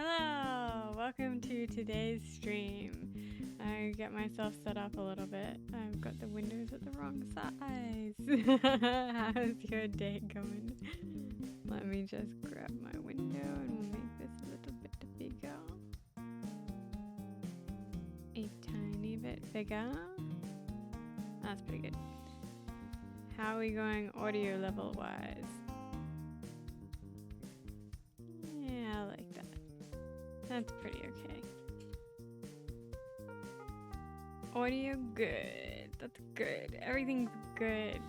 Hello! Welcome to today's stream. I get myself set up a little bit. I've got the windows at the wrong size. How's your day going? Let me just grab my window and we'll make this a little bit bigger. A tiny bit bigger. That's pretty good. How are we going audio level wise? Yeah, I like that. That's pretty okay. Audio good. That's good. Everything's good.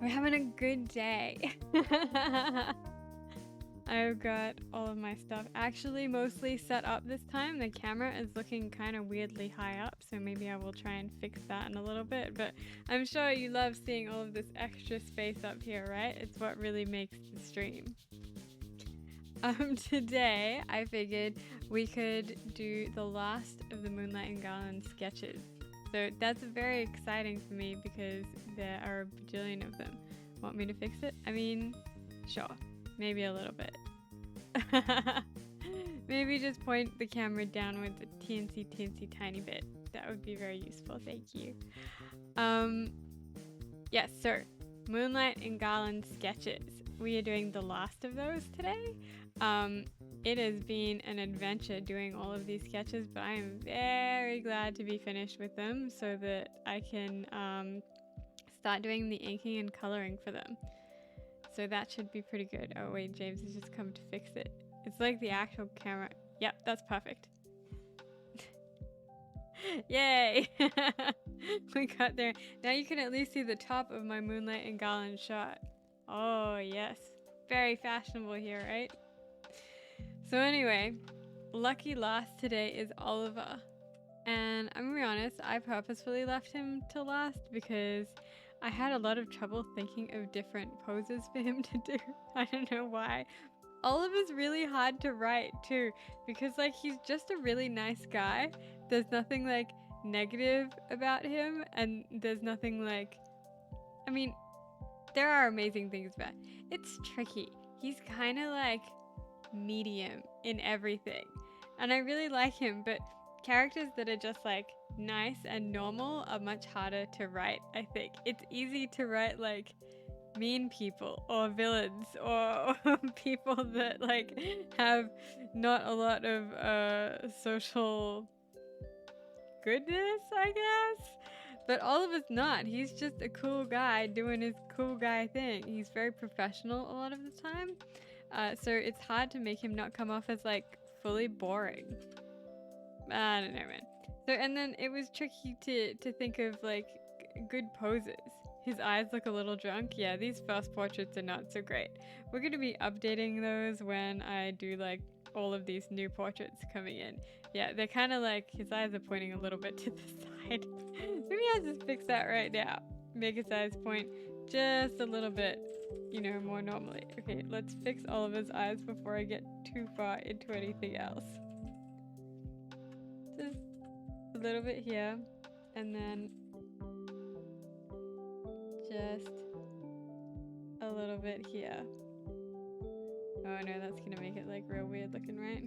We're having a good day. I've got all of my stuff actually mostly set up this time. The camera is looking kind of weirdly high up, so maybe I will try and fix that in a little bit. But I'm sure you love seeing all of this extra space up here, right? It's what really makes the stream. Today I figured we could do the last of the Moonlight and Garland sketches. So that's very exciting for me because there are a bajillion of them. Want me to fix it? I mean, sure, maybe a little bit. Maybe just point the camera downwards a teensy tiny bit. That would be very useful, thank you. Yes, so Moonlight and Garland sketches. We are doing the last of those today. It has been an adventure doing all of these sketches, but I am very glad to be finished with them so that I can start doing the inking and coloring for them. So that should be pretty good. Oh wait, James has just come to fix it. It's like the actual camera. Yep, that's perfect. Yay! We got there. Now you can at least see the top of my Moonlight and Garland shot. Oh yes, very fashionable here, right? So anyway, lucky last today is Oliver. And I'm gonna be honest, I purposefully left him till last because I had a lot of trouble thinking of different poses for him to do. I don't know why. Oliver's really hard to write too because like he's just a really nice guy. There's nothing like negative about him and there's nothing like, I mean, there are amazing things about it. It's tricky. He's kind of like medium in everything and I really like him, but characters that are just like nice and normal are much harder to write. I think it's easy to write like mean people or villains or people that like have not a lot of social goodness, I guess. But Oliver's not. He's just a cool guy doing his cool guy thing. He's very professional a lot of the time. So it's hard to make him not come off as like fully boring. I don't know, man. So, and then it was tricky to think of like good poses. His eyes look a little drunk. Yeah, these first portraits are not so great. We're going to be updating those when I do like all of these new portraits coming in. Yeah, they're kind of like, his eyes are pointing a little bit to the side. Maybe I'll just fix that right now. Make his eyes point just a little bit, you know, more normally. Okay, let's fix all of his eyes before I get too far into anything else. Just a little bit here, and then just a little bit here. Oh no, that's gonna make it like real weird looking, right?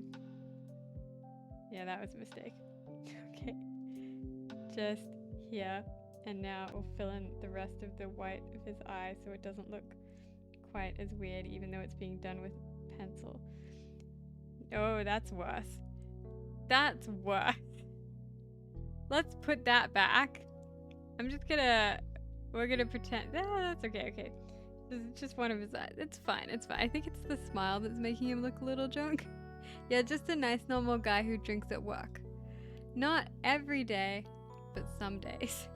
Yeah, that was a mistake. Okay, just here, and now we'll fill in the rest of the white of his eye so it doesn't look quite as weird even though it's being done with pencil. Oh, that's worse. That's worse. Let's put that back. We're gonna pretend, that's okay, okay. It's just one of his eyes. It's fine, it's fine. I think it's the smile that's making him look a little drunk. Yeah, just a nice normal guy who drinks at work. Not every day, but some days.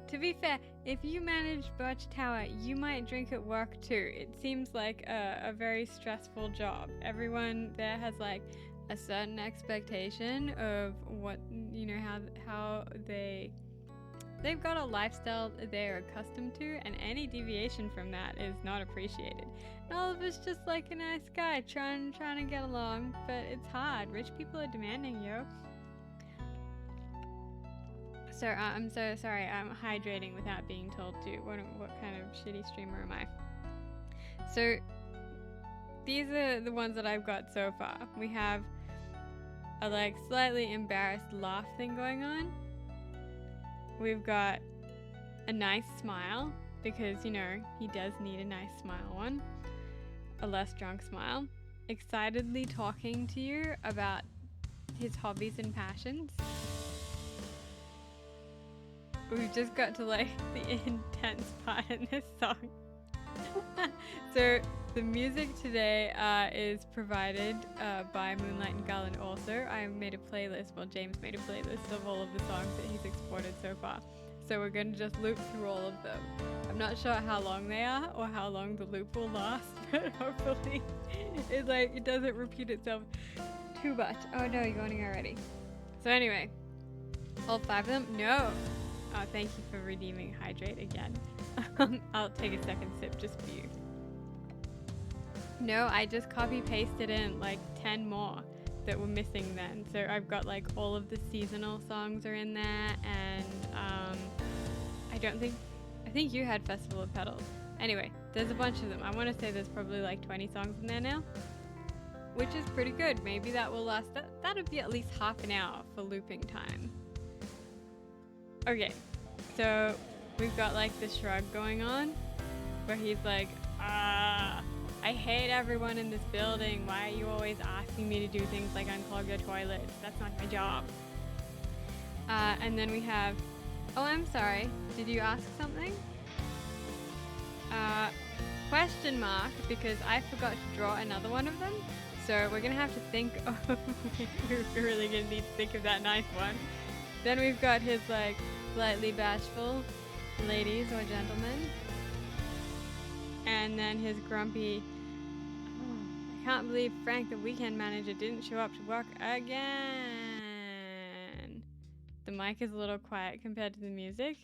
To be fair, if you manage Birch Tower, you might drink at work too. It seems like a very stressful job. Everyone there has like a certain expectation of what, you know, how they've got a lifestyle they're accustomed to, and any deviation from that is not appreciated. And Oliver's just like a nice guy trying to get along, but it's hard. Rich people are demanding, yo. So I'm so sorry, I'm hydrating without being told to. What kind of shitty streamer am I? So these are the ones that I've got so far. We have a like slightly embarrassed laugh thing going on. We've got a nice smile, because, you know, he does need a nice smile one. A less drunk smile. Excitedly talking to you about his hobbies and passions. We've just got to like the intense part in this song. So the music today is provided by Moonlight and Garland also. I made a playlist, well James made a playlist of all of the songs that he's exported so far. So we're going to just loop through all of them. I'm not sure how long they are or how long the loop will last, but hopefully it doesn't repeat itself too much. Oh no, you're yawning already. So anyway, all 5 of them? No! Oh, thank you for redeeming hydrate again. I'll take a second sip just for you. No, I just copy pasted in like 10 more that were missing then. So I've got like all of the seasonal songs are in there, and I think you had Festival of Petals. Anyway, there's a bunch of them. I want to say there's probably like 20 songs in there now, which is pretty good. Maybe that will last, that'll be at least half an hour for looping time. Okay, so we've got like the shrug going on where he's like, I hate everyone in this building. Why are you always asking me to do things like unclog your toilets? That's not my job. And then we have, oh, I'm sorry. Did you ask something? Question mark, because I forgot to draw another one of them. So we're going to have to think of, we're really going to need to think of that nice one. Then we've got his like slightly bashful ladies or gentlemen. And then his grumpy, I can't believe Frank, the weekend manager, didn't show up to work again. The mic is a little quiet compared to the music.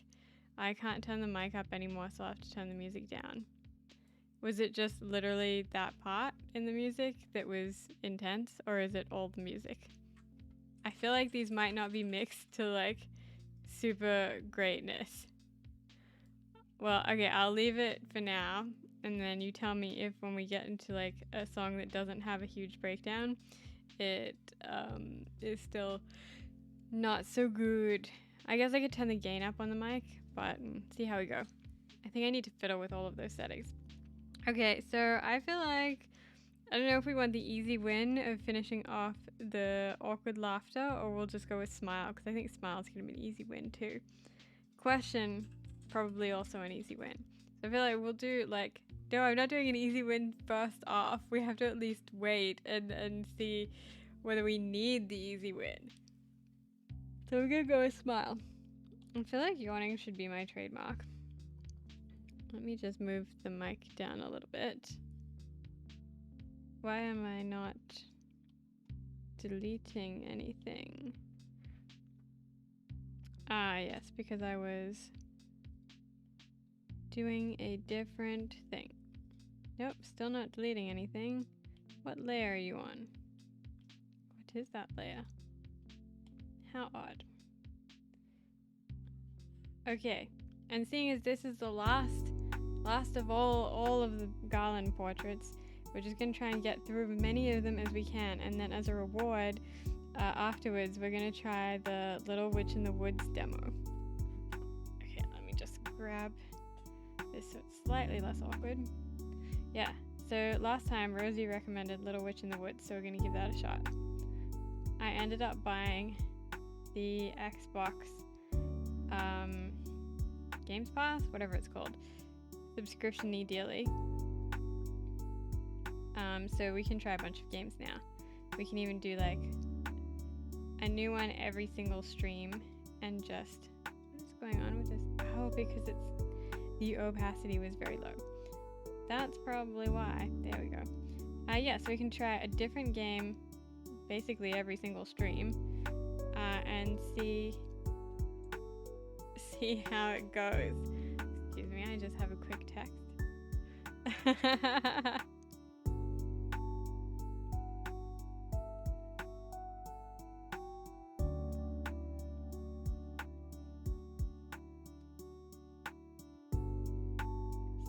I can't turn the mic up anymore, so I'll have to turn the music down. Was it just literally that part in the music that was intense, or is it all the music? I feel like these might not be mixed to like super greatness. Well, okay, I'll leave it for now, and then you tell me if when we get into like a song that doesn't have a huge breakdown, it is still not so good. I guess I could turn the gain up on the mic, but see how we go. I think I need to fiddle with all of those settings. Okay, so I feel like, I don't know if we want the easy win of finishing off the awkward laughter, or we'll just go with smile, because I think smile's going to be an easy win too. Question, probably also an easy win. So I feel like we'll do like, no, I'm not doing an easy win first off. We have to at least wait and see whether we need the easy win. So we're going to go with smile. I feel like yawning should be my trademark. Let me just move the mic down a little bit. Why am I not deleting anything? Ah, yes, because I was doing a different thing. Nope, still not deleting anything. What layer are you on? What is that layer? How odd. Okay, and seeing as this is the last of all of the Garland portraits, we're just going to try and get through as many of them as we can, and then as a reward, afterwards, we're going to try the Little Witch in the Woods demo. Okay, let me just grab this so it's slightly less awkward. Yeah, so last time Rosie recommended Little Witch in the Woods, so we're going to give that a shot. I ended up buying the Xbox Games Pass, whatever it's called, subscription-y dealy. So we can try a bunch of games now. We can even do like a new one every single stream, and just, what's going on with this? Oh, because the opacity was very low. That's probably why. There we go. Yeah, so we can try a different game basically every single stream, and see how it goes. Excuse me, I just have a quick text.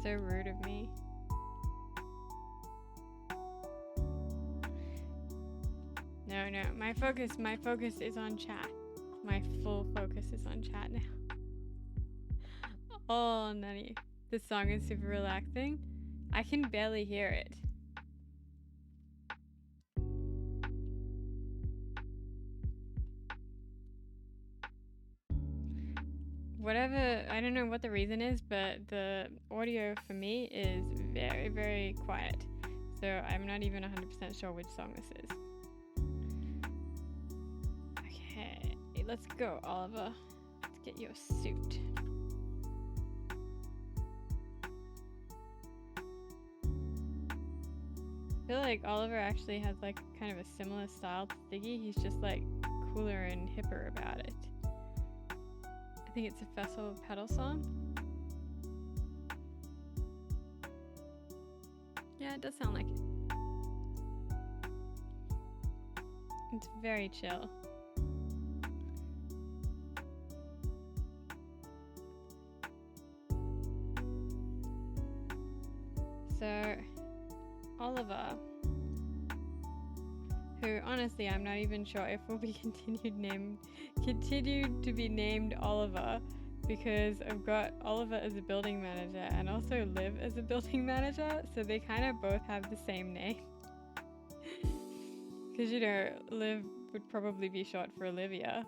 So rude of me. No, no. My focus is on chat. My full focus is on chat now. Oh, nutty. This song is super relaxing. I can barely hear it. Whatever, I don't know what the reason is, but the audio for me is very, very quiet. So I'm not even 100% sure which song this is. Okay, let's go, Oliver. Let's get your suit. I feel like Oliver actually has like kind of a similar style to Ziggy. He's just like cooler and hipper about it. I think it's a Festival of Pedal song. Yeah, it does sound like it. It's very chill. So, Oliver, who honestly I'm not even sure if will be continued to be named Oliver, because I've got Oliver as a building manager and also Liv as a building manager, so they kind of both have the same name. Because you know, Liv would probably be short for Olivia.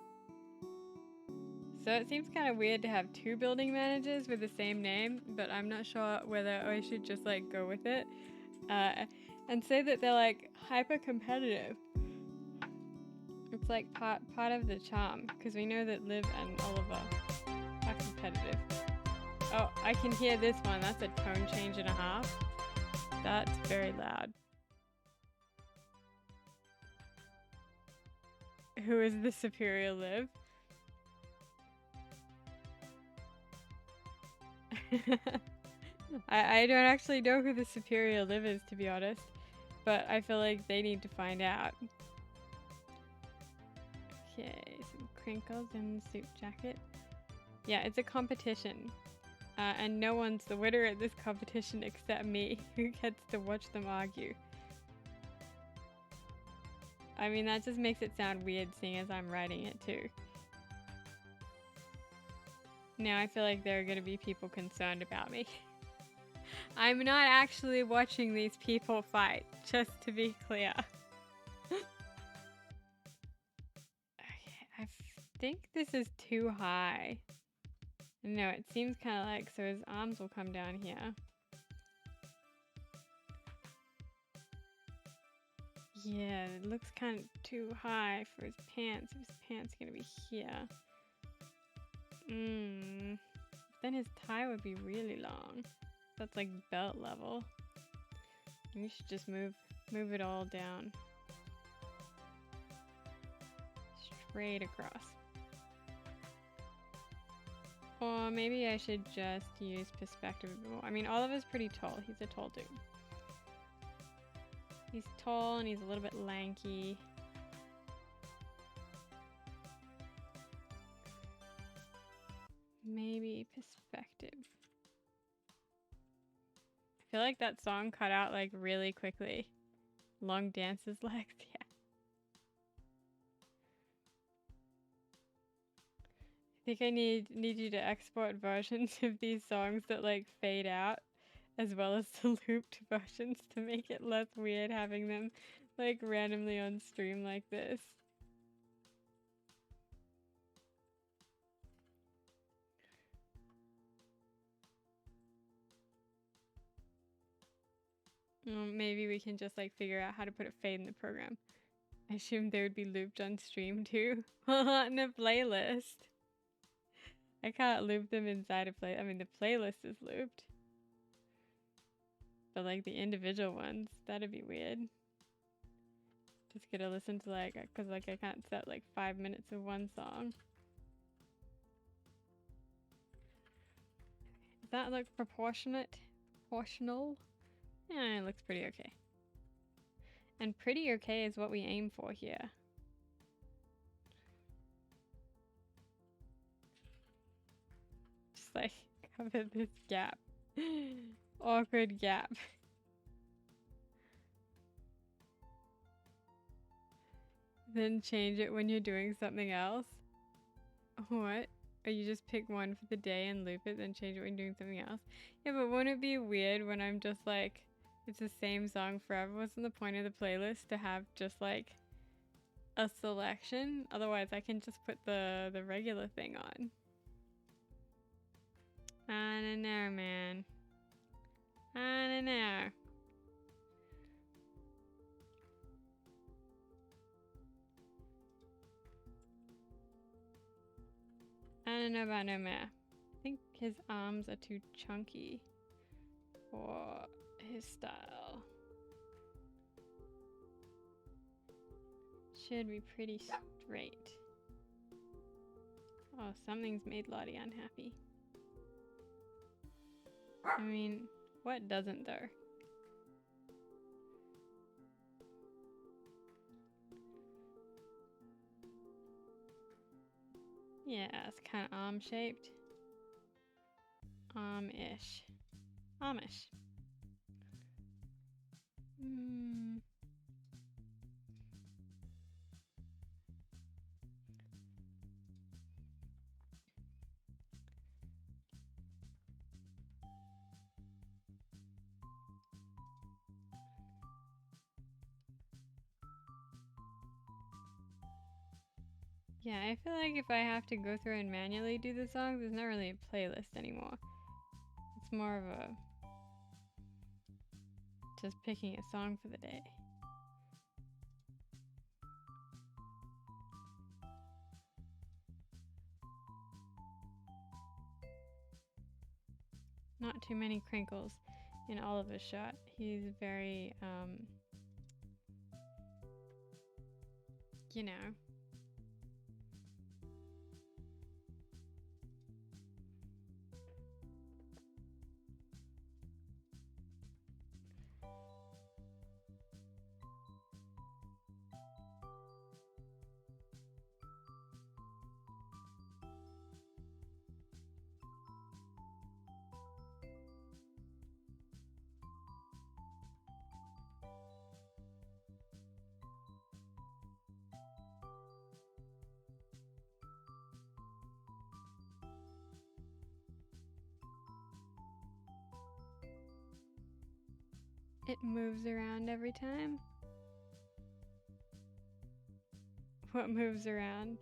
So it seems kind of weird to have two building managers with the same name, but I'm not sure whether I should just like go with it and say that they're like hyper competitive. It's like part of the charm, because we know that Liv and Oliver are competitive. Oh, I can hear this one. That's a tone change and a half. That's very loud. Who is the superior Liv? I don't actually know who the superior Liv is, to be honest, but I feel like they need to find out. Okay, some crinkles in the suit jacket. Yeah, it's a competition, and no one's the winner at this competition except me, who gets to watch them argue. I mean, that just makes it sound weird seeing as I'm writing it too. Now I feel like there are going to be people concerned about me. I'm not actually watching these people fight, just to be clear. Okay, I think this is too high. No, it seems kind of like, so his arms will come down here. Yeah, it looks kind of too high for his pants. His pants are going to be here. Then his tie would be really long. That's like belt level. We should just move it all down. Straight across. Or maybe I should just use perspective a bit more. I mean, Oliver's pretty tall. He's a tall dude. He's tall and he's a little bit lanky. Maybe perspective. I feel like that song cut out like really quickly. Long dances legs, yeah. I think I need you to export versions of these songs that like fade out, as well as the looped versions, to make it less weird having them like randomly on stream like this. Maybe we can just like figure out how to put a fade in the program. I assume they would be looped on stream too. In a playlist. I can't loop them inside a play. I mean, the playlist is looped. But like the individual ones, that'd be weird. Just gotta listen to like, cause like I can't set like 5 minutes of one song. Does that look proportionate? Proportional? Yeah, it looks pretty okay. And pretty okay is what we aim for here. Just like cover this gap. Awkward gap. then change it when you're doing something else? What? Or you just pick one for the day and loop it, then change it when you're doing something else? Yeah, but wouldn't it be weird when I'm just like, it's the same song forever? Wasn't the point of the playlist to have just like a selection? Otherwise I can just put the regular thing on. I don't know, man. I don't know. I don't know about no math. I think his arms are too chunky for his style. Should be pretty straight. Oh, something's made Lottie unhappy. I mean, what doesn't though? Yeah, it's kind of arm shaped. Arm-ish. Armish. Yeah, I feel like if I have to go through and manually do the songs, it's not really a playlist anymore. It's more of a just picking a song for the day. Not too many crinkles in Oliver's shot. He's very, you know. It moves around every time. What moves around?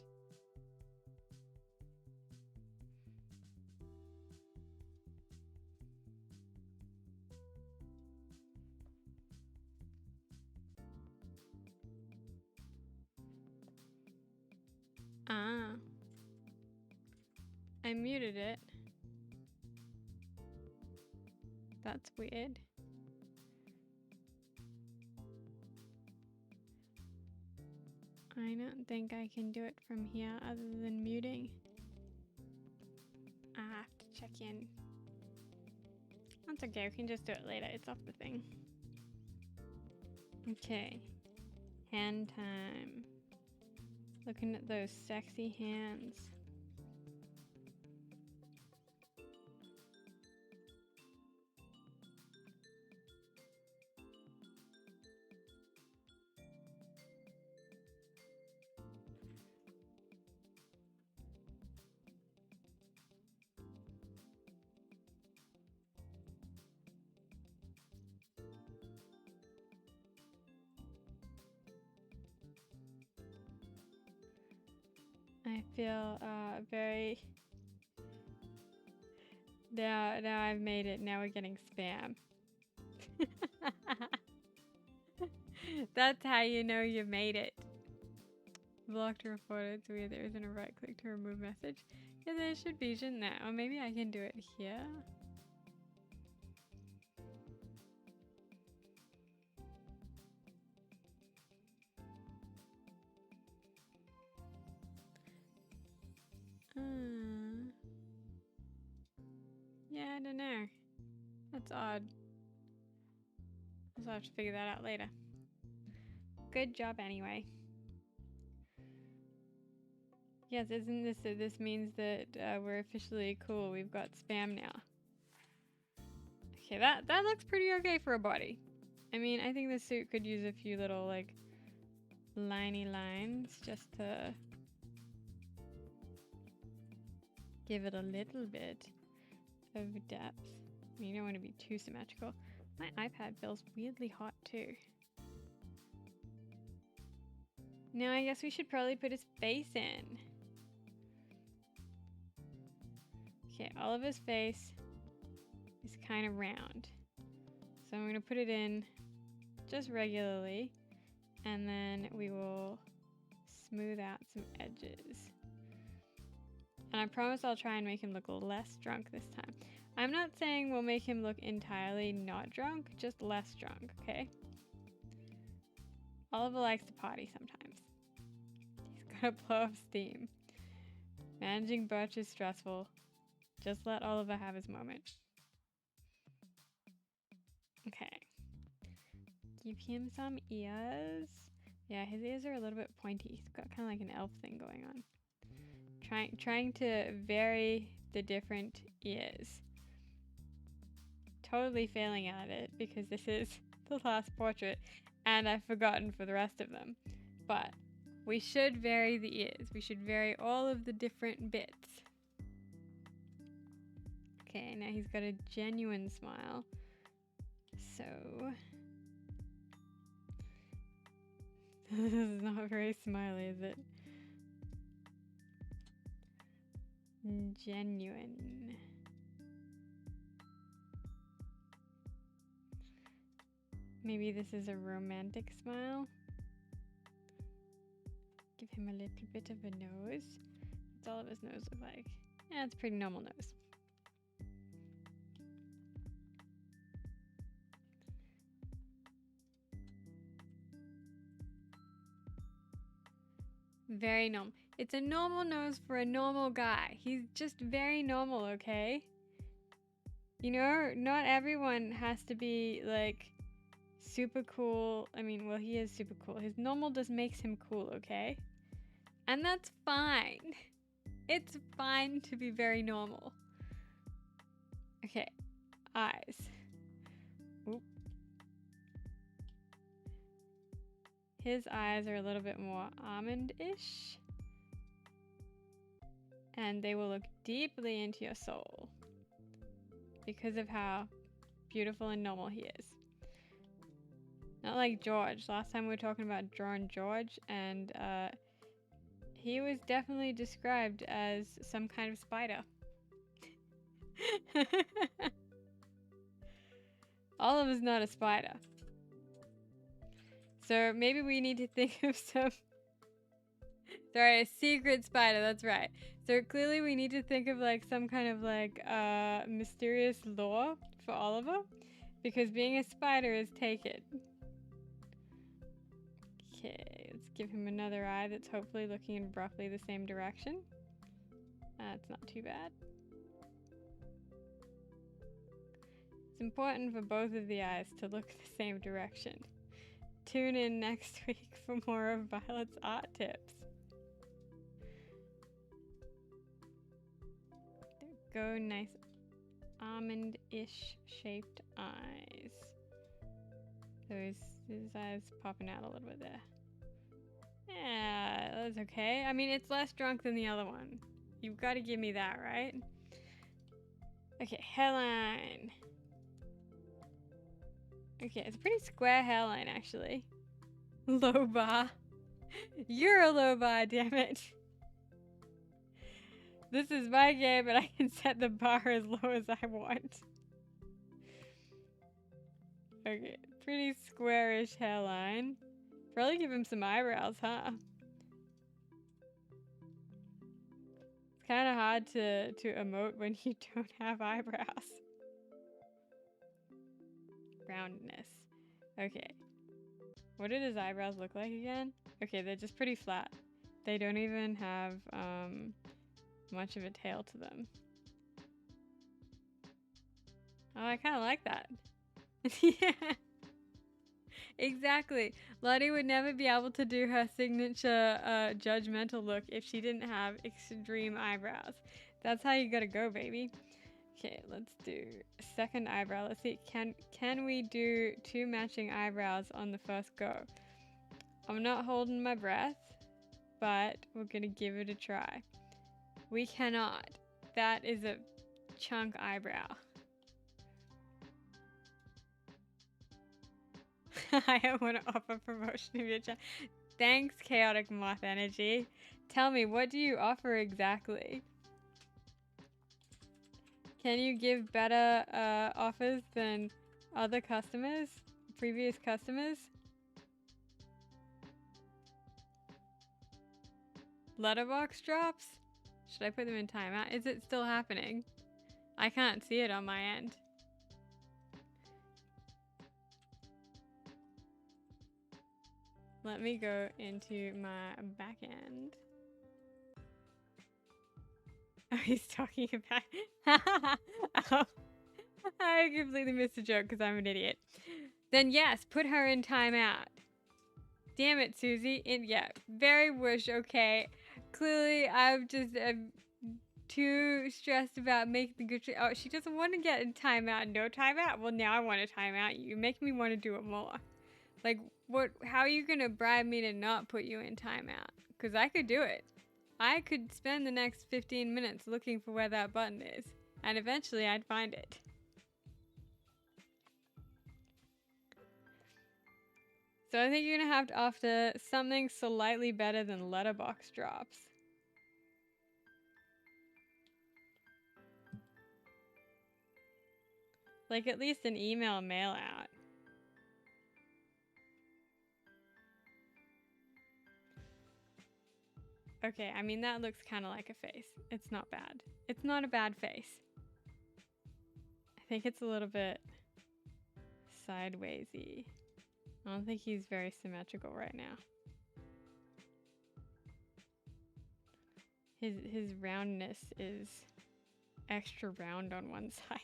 Ah. I muted it. That's weird. I don't think I can do it from here other than muting. I have to check in. That's okay, we can just do it later. It's off the thing. Okay. Hand time. Looking at those sexy hands. I feel very... Now I've made it. Now we're getting spam. That's how you know you made it. Blocked or reported. So there isn't a right click to remove message. Yeah, there should be, shouldn't there? Or maybe I can do it here. Yeah, I don't know. That's odd. I'll have to figure that out later. Good job anyway. Yes, isn't this means that we're officially cool. We've got spam now. Okay, that looks pretty okay for a body. I mean, I think this suit could use a few little liney lines just to give it a little bit of depth. I mean, you don't want to be too symmetrical. My iPad feels weirdly hot too. Now I guess we should probably put his face in. Okay, Oliver's face is kind of round. So I'm gonna put it in just regularly, and then we will smooth out some edges. And I promise I'll try and make him look less drunk this time. I'm not saying we'll make him look entirely not drunk, just less drunk, okay? Oliver likes to party sometimes. He's gotta blow off steam. Managing Birch is stressful. Just let Oliver have his moment. Okay. Give him some ears. Yeah, his ears are a little bit pointy. He's got kind of like an elf thing going on. Trying to vary the different ears. Totally failing at it because this is the last portrait and I've forgotten for the rest of them. But we should vary the ears. We should vary all of the different bits. Okay, now he's got a genuine smile. So this is not very smiley, is it? Genuine. Maybe this is a romantic smile. Give him a little bit of a nose. That's all of his nose look like. Yeah, it's a pretty normal nose. Very normal. It's a normal nose for a normal guy. He's just very normal, okay? You know, not everyone has to be like super cool. I mean, well, he is super cool. His normal just makes him cool, okay? And that's fine. It's fine to be very normal. Okay, eyes. Oop. His eyes are a little bit more almond-ish. And they will look deeply into your soul because of how beautiful and normal he is. Not like George. Last time we were talking about drawing George, and he was definitely described as some kind of spider. Oliver's not a spider. So maybe we need to think of some... Sorry, a secret spider, that's right. So clearly we need to think of like some kind of like mysterious lore for Oliver, because being a spider is taken. Okay, let's give him another eye that's hopefully looking in roughly the same direction. That's not too bad. It's important for both of the eyes to look the same direction. Tune in next week for more of Violet's art tips. There we go, nice almond-ish shaped eyes. So his eyes popping out a little bit there. Yeah, that's okay. I mean, it's less drunk than the other one. You've got to give me that, right? Okay, hairline. Okay, it's a pretty square hairline, actually. Low bar. You're a low bar, damn it. This is my game, and I can set the bar as low as I want. Okay, pretty squarish hairline. Probably give him some eyebrows, huh? It's kind of hard to emote when you don't have eyebrows. Roundness. Okay. What did his eyebrows look like again? Okay, they're just pretty flat. They don't even have much of a tail to them. Oh, I kind of like that. Yeah. Exactly. Lottie would never be able to do her signature judgmental look if she didn't have extreme eyebrows. That's how you gotta go, baby. Okay, let's do a second eyebrow. Let's see, can we do 2 matching eyebrows on the first go? I'm not holding my breath, but we're gonna give it a try. We cannot. That is a chunk eyebrow. I don't want to offer promotion of your channel. Thanks, Chaotic Moth Energy. Tell me, what do you offer exactly? Can you give better offers than other customers? Previous customers? Letterbox drops? Should I put them in timeout? Is it still happening? I can't see it on my end. Let me go into my back end. Oh, he's talking about... Oh, I completely missed the joke because I'm an idiot. Then yes, put her in timeout. Damn it, Susie. Yeah, very whoosh, okay. Clearly, I'm just too stressed about making the good choice. Oh, she doesn't want to get in timeout. No timeout? Well, now I want to timeout. You make me want to do it more. Like, what? How are you going to bribe me to not put you in timeout? Because I could do it. I could spend the next 15 minutes looking for where that button is. And eventually, I'd find it. So I think you're going to have to offer something slightly better than letterbox drops. Like at least an email mail out. Okay, I mean that looks kind of like a face. It's not bad. It's not a bad face. I think it's a little bit sidewaysy. I don't think he's very symmetrical right now. His roundness is extra round on one side.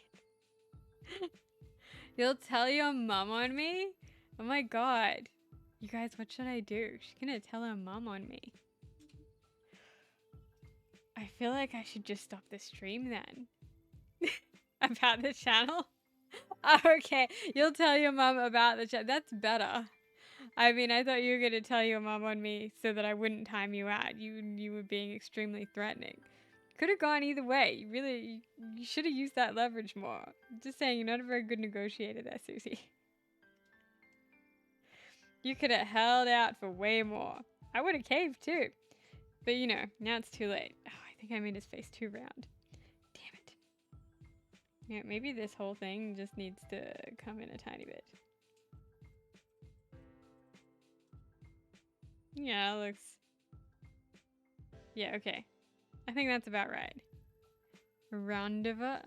You'll tell your mom on me? Oh my god. You guys, what should I do? She's gonna tell her mom on me. I feel like I should just stop the stream then. About the channel? Oh, okay, you'll tell your mom about the channel. That's better. I mean, I thought you were gonna tell your mom on me so that I wouldn't time you out. You were being extremely threatening. Could have gone either way. You should have used that leverage more. Just saying, you're not a very good negotiator there, Susie. You could have held out for way more. I would have caved too. But you know, now it's too late. Oh, I think I made his face too round. Damn it. Yeah, maybe this whole thing just needs to come in a tiny bit. Yeah, it looks... Yeah, okay. I think that's about right. Roundiver.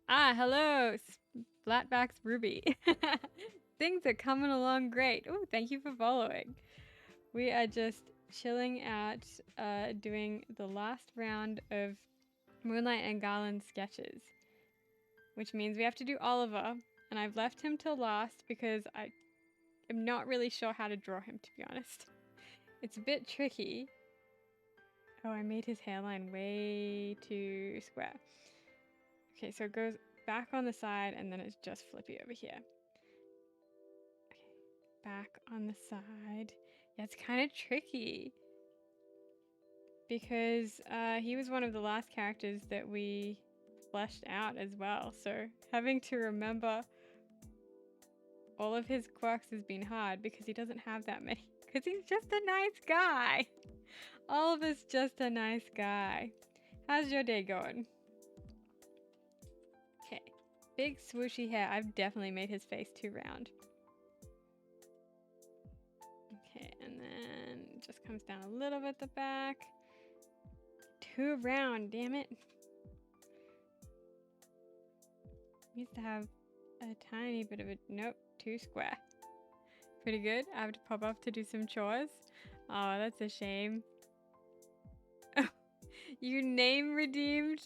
Ah, hello, Flatback's Ruby. Things are coming along great. Oh, thank you for following. We are just chilling out, doing the last round of Moonlight and Garland sketches, which means we have to do Oliver, and I've left him till last because I am not really sure how to draw him, to be honest. It's a bit tricky. Oh, I made his hairline way too square. Okay, so it goes back on the side and then it's just flippy over here. Okay, back on the side. Yeah, it's kind of tricky because he was one of the last characters that we fleshed out as well. So having to remember all of his quirks has been hard because he doesn't have that many. Because he's just a nice guy. Oliver's just a nice guy. How's your day going? Okay, big swooshy hair. I've definitely made his face too round. Okay, and then it just comes down a little bit at the back. Too round, damn it. Needs to have a tiny bit of a, nope, too square. Pretty good. I have to pop up to do some chores. Oh, that's a shame. You name redeemed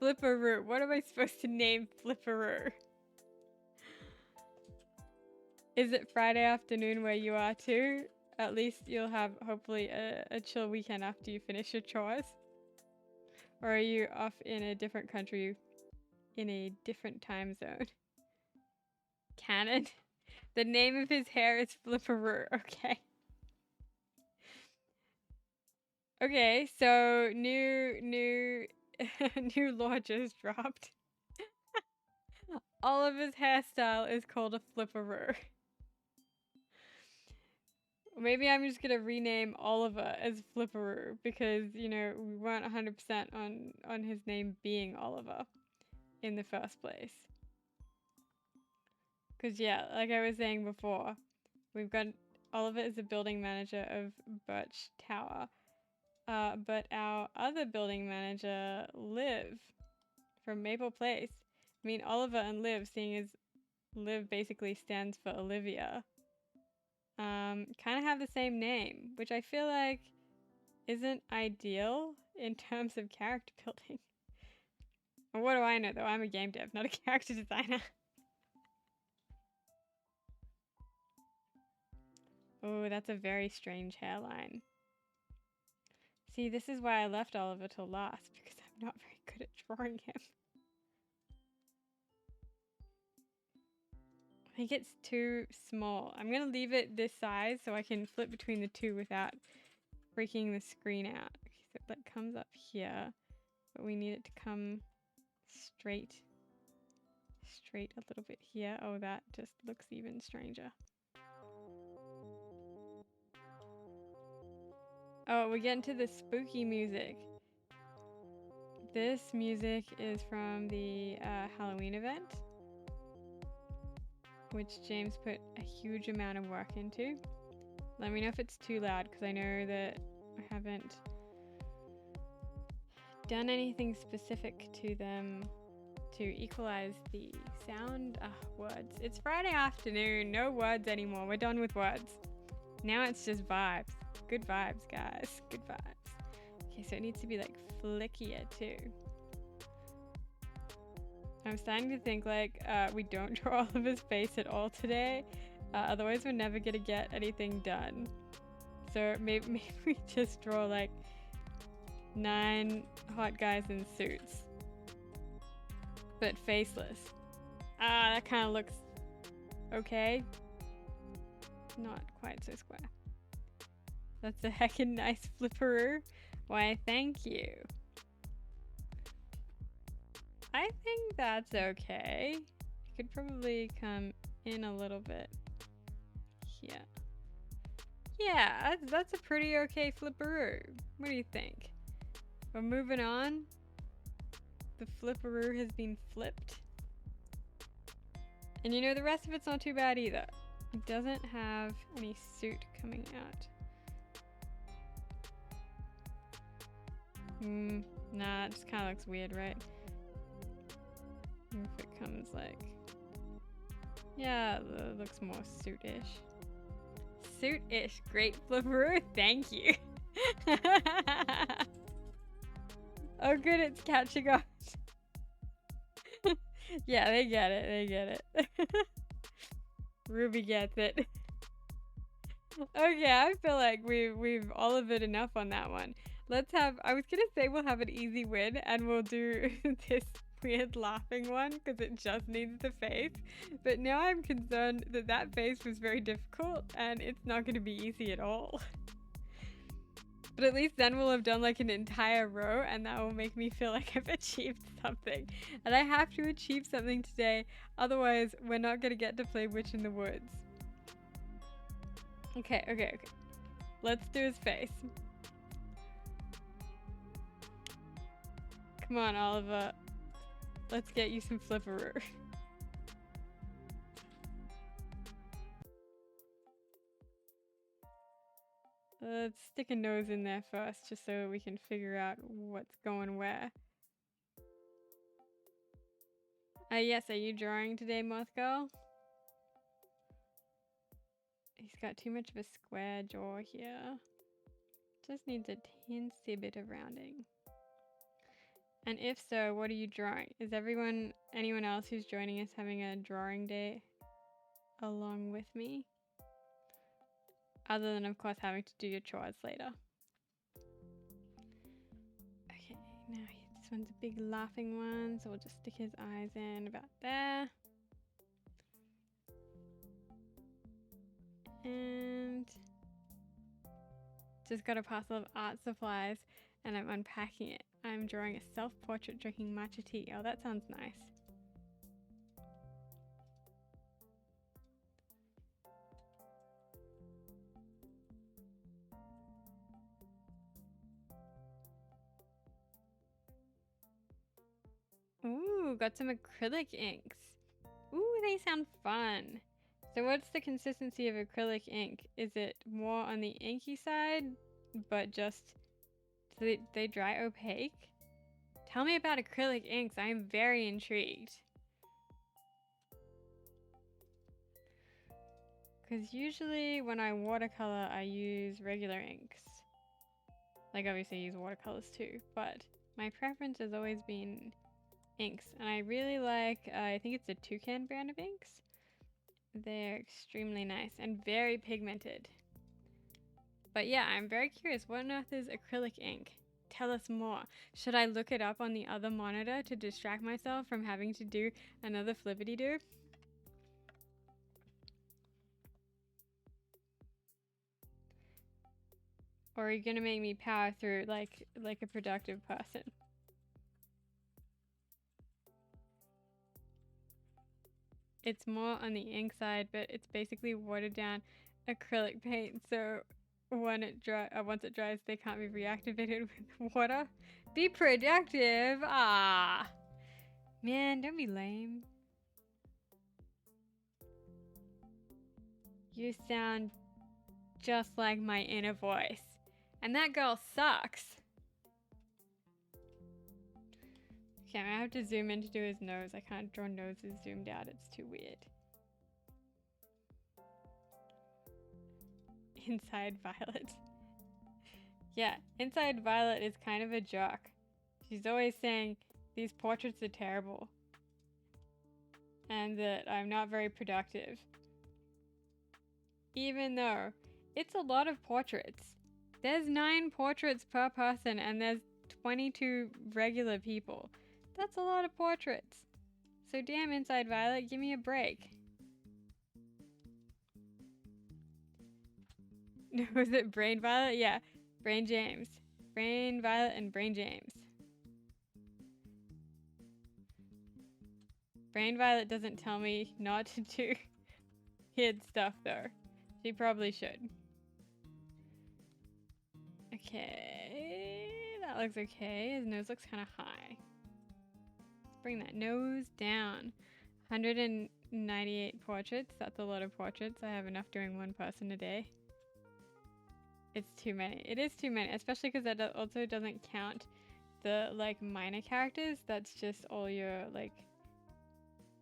Flipperoo. What am I supposed to name Flipperoo? Is it Friday afternoon where you are too? At least you'll have hopefully a chill weekend after you finish your chores. Or are you off in a different country in a different time zone? Cannon. The name of his hair is Flipperoo. Okay. Okay, so new new law just dropped. Oliver's hairstyle is called a flipperoo. Maybe I'm just gonna rename Oliver as Flipperoo because, you know, we weren't 100% on his name being Oliver in the first place. Because, yeah, like I was saying before, we've got Oliver is the building manager of Birch Tower. But our other building manager, Liv, from Maple Place. I mean, Oliver and Liv, seeing as Liv basically stands for Olivia, kind of have the same name, which I feel like isn't ideal in terms of character building. Well, what do I know, though? I'm a game dev, not a character designer. Oh, that's a very strange hairline. See, this is why I left Oliver till last, because I'm not very good at drawing him. I think it's too small. I'm gonna leave it this size so I can flip between the two without breaking the screen out. Okay, so that comes up here, but we need it to come straight a little bit here. Oh, that just looks even stranger. Oh, we get into the spooky music. This music is from the Halloween event, which James put a huge amount of work into. Let me know if it's too loud, because I know that I haven't done anything specific to them to equalize the sound. Words. It's Friday afternoon, no words anymore. We're done with words. Now it's just vibes. Good vibes, guys. Good vibes. Okay, so it needs to be like flickier too. I'm starting to think like we don't draw all of his face at all today. Otherwise we're never gonna get anything done. So maybe we just draw like 9 hot guys in suits. But faceless. That kind of looks okay. Not quite so square. That's a heckin' nice flipperoo. Why, thank you. I think that's okay. It could probably come in a little bit here. Yeah, that's a pretty okay flipperoo. What do you think? We're moving on. The flipperoo has been flipped. And you know, the rest of it's not too bad either. It doesn't have any suit coming out. Nah, it just kind of looks weird, right? If it comes like... Yeah, it looks more suit-ish. Suit-ish. Great flipperoo. Thank you. Oh good, it's catching on. Yeah, they get it. They get it. Ruby gets it. Okay, I feel like we've all of it enough on that one. Let's have, I was gonna say we'll have an easy win and we'll do this weird laughing one because it just needs the face. But now I'm concerned that that face was very difficult and it's not gonna be easy at all. But at least then we'll have done like an entire row and that will make me feel like I've achieved something. And I have to achieve something today, otherwise we're not gonna get to play Witch in the Woods. Okay. Let's do his face. Come on, Oliver. Let's get you some flipperoo. Let's stick a nose in there first, just so we can figure out what's going where. Yes, are you drawing today, Moth Girl? He's got too much of a square jaw here. Just needs a teensy bit of rounding. And if so, what are you drawing? Is anyone else who's joining us having a drawing day along with me? Other than, of course, having to do your chores later. Okay, now this one's a big laughing one, so we'll just stick his eyes in about there. Just got a parcel of art supplies and I'm unpacking it. I'm drawing a self-portrait drinking matcha tea. Oh, that sounds nice. Ooh, got some acrylic inks. Ooh, they sound fun. So what's the consistency of acrylic ink? Is it more on the inky side, but just they dry opaque? Tell me about acrylic inks. I am very intrigued. Because usually when I watercolor, I use regular inks. Like obviously I use watercolors too, but my preference has always been inks. And I really like, I think it's a Toucan brand of inks. They're extremely nice and very pigmented. But yeah, I'm very curious. What on earth is acrylic ink? Tell us more. Should I look it up on the other monitor to distract myself from having to do another flippity-doo? Or are you gonna make me power through like a productive person? It's more on the ink side, but it's basically watered down acrylic paint. So when once it dries, they can't be reactivated with water. Be productive. Ah, man, don't be lame. You sound just like my inner voice. And that girl sucks. Okay, I have to zoom in to do his nose. I can't draw noses zoomed out. It's too weird. Inside Violet. Yeah, Inside Violet is kind of a jock. She's always saying these portraits are terrible. And that I'm not very productive. Even though it's a lot of portraits. There's 9 portraits per person and there's 22 regular people. That's a lot of portraits. So damn Inside Violet, give me a break. Was it Brain Violet? Yeah, Brain James. Brain Violet and Brain James. Brain Violet doesn't tell me not to do kid stuff though. She probably should. Okay, that looks okay. His nose looks kind of high. Let's bring that nose down. 198 portraits. That's a lot of portraits. I have enough doing one person a day. It's too many. It is too many, especially because that also doesn't count the like minor characters. That's just all your like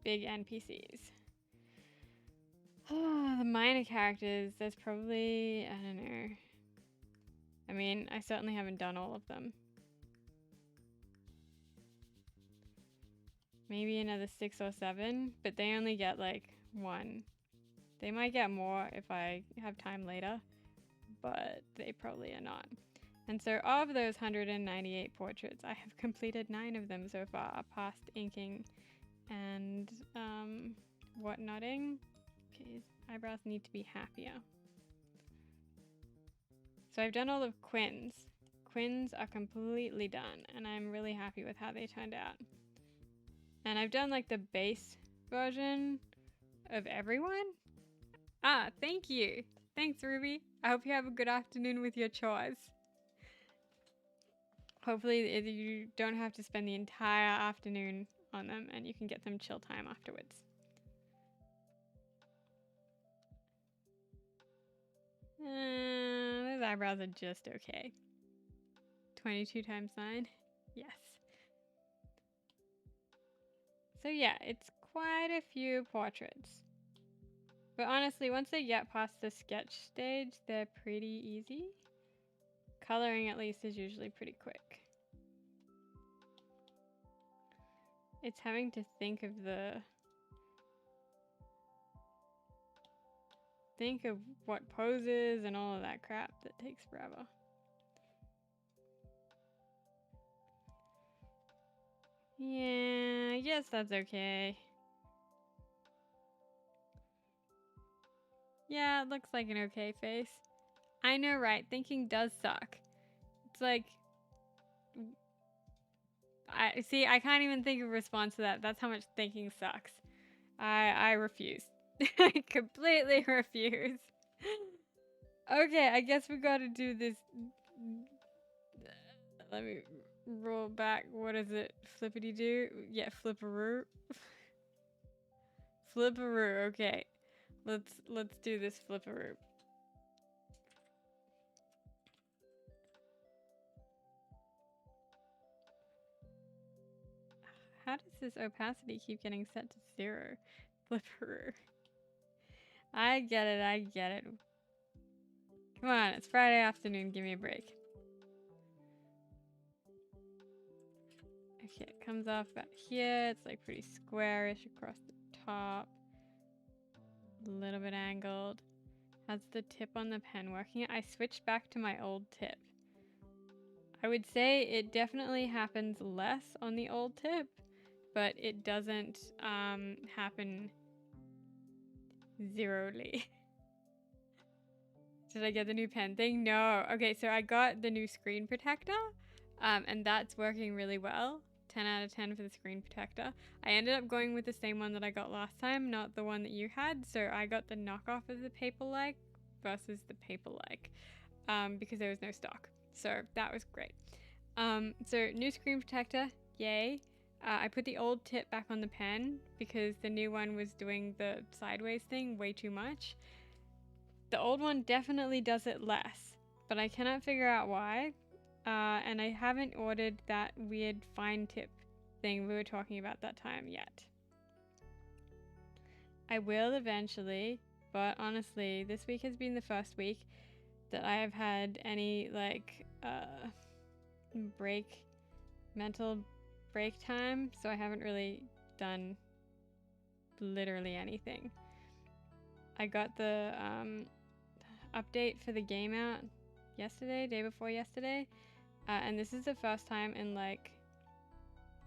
big NPCs. Oh, the minor characters, there's probably, I don't know. I mean, I certainly haven't done all of them. Maybe another 6 or 7, but they only get like 1. They might get more if I have time later, but they probably are not. And so of those 198 portraits, I have completed 9 of them so far, past inking and whatnotting. Okay, his eyebrows need to be happier. So I've done all of Quinn's. Quinn's are completely done, and I'm really happy with how they turned out. And I've done like the base version of everyone. Ah, thank you. Thanks, Ruby. I hope you have a good afternoon with your chores. Hopefully you don't have to spend the entire afternoon on them and you can get some chill time afterwards. Those eyebrows are just okay. 22 times 9. Yes. So yeah, it's quite a few portraits. But honestly, once they get past the sketch stage, they're pretty easy. Coloring at least is usually pretty quick. It's having to think of what poses and all of that crap that takes forever. Yeah, I guess that's okay. Yeah, it looks like an okay face. I know, right? Thinking does suck. It's like, I can't even think of a response to that. That's how much thinking sucks. I refuse. I completely refuse. Okay, I guess we gotta do this. Let me roll back. What is it? Flippity do? Yeah, flipperoo. Flipperoo. Okay, let's do this flipperoo. How does this opacity keep getting set to 0? Flipperoo. I get it. I get it. Come on, it's Friday afternoon. Give me a break. Okay, it comes off about here. It's like pretty squarish across the top. A little bit angled. How's the tip on the pen working? I switched back to my old tip. I would say it definitely happens less on the old tip, but it doesn't happen zeroly. Did I get the new pen thing? No. Okay, so I got the new screen protector, and that's working really well. 10 out of 10 for the screen protector. I ended up going with the same one that I got last time, not the one that you had. So I got the knockoff of the Paper-like versus the Paper-like, because there was no stock. So that was great. So new screen protector, yay. I put the old tip back on the pen because the new one was doing the sideways thing way too much. The old one definitely does it less, but I cannot figure out why. And I haven't ordered that weird fine tip thing we were talking about that time yet. I will eventually, but honestly, this week has been the first week that I have had any like mental break time, so I haven't really done literally anything. I got the update for the game out yesterday, day before yesterday, and this is the first time in like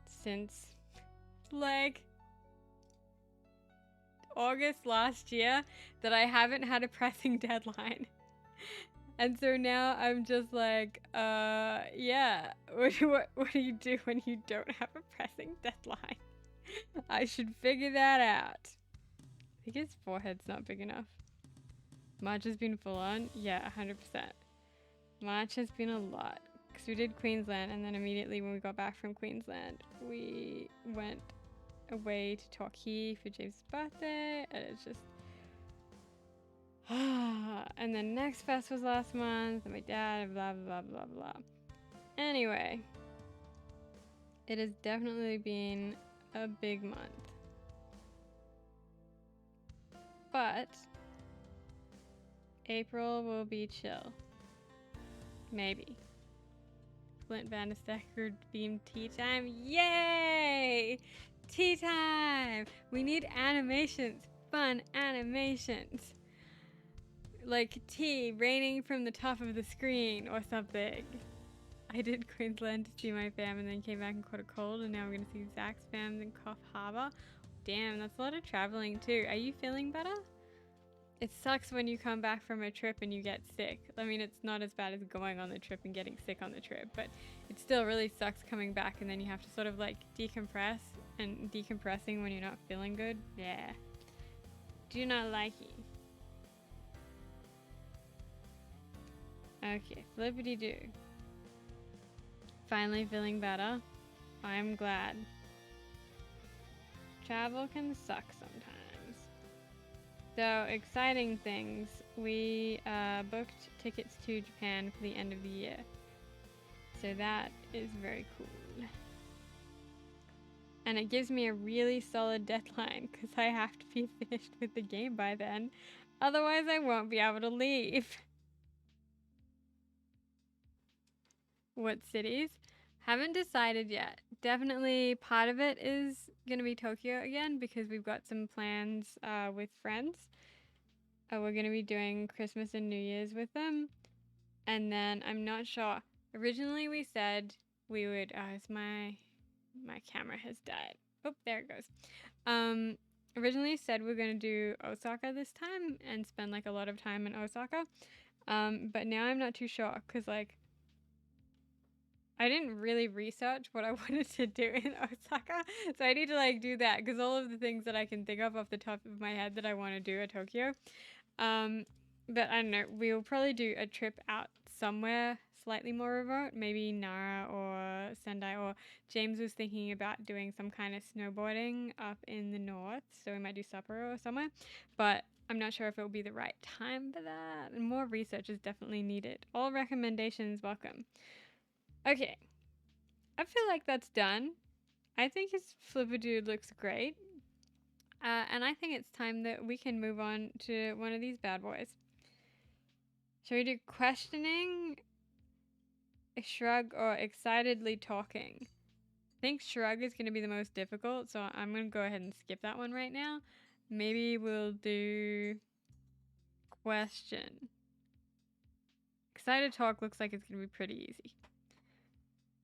since like August last year that I haven't had a pressing deadline. And so now I'm just like, yeah, what do you do when you don't have a pressing deadline? I should figure that out. I think his forehead's not big enough. March has been full on? Yeah, 100%. March has been a lot. Because we did Queensland, and then immediately when we got back from Queensland, we went away to Torquay for James' birthday, and it's just... and then Next Fest was last month, and my dad, blah, blah, blah, blah. Anyway, it has definitely been a big month. But April will be chill. Maybe. Flint Bannister themed tea time. Yay! Tea time! We need animations. Fun animations. Like tea raining from the top of the screen or something. I did Queensland to see my fam and then came back and caught a cold, and now I'm gonna see Zach's fam in Coff Harbour. Damn, that's a lot of traveling too. Are you feeling better? It sucks when you come back from a trip and you get sick. I mean, it's not as bad as going on the trip and getting sick on the trip, but it still really sucks coming back and then you have to sort of like decompress, and decompressing when you're not feeling good. Yeah. Do not like it. Okay, flippity do. Finally feeling better. I'm glad. Travel can suck sometimes. So, exciting things. We booked tickets to Japan for the end of the year. So that is very cool. And it gives me a really solid deadline because I have to be finished with the game by then. Otherwise, I won't be able to leave. What cities? Haven't decided yet. Definitely part of it is going to be Tokyo again because we've got some plans with friends. We're going to be doing Christmas and New Year's with them. And then I'm not sure. Originally we said we would... my camera has died. Oh, there it goes. Originally said we're going to do Osaka this time and spend like a lot of time in Osaka. But now I'm not too sure because like I didn't really research what I wanted to do in Osaka, so I need to like do that because all of the things that I can think of off the top of my head that I want to do at Tokyo. But I don't know, we'll probably do a trip out somewhere slightly more remote, maybe Nara or Sendai, or James was thinking about doing some kind of snowboarding up in the north, so we might do Sapporo or somewhere, but I'm not sure if it will be the right time for that, and more research is definitely needed. All recommendations welcome. Okay, I feel like that's done. I think his Flipperdude looks great, and I think it's time that we can move on to one of these bad boys. Shall we do questioning, shrug, or excitedly talking? I think shrug is going to be the most difficult, so I'm going to go ahead and skip that one right now. Maybe we'll do question. Excited talk looks like it's going to be pretty easy.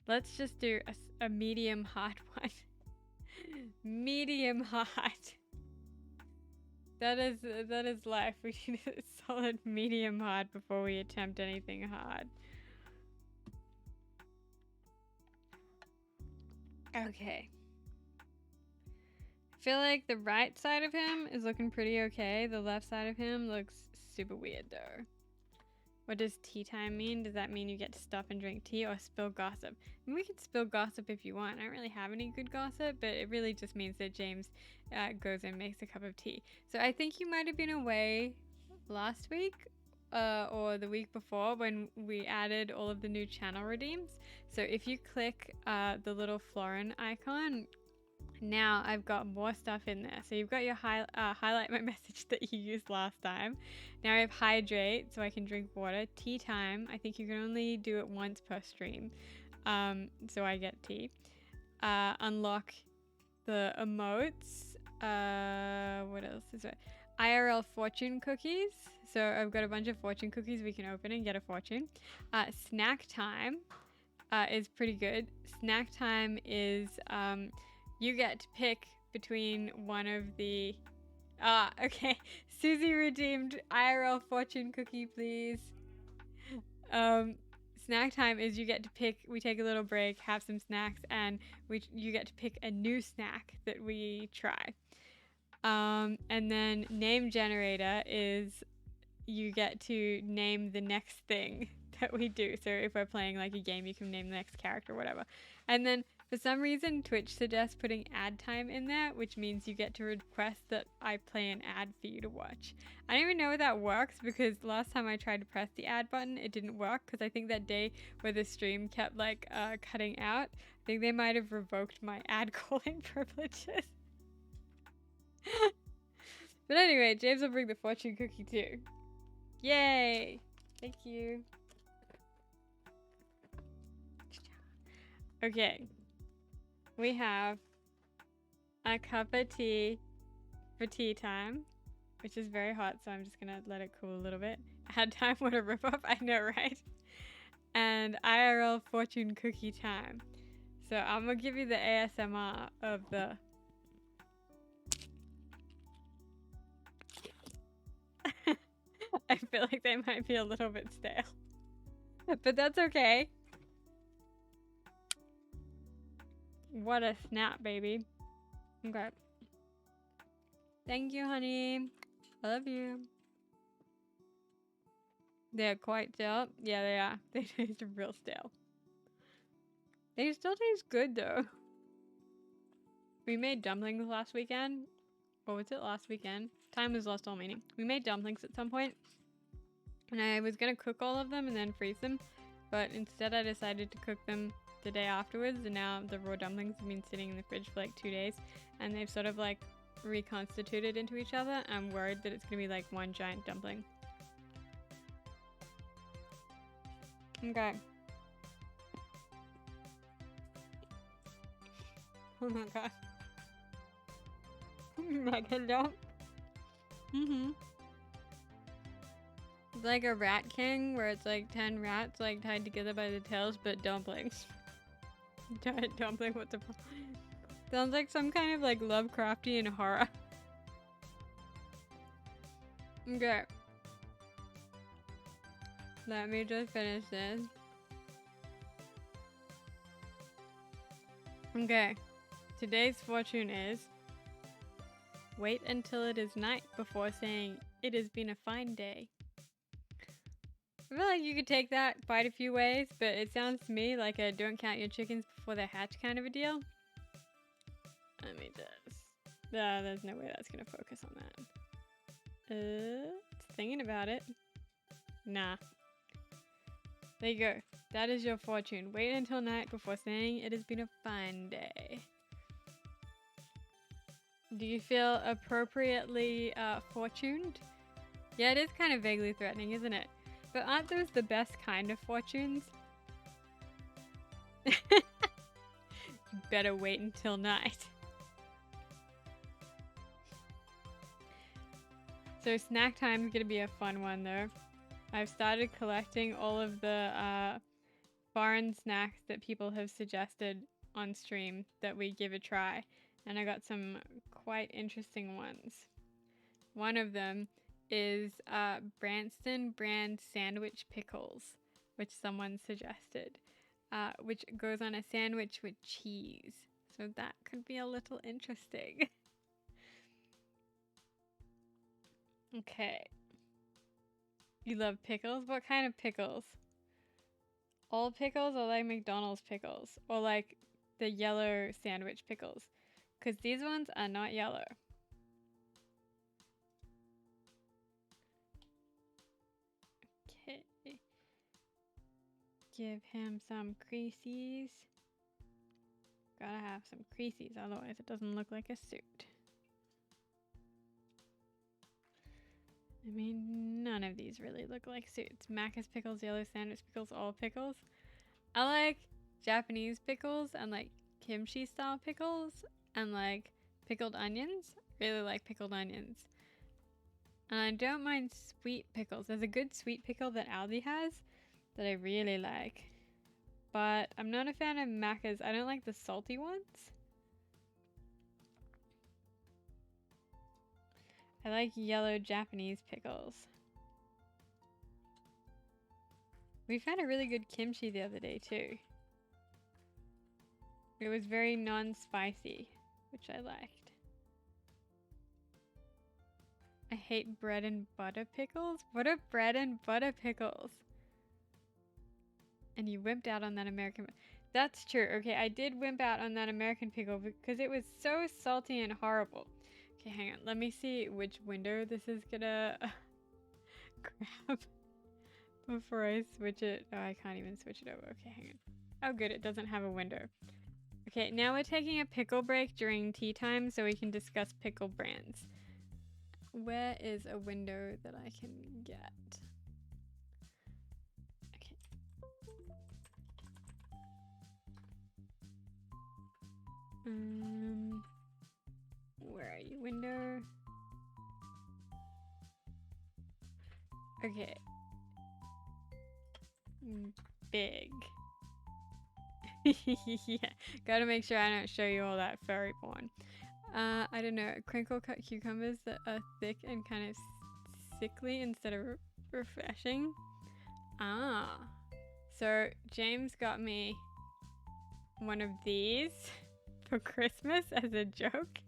Let's just do a medium hard one. Medium hard. That is life. We need a solid medium hard before we attempt anything hard. Okay. I feel like the right side of him is looking pretty okay. The left side of him looks super weird though. What does tea time mean? Does that mean you get to stop and drink tea or spill gossip? I mean, we can spill gossip if you want. I don't really have any good gossip, but it really just means that James goes and makes a cup of tea. So I think you might have been away last week or the week before when we added all of the new channel redeems. So if you click the little florin icon, now I've got more stuff in there. So you've got your highlight my message that you used last time. Now I have hydrate, so I can drink water. Tea time, I think you can only do it once per stream. So I get tea. Unlock the emotes. What else is it? IRL fortune cookies. So I've got a bunch of fortune cookies we can open and get a fortune. Snack time is pretty good. Snack time is you get to pick between one of the okay. Susie redeemed IRL fortune cookie, please. Snack time is you get to pick, we take a little break, have some snacks, and you get to pick a new snack that we try. And then name generator is you get to name the next thing that we do. So if we're playing like a game, you can name the next character or whatever. And then for some reason, Twitch suggests putting ad time in there, which means you get to request that I play an ad for you to watch. I don't even know if that works because last time I tried to press the ad button, it didn't work because I think that day where the stream kept like cutting out, I think they might have revoked my ad calling privileges. But anyway, James will bring the fortune cookie too. Yay! Thank you. Okay. We have a cup of tea for tea time, which is very hot, so I'm just gonna let it cool a little bit. Ad time, what a ripoff, I know, right? And IRL fortune cookie time. So I'm gonna give you the ASMR of the I feel like they might be a little bit stale. But that's okay. What a snap, baby. Okay. Thank you, honey. I love you. They're quite stale. Yeah, they are. They taste real stale. They still taste good, though. We made dumplings last weekend. Or was it last weekend? Time has lost all meaning. We made dumplings at some point. And I was going to cook all of them and then freeze them. But instead I decided to cook them the day afterwards, and now the raw dumplings have been sitting in the fridge for like 2 days, and they've sort of like reconstituted into each other. I'm worried that it's gonna be like one giant dumpling. Okay. Oh my god. Mega dump. It's like a rat king where it's like 10 rats like tied together by the tails, but dumplings. Giant dumpling, what the fuck? Sounds like some kind of like Lovecraftian horror. Okay. Let me just finish this. Okay. Today's fortune is wait until it is night before saying it has been a fine day. I feel like you could take that quite a few ways, but it sounds to me like a don't count your chickens before they hatch kind of a deal. Let me just... there's no way that's gonna focus on that. Thinking about it. Nah. There you go. That is your fortune. Wait until night before saying it has been a fine day. Do you feel appropriately fortuned? Yeah, it is kind of vaguely threatening, isn't it? But aren't those the best kind of fortunes? Better wait until night. So snack time is going to be a fun one though. I've started collecting all of the foreign snacks that people have suggested on stream that we give a try. And I got some quite interesting ones. One of them is Branston brand sandwich pickles, which someone suggested, which goes on a sandwich with cheese. So that could be a little interesting. Okay. You love pickles? What kind of pickles? All pickles or like McDonald's pickles? Or like the yellow sandwich pickles? Because these ones are not yellow. Okay. Give him some creases. Gotta have some creases, otherwise it doesn't look like a suit. I mean, none of these really look like suits. Macca's pickles, yellow sandwich pickles, all pickles. I like Japanese pickles and like kimchi style pickles and like pickled onions. Really like pickled onions. And I don't mind sweet pickles. There's a good sweet pickle that Aldi has that I really like. But I'm not a fan of Macca's. I don't like the salty ones. I like yellow Japanese pickles. We found a really good kimchi the other day too. It was very non-spicy, which I liked. I hate bread and butter pickles. What are bread and butter pickles? And you wimped out on that American... That's true. Okay, I did wimp out on that American pickle because it was so salty and horrible. Okay, hang on. Let me see which window this is gonna grab before I switch it. Oh, I can't even switch it over. Okay, hang on. Oh, good. It doesn't have a window. Okay, now we're taking a pickle break during tea time so we can discuss pickle brands. Where is a window that I can get? Okay. Where are you, window? Okay. Big. Yeah, gotta make sure I don't show you all that furry porn. I don't know, crinkle cut cucumbers that are thick and kind of sickly instead of refreshing. Ah, so James got me one of these for Christmas as a joke.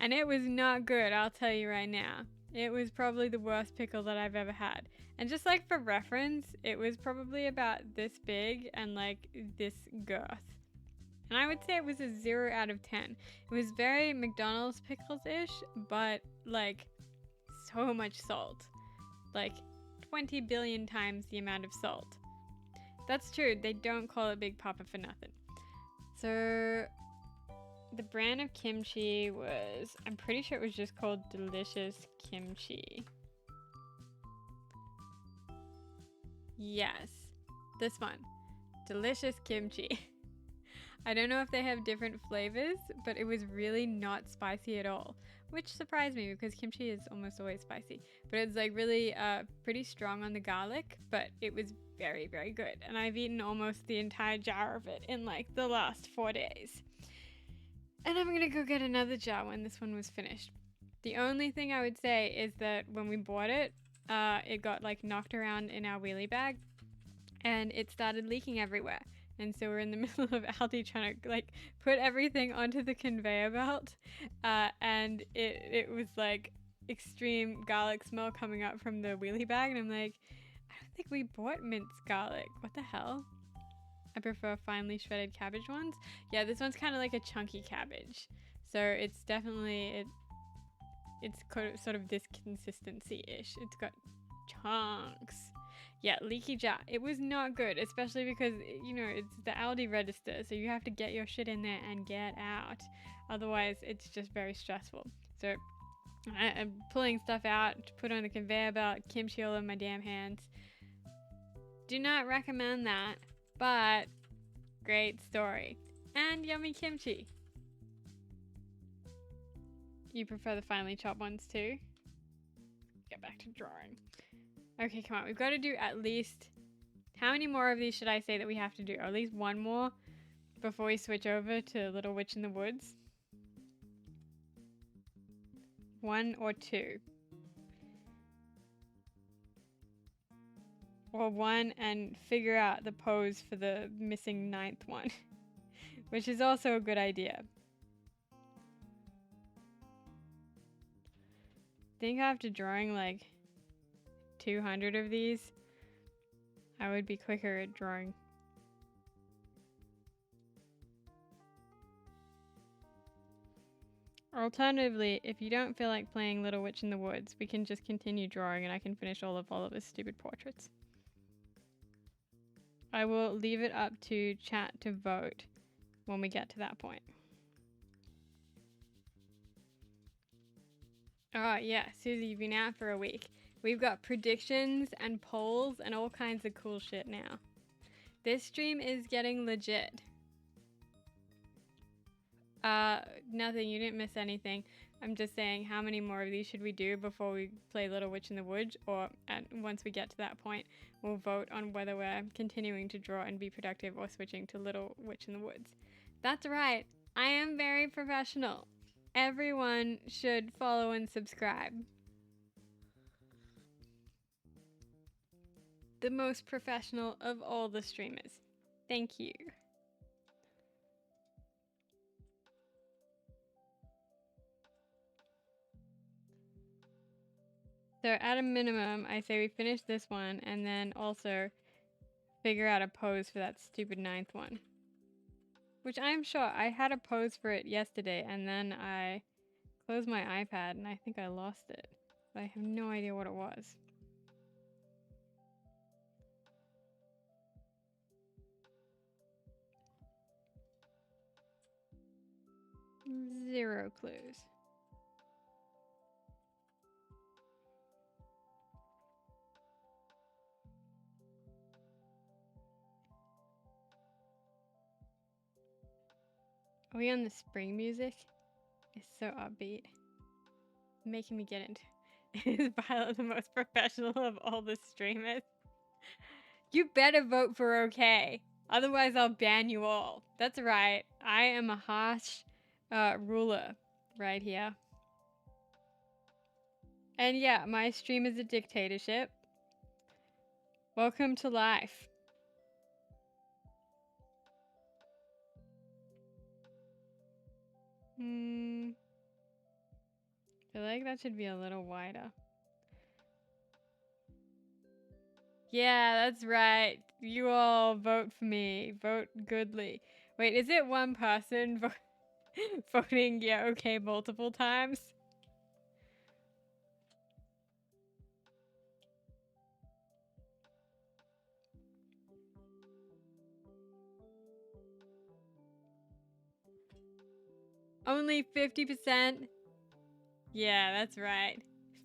And it was not good, I'll tell you right now. It was probably the worst pickle that I've ever had. And just like for reference, it was probably about this big and like this girth. And I would say it was a 0 out of 10. It was very McDonald's pickles-ish, but like so much salt. Like 20 billion times the amount of salt. That's true, they don't call it Big Papa for nothing. So the brand of kimchi was, I'm pretty sure it was just called Delicious Kimchi. Yes, this one, Delicious Kimchi. I don't know if they have different flavors, but it was really not spicy at all, which surprised me because kimchi is almost always spicy. But it's like really pretty strong on the garlic, but it was very, very good. And I've eaten almost the entire jar of it in like the last 4 days. And I'm gonna go get another jar when this one was finished. The only thing I would say is that when we bought it, it got like knocked around in our wheelie bag and it started leaking everywhere. And so we're in the middle of Aldi trying to like put everything onto the conveyor belt. And it was like extreme garlic smell coming up from the wheelie bag. And I'm like, I don't think we bought minced garlic. What the hell? I prefer finely shredded cabbage ones. Yeah, this one's kind of like a chunky cabbage. So it's definitely, it's sort of this consistency-ish. It's got chunks. Yeah, leaky jar. It was not good, especially because, you know, it's the Aldi register, so you have to get your shit in there and get out. Otherwise, it's just very stressful. So I'm pulling stuff out to put on the conveyor belt, kimchi all over my damn hands. Do not recommend that, but great story. And yummy kimchi. You prefer the finely chopped ones too? Get back to drawing. Okay, come on. We've got to do at least... How many more of these should I say that we have to do? At least one more before we switch over to Little Witch in the Woods? 1 or 2? Or 1 and figure out the pose for the missing 9th one. Which is also a good idea. I think after drawing like 200 of these, I would be quicker at drawing. Alternatively, if you don't feel like playing Little Witch in the Woods, we can just continue drawing and I can finish all of Oliver's stupid portraits. I will leave it up to chat to vote when we get to that point. Oh yeah, Susie, you've been out for a week. We've got predictions and polls and all kinds of cool shit now. This stream is getting legit. Nothing, you didn't miss anything. I'm just saying how many more of these should we do before we play Little Witch in the Woods, or once we get to that point, we'll vote on whether we're continuing to draw and be productive or switching to Little Witch in the Woods. That's right, I am very professional. Everyone should follow and subscribe. The most professional of all the streamers. Thank you. So at a minimum, I say we finish this one and then also figure out a pose for that stupid 9th one. Which I'm sure I had a pose for it yesterday and then I closed my iPad and I think I lost it. But I have no idea what it was. Zero clues. Are we on the spring music? It's so upbeat. Making me get into Is Violet the most professional of all the streamers? You better vote for okay. Otherwise I'll ban you all. That's right. I am a harsh ruler right here. And yeah, my stream is a dictatorship. Welcome to life. I feel like that should be a little wider. Yeah, that's right. You all vote for me. Vote goodly. Wait, is it one person voting yeah okay multiple times? Only 50%? Yeah, that's right.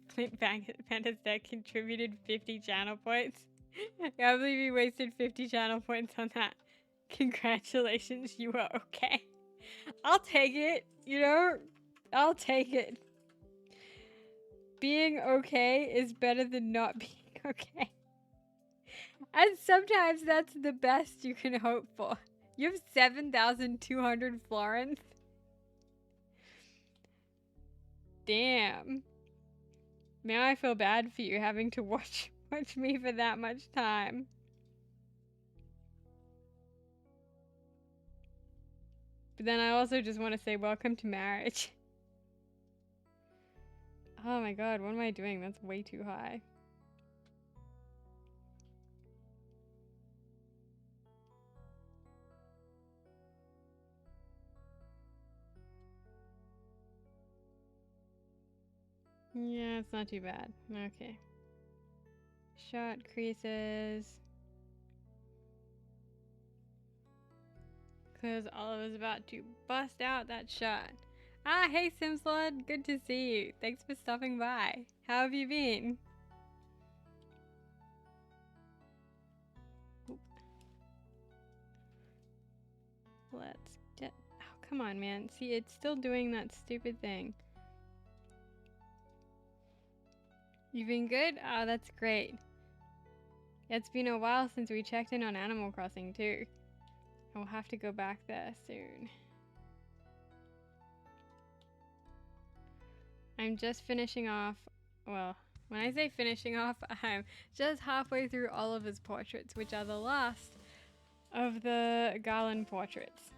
Flint Panda's deck contributed 50 channel points. I believe you wasted 50 channel points on that. Congratulations, you are okay. I'll take it, you know? I'll take it. Being okay is better than not being okay. And sometimes that's the best you can hope for. You have 7,200 florins? Damn. Now I feel bad for you having to watch me for that much time. But then I also just want to say welcome to marriage. Oh my god, what am I doing? That's way too high. Yeah, it's not too bad. Okay. Shot creases. Because Oliver's about to bust out that shot. Ah, hey Simslord, good to see you. Thanks for stopping by. How have you been? Oop. Let's get... Oh, come on, man. See, it's still doing that stupid thing. You've been good? Oh, that's great. It's been a while since we checked in on Animal Crossing, too. I'll have to go back there soon. I'm just finishing off, well, when I say finishing off, I'm just halfway through Oliver's portraits, which are the last of the Garland portraits.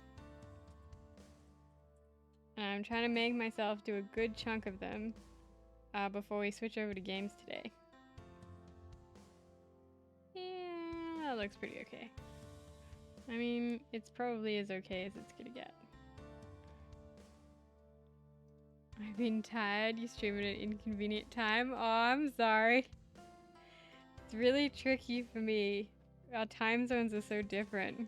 And I'm trying to make myself do a good chunk of them before we switch over to games today. Yeah, that looks pretty okay. I mean, it's probably as okay as it's gonna get. I've been tired. You stream at an inconvenient time. Oh, I'm sorry. It's really tricky for me. Our time zones are so different.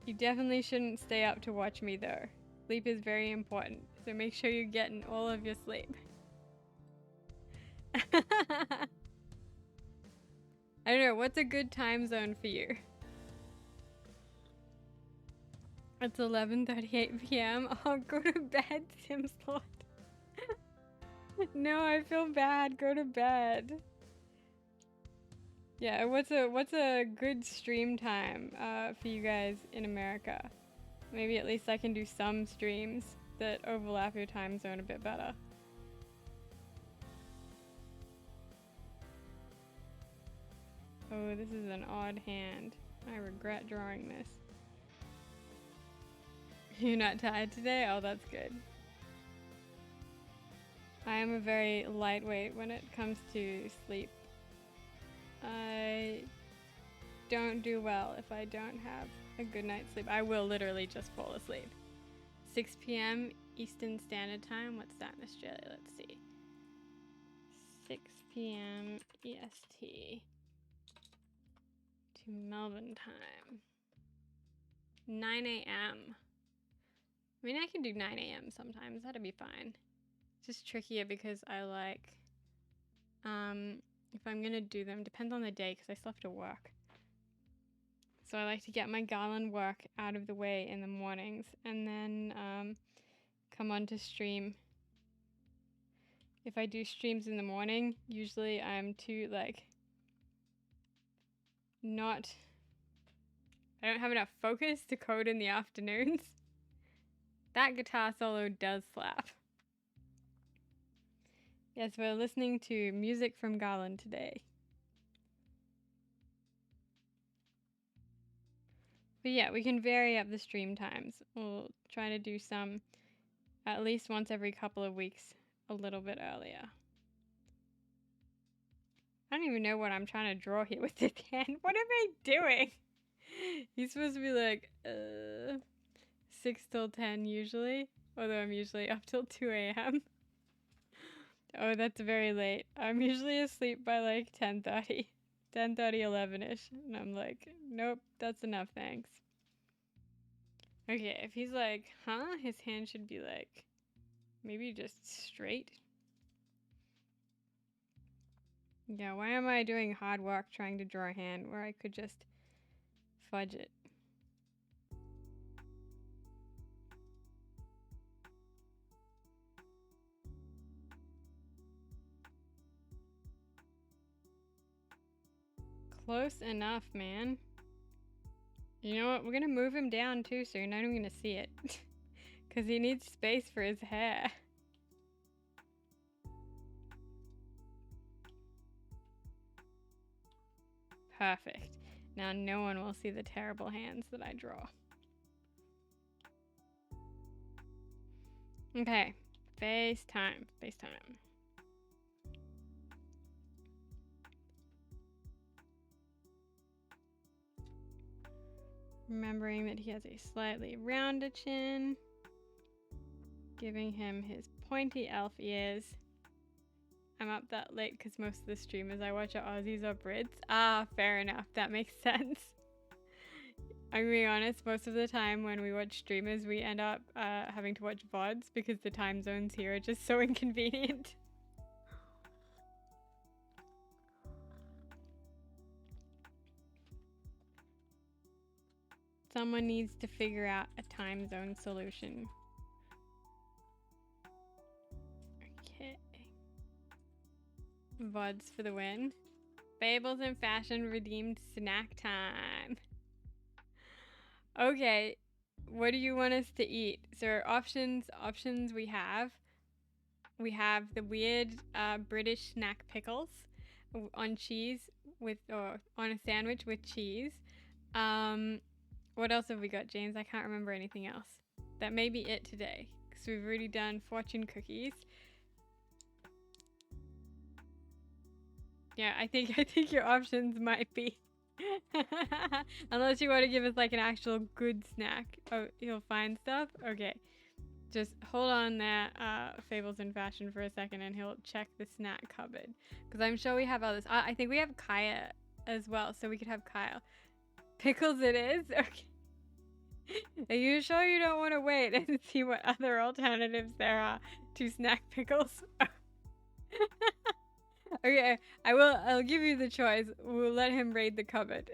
You definitely shouldn't stay up to watch me though. Sleep is very important, so make sure you're getting all of your sleep. I don't know, what's a good time zone for you? It's 11:38 p.m. Oh, go to bed, Simslot. No, I feel bad. Go to bed. Yeah, what's a good stream time for you guys in America? Maybe at least I can do some streams that overlap your time zone a bit better. Oh, this is an odd hand. I regret drawing this. You're not tired today? Oh, that's good. I am a very lightweight when it comes to sleep. I don't do well if I don't have a good night's sleep. I will literally just fall asleep. 6 p.m. Eastern Standard Time. What's that in Australia? Let's see. 6 p.m. EST to Melbourne time. 9 a.m. I mean, I can do 9 a.m. sometimes. That'd be fine. It's just trickier because I like, if I'm gonna do them, depends on the day because I still have to work. So I like to get my Garland work out of the way in the mornings and then come on to stream. If I do streams in the morning, usually I'm too like I don't have enough focus to code in the afternoons. That guitar solo does slap. Yes, we're listening to music from Garland today. But yeah, we can vary up the stream times. We'll try to do some at least once every couple of weeks, a little bit earlier. I don't even know what I'm trying to draw here with this hand. What am I doing? He's supposed to be like 6 till 10 usually, although I'm usually up till 2 a.m. Oh, that's very late. I'm usually asleep by like 10:30, 11ish, and I'm like, nope, that's enough, thanks. Okay, if he's like, huh? His hand should be like, maybe just straight. Yeah, why am I doing hard work trying to draw a hand where I could just fudge it? Close enough, man. You know what? We're gonna move him down too, so you're not even gonna see it. Because he needs space for his hair. Perfect. Now no one will see the terrible hands that I draw. Okay, FaceTime. Remembering that he has a slightly rounder chin. Giving him his pointy elf ears. I'm up that late because most of the streamers I watch are Aussies or Brits. Ah, fair enough. That makes sense. I'm being honest, most of the time when we watch streamers, we end up having to watch VODs because the time zones here are just so inconvenient. Someone needs to figure out a time zone solution. Okay. VODs for the win. Fables in Fashion redeemed snack time. Okay, what do you want us to eat? So options we have the weird British snack pickles on cheese or on a sandwich with cheese. What else have we got, James? I can't remember anything else. That may be it today because we've already done fortune cookies. Yeah, I think your options might be unless you want to give us like an actual good snack. Oh, you'll find stuff? Okay. Just hold on there, Fables in Fashion for a second and he'll check the snack cupboard. Because I'm sure we have others. I think we have Kaya as well, so we could have Kyle. Pickles it is? Okay. Are you sure you don't want to wait and see what other alternatives there are to snack pickles? Okay, I'll give you the choice. We'll let him raid the cupboard.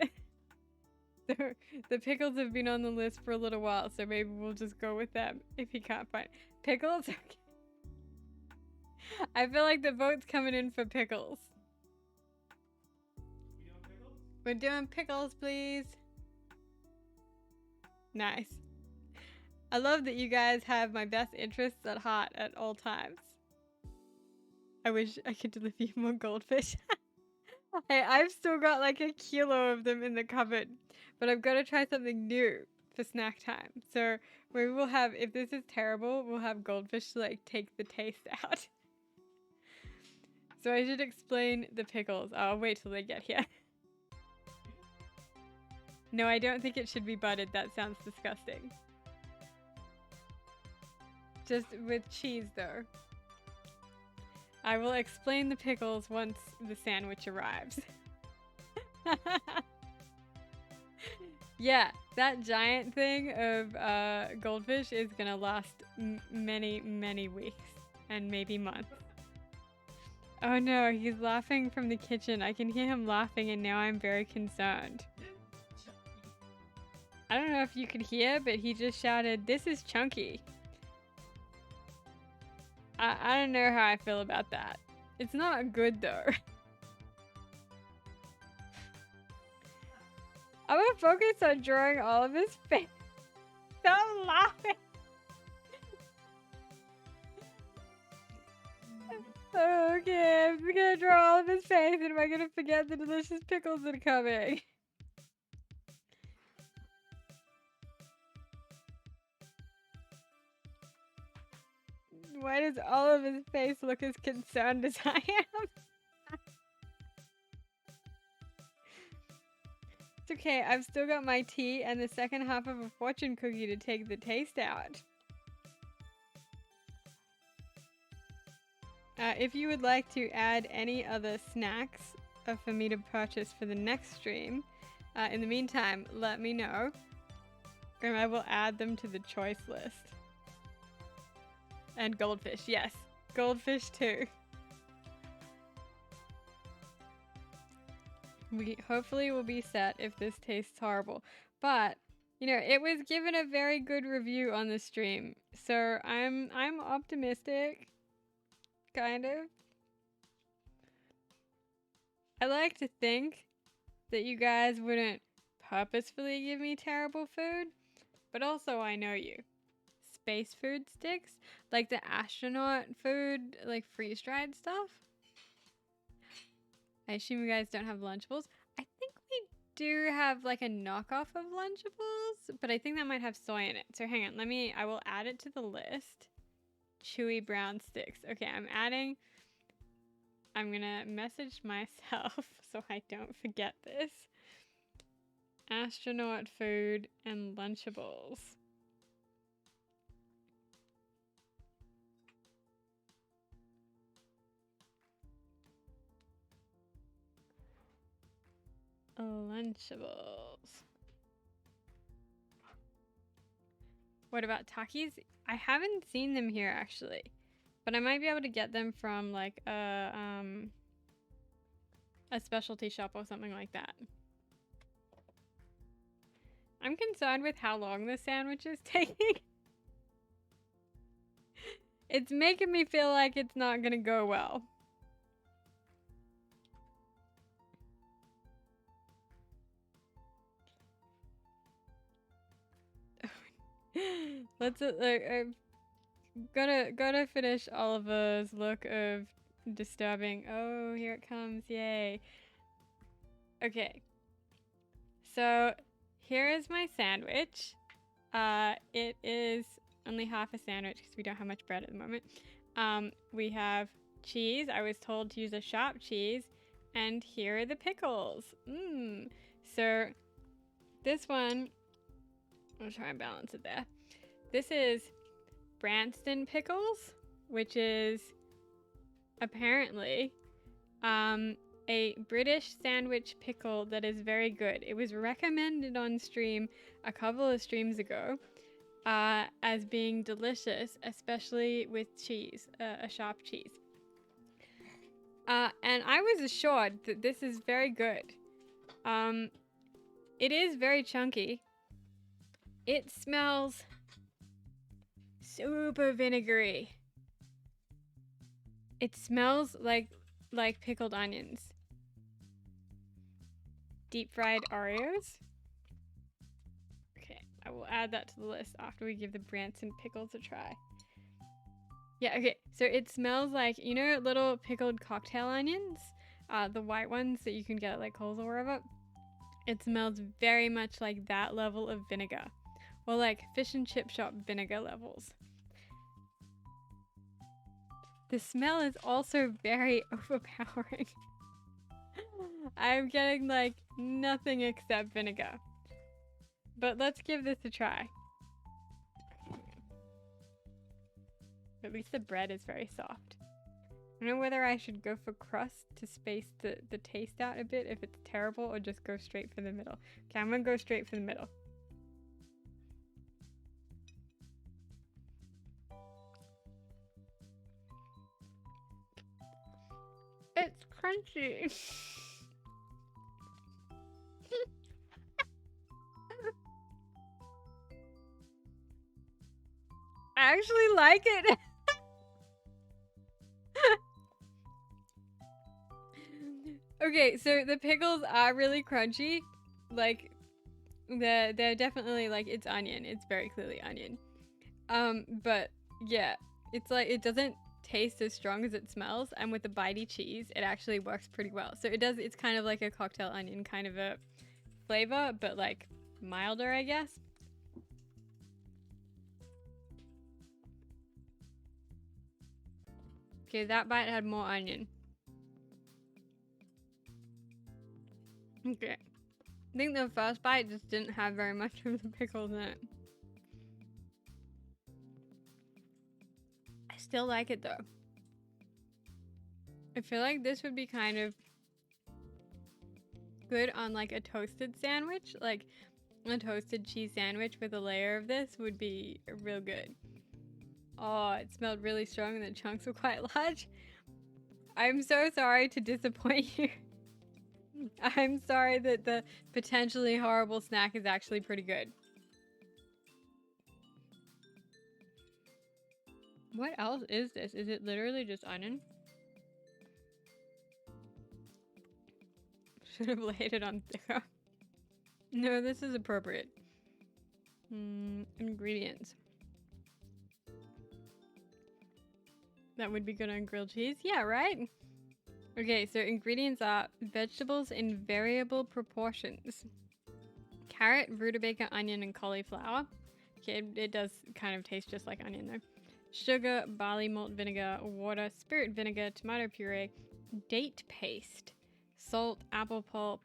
The pickles have been on the list for a little while, so maybe we'll just go with them if he can't find pickles. Okay. I feel like the vote's coming in for pickles. You doing pickles? We're doing pickles, please. Nice. I love that you guys have my best interests at heart at all times. I wish I could deliver you more goldfish. Hey, I've still got like a kilo of them in the cupboard, but I've got to try something new for snack time. So maybe we'll have, if this is terrible, we'll have goldfish to like take the taste out. So I should explain the pickles. I'll wait till they get here. No, I don't think it should be buttered. That sounds disgusting. Just with cheese though. I will explain the pickles once the sandwich arrives. Yeah, that giant thing of goldfish is gonna last many, many weeks and maybe months. Oh no, he's laughing from the kitchen. I can hear him laughing and now I'm very concerned. I don't know if you could hear, but he just shouted, "This is chunky." I don't know how I feel about that. It's not good though. I'm gonna focus on drawing all of his face. Stop laughing. Okay, I'm gonna draw all of his face and am I gonna forget the delicious pickles that are coming? Why does all of his face look as concerned as I am? It's okay, I've still got my tea and the second half of a fortune cookie to take the taste out. If you would like to add any other snacks for me to purchase for the next stream, in the meantime, let me know. And I will add them to the choice list. And goldfish, yes. Goldfish too. We hopefully will be set if this tastes horrible. But, you know, it was given a very good review on the stream. So I'm optimistic. Kind of. I like to think that you guys wouldn't purposefully give me terrible food. But also I know you. Space food sticks, like the astronaut food, like freeze-dried stuff. I assume you guys don't have Lunchables. I think we do have like a knockoff of Lunchables, but I think that might have soy in it. So hang on, I will add it to the list. Chewy brown sticks. Okay, I'm gonna message myself so I don't forget this. Astronaut food and Lunchables. Lunchables. What about Takis? I haven't seen them here actually, but I might be able to get them from like a specialty shop or something like that. I'm concerned with how long this sandwich is taking. It's making me feel like it's not gonna go well. Let's gotta finish Oliver's look of disturbing. Oh, here it comes! Yay. Okay. So here is my sandwich. It is only half a sandwich because we don't have much bread at the moment. We have cheese. I was told to use a sharp cheese, and here are the pickles. So this one. I'll try and balance it there. This is Branston pickles, which is apparently a British sandwich pickle that is very good. It was recommended on stream a couple of streams ago as being delicious, especially with cheese, a sharp cheese. And I was assured that this is very good. It is very chunky. It smells super vinegary. It smells like pickled onions. Deep fried Oreos. Okay, I will add that to the list after we give the Branson pickles a try. Yeah, okay, so it smells like, you know, little pickled cocktail onions? The white ones that you can get at like Kohl's or wherever. It smells very much like that level of vinegar. Or like fish and chip shop vinegar levels. The smell is also very overpowering. I'm getting like nothing except vinegar. But let's give this a try. At least the bread is very soft. I don't know whether I should go for crust to space the taste out a bit if it's terrible, or just go straight for the middle. Okay, I'm gonna go straight for the middle. It's crunchy. I actually like it. Okay, so the pickles are really crunchy. Like, they're definitely like, it's onion. It's very clearly onion. But yeah, it's like, it doesn't taste as strong as it smells, and with the bitey cheese it actually works pretty well. So it's kind of like a cocktail onion kind of a flavor, but like milder, I guess. Okay, that bite had more onion. Okay, I think the first bite just didn't have very much of the pickles in it. I still like it though. I feel like this would be kind of good on like a toasted sandwich. Like a toasted cheese sandwich with a layer of this would be real good. Oh, it smelled really strong and the chunks were quite large. I'm so sorry to disappoint you. I'm sorry that the potentially horrible snack is actually pretty good. What else is this? Is it literally just onion? Should have laid it on thicker. No, this is appropriate. Ingredients. That would be good on grilled cheese. Yeah, right? Okay, so ingredients are vegetables in variable proportions. Carrot, rutabaga, onion, and cauliflower. Okay, it does kind of taste just like onion though. Sugar, barley malt vinegar, water, spirit vinegar, tomato puree, date paste, salt, apple pulp,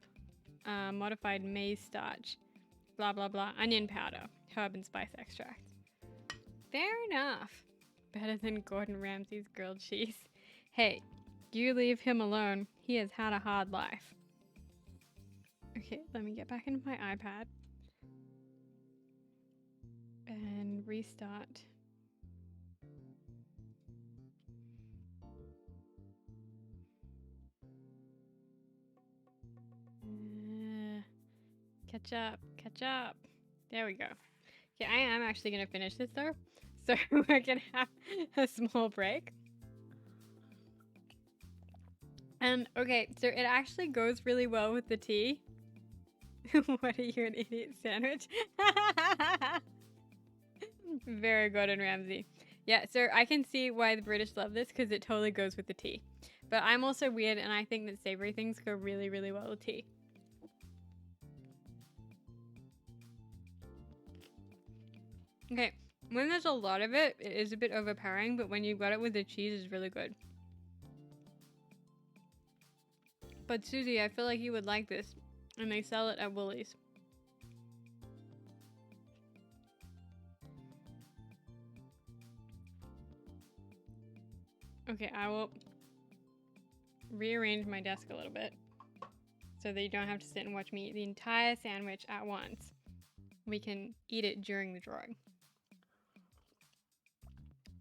modified maize starch, blah blah blah, onion powder, herb and spice extract. Fair enough. Better than Gordon Ramsay's grilled cheese. Hey, you leave him alone. He has had a hard life. Okay, let me get back into my iPad and restart. Catch up, catch up. There we go. Okay, I am actually gonna finish this though, so we're gonna have a small break. And okay, so it actually goes really well with the tea. What are you, an idiot sandwich? Very Gordon Ramsay. Yeah, so I can see why the British love this because it totally goes with the tea. But I'm also weird and I think that savory things go really, really well with tea. Okay, when there's a lot of it, it is a bit overpowering, but when you've got it with the cheese, it's really good. But Susie, I feel like you would like this, and they sell it at Woolies. Okay, I will rearrange my desk a little bit so that you don't have to sit and watch me eat the entire sandwich at once. We can eat it during the drawing.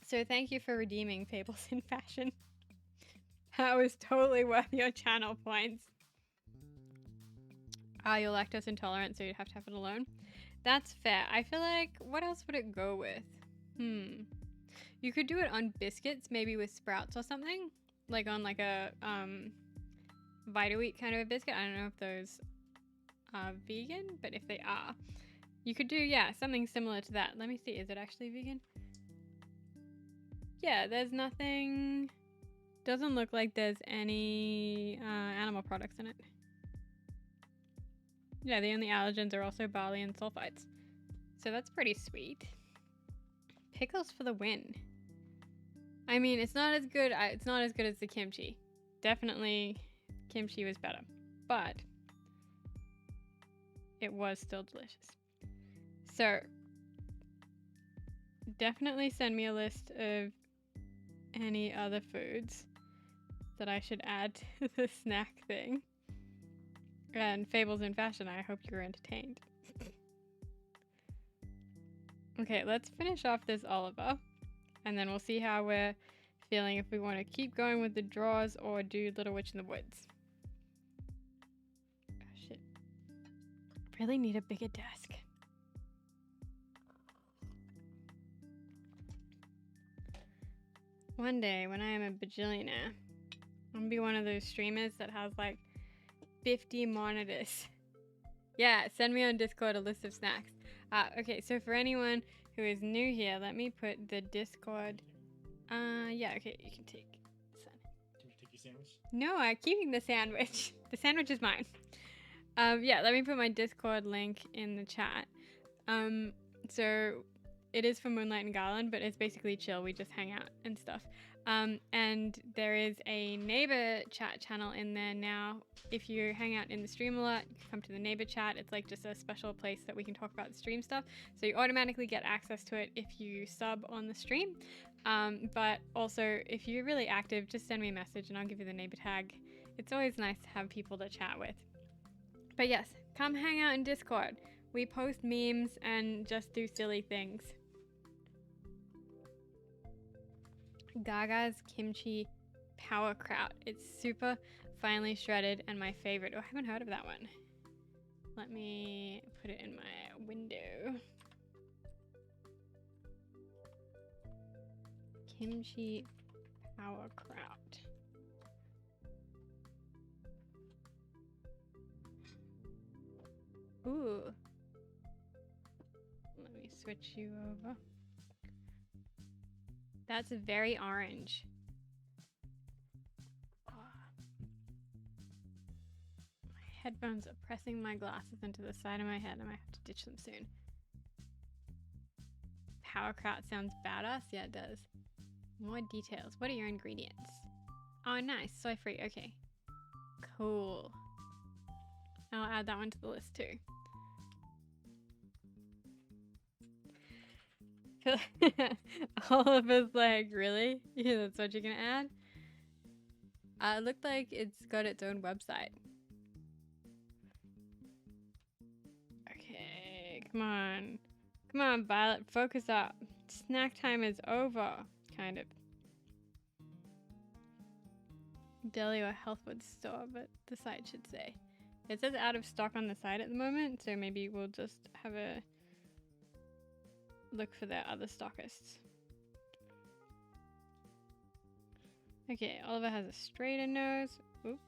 So thank you for redeeming Fables in Fashion. That was totally worth your channel points. You're lactose intolerant, so you'd have to have it alone. That's fair. I feel like, what else would it go with? You could do it on biscuits, maybe with sprouts or something. Like on like a Vita-Wheat kind of a biscuit. I don't know if those are vegan, but if they are, you could do, yeah, something similar to that. Let me see, is it actually vegan? Yeah, there's nothing, doesn't look like there's any animal products in it. Yeah, the only allergens are also barley and sulfites. So that's pretty sweet. Pickles for the win. I mean, it's not as good as the kimchi. Definitely kimchi was better, but it was still delicious. So definitely send me a list of any other foods that I should add to the snack thing. And Fables in Fashion, I hope you were entertained. Okay, let's finish off this Oliver, and then we'll see how we're feeling, if we want to keep going with the drawers or do Little Witch in the Woods. Oh shit. Really need a bigger desk. One day, when I am a bajillionaire, I'm gonna be one of those streamers that has like 50 monitors. Yeah, send me on Discord a list of snacks. Okay, so for anyone who is new here, let me put the Discord. Yeah, okay, you can take. Can you take your sandwich? No, I'm keeping the sandwich. The sandwich is mine. Yeah, let me put my Discord link in the chat. So it is for Moonlight and Garland, but it's basically chill. We just hang out and stuff. And there is a neighbor chat channel in there now. If you hang out in the stream a lot, you can come to the neighbor chat. It's like just a special place that we can talk about the stream stuff. So you automatically get access to it if you sub on the stream. But also, if you're really active, just send me a message and I'll give you the neighbor tag. It's always nice to have people to chat with. But yes, come hang out in Discord. We post memes and just do silly things. Gaga's kimchi sauerkraut. It's super finely shredded and my favorite. Oh, I haven't heard of that one. Let me put it in my window. Kimchi sauerkraut. Ooh. Let me switch you over. That's very orange. Oh. headphones are pressing my glasses into the side of my head. I might have to ditch them soon. Sauerkraut sounds badass. Yeah, it does. More details. What are your ingredients? Oh, nice. Soy free. Okay. Cool. I'll add that one to the list too. All of us like, really? Yeah, that's what you're gonna add? It looked like it's got its own website. Okay, come on. Come on, Violet, focus up. Snack time is over. Kind of. Deli or health food store, but the site should say. It says out of stock on the site at the moment, so maybe we'll just have a look for their other stockists. Okay, Oliver has a straighter nose. Oop.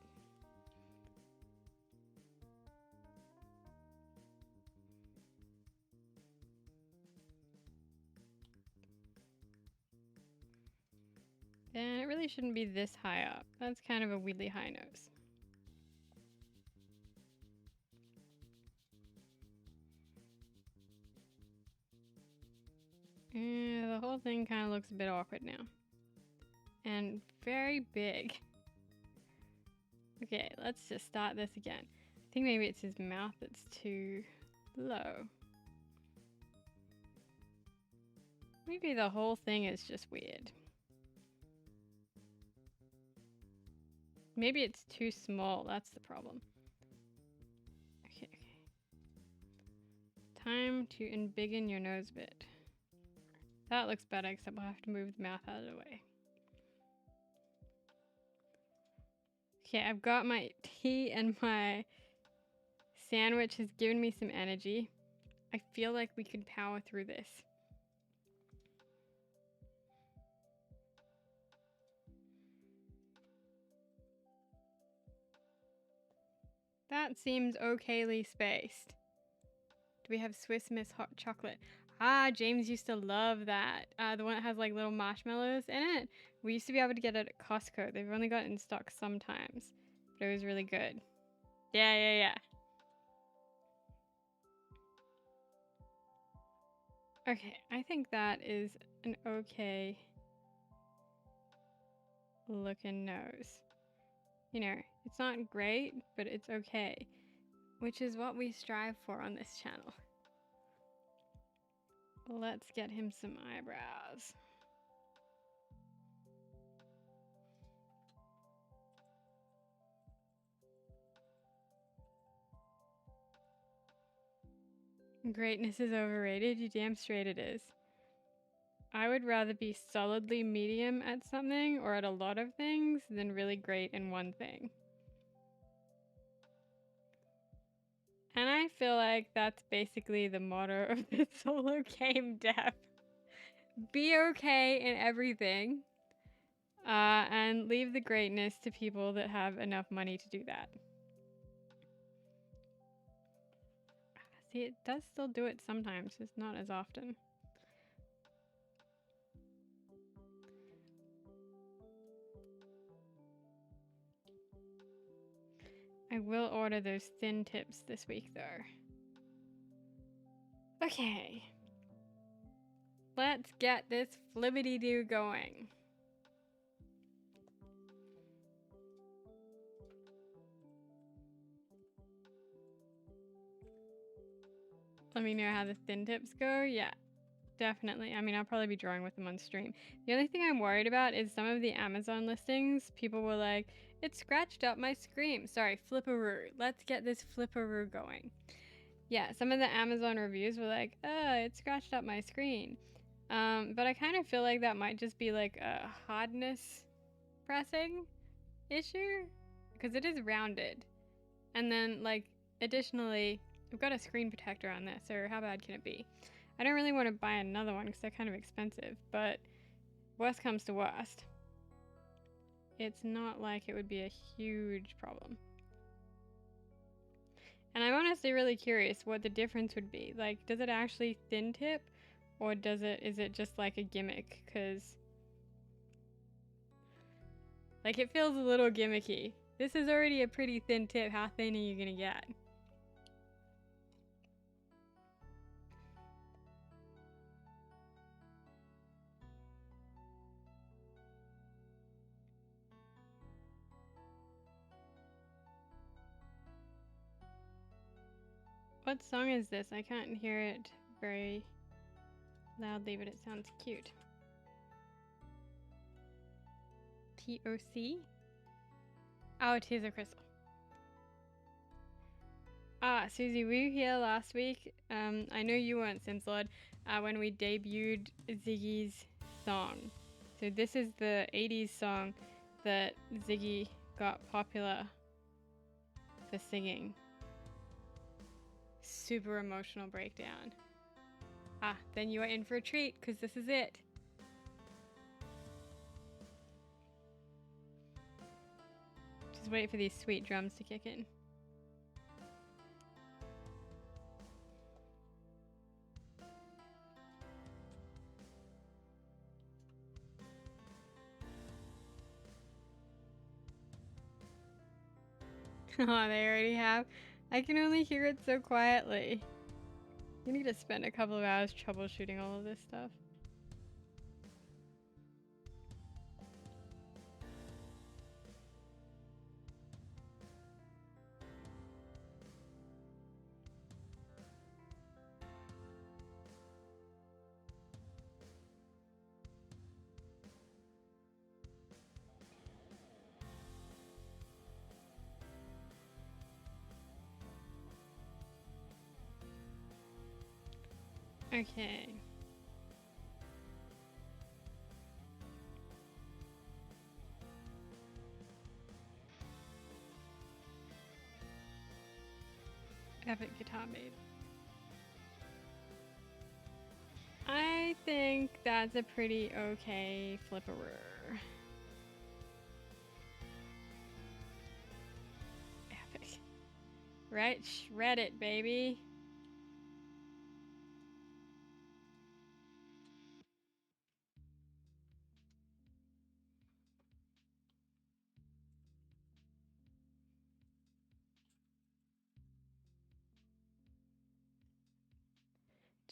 And it really shouldn't be this high up. That's kind of a weirdly high nose. The whole thing kind of looks a bit awkward now. And very big. Okay, let's just start this again. I think maybe it's his mouth that's too low. Maybe the whole thing is just weird. Maybe it's too small, that's the problem. Okay. Time to embiggen your nose bit. That looks better, except we'll have to move the mouth out of the way. Okay, I've got my tea and my sandwich has given me some energy. I feel like we could power through this. That seems okayly spaced. Do we have Swiss Miss hot chocolate? Ah, James used to love that. The one that has like little marshmallows in it. We used to be able to get it at Costco. They've only got it in stock sometimes, but it was really good. Yeah. Okay, I think that is an okay looking nose. You know, it's not great, but it's okay, which is what we strive for on this channel. Let's get him some eyebrows. Greatness is overrated. You damn straight it is. I would rather be solidly medium at something or at a lot of things than really great in one thing. And I feel like that's basically the motto of the solo game dev. Be okay in everything, and leave the greatness to people that have enough money to do that. See, it does still do it sometimes, just not as often. I will order those thin tips this week though. Okay. Let's get this flibbity-doo going. Let me know how the thin tips go. Yeah, definitely. I mean, I'll probably be drawing with them on stream. The only thing I'm worried about is some of the Amazon listings. People were like, it scratched up my screen. Sorry, flipperoo. Let's get this flipperoo going. Yeah, some of the Amazon reviews were like, oh, it scratched up my screen. But I kind of feel like that might just be like a hardness pressing issue because it is rounded. And then like additionally, we've got a screen protector on this, or how bad can it be? I don't really want to buy another one because they're kind of expensive, but worst comes to worst, it's not like it would be a huge problem. And I'm honestly really curious what the difference would be. Like, does it actually thin tip, or is it just like a gimmick? Because like it feels a little gimmicky. This is already a pretty thin tip. How thin are you gonna get? What song is this? I can't hear it very loudly, but it sounds cute. TOC? Oh, Tears of Crystal. Ah, Susie, were you here last week? I know you weren't, Sims Lord, when we debuted Ziggy's song. So this is the 80s song that Ziggy got popular for singing. Super emotional breakdown. Ah, then you are in for a treat, because this is it. Just wait for these sweet drums to kick in. Oh, they already have? I can only hear it so quietly. You need to spend a couple of hours troubleshooting all of this stuff. Okay. Epic guitar babe. I think that's a pretty okay flipperer. Epic. Right, shred it, baby.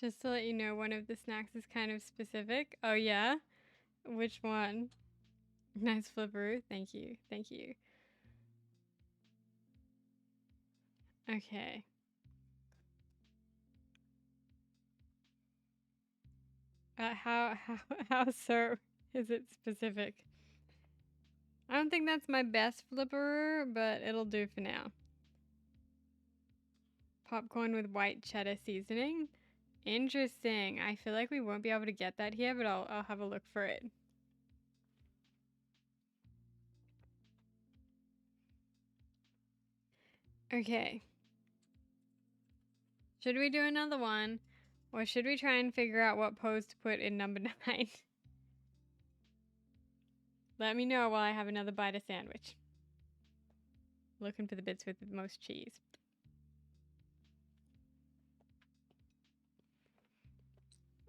Just to let you know, one of the snacks is kind of specific. Oh yeah? Which one? Nice flipperoo. Thank you. Thank you. Okay. How so is it specific? I don't think that's my best flipper, but it'll do for now. Popcorn with white cheddar seasoning. Interesting. I feel like we won't be able to get that here, but I'll have a look for it. Okay. Should we do another one? Or should we try and figure out what pose to put in number 9? Let me know while I have another bite of sandwich. Looking for the bits with the most cheese.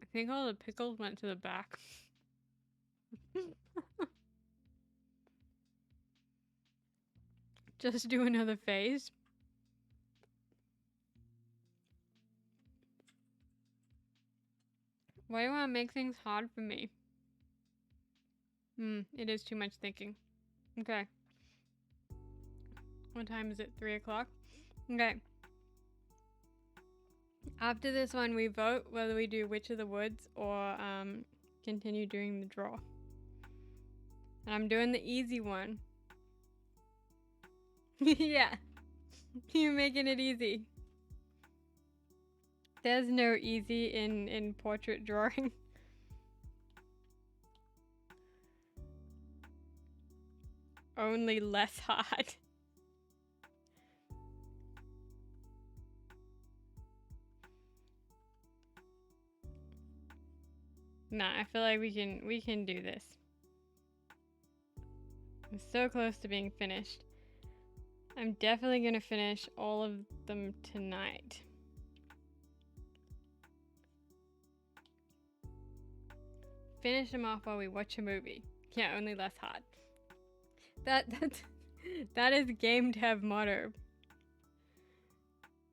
I think all the pickles went to the back. Just do another phase. Why do you want to make things hard for me? It is too much thinking. Okay. What time is it? 3 o'clock? Okay. After this one, we vote whether we do Witch of the Woods or continue doing the draw. And I'm doing the easy one. Yeah. You're making it easy. There's no easy in portrait drawing. Only less hard. Nah, I feel like we can do this. I'm so close to being finished. I'm definitely gonna finish all of them tonight. Finish them off while we watch a movie. Yeah, only less hard. That is game dev motto.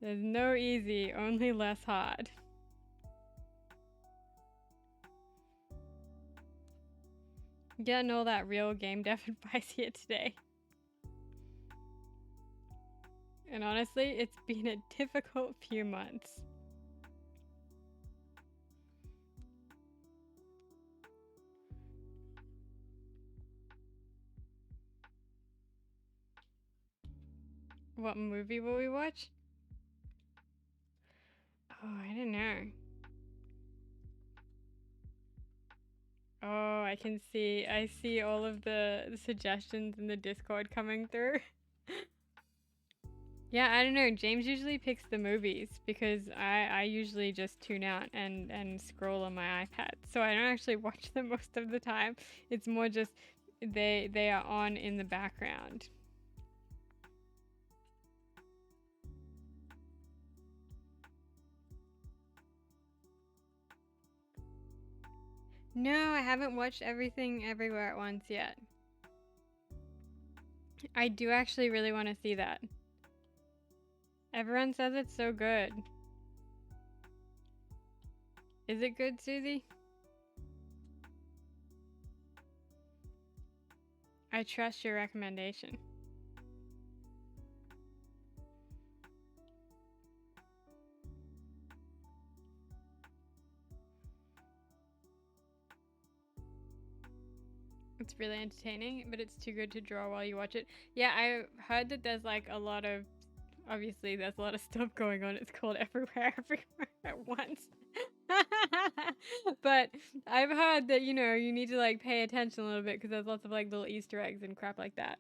There's no easy, only less hard. Getting all that real game dev advice here today. And honestly, it's been a difficult few months. What movie will we watch? Oh, I don't know. Oh, I see all of the suggestions in the Discord coming through. Yeah, I don't know. James usually picks the movies because I usually just tune out and scroll on my iPad. So I don't actually watch them most of the time. It's more just they are on in the background. No, I haven't watched Everything Everywhere at Once yet. I do actually really want to see that. Everyone says it's so good. Is it good, Susie? I trust your recommendation. It's really entertaining, but it's too good to draw while you watch it. Yeah, I heard that there's like a lot of, obviously there's a lot of stuff going on. It's called Everywhere, Everywhere at Once. But I've heard that, you know, you need to like pay attention a little bit because there's lots of like little Easter eggs and crap like that.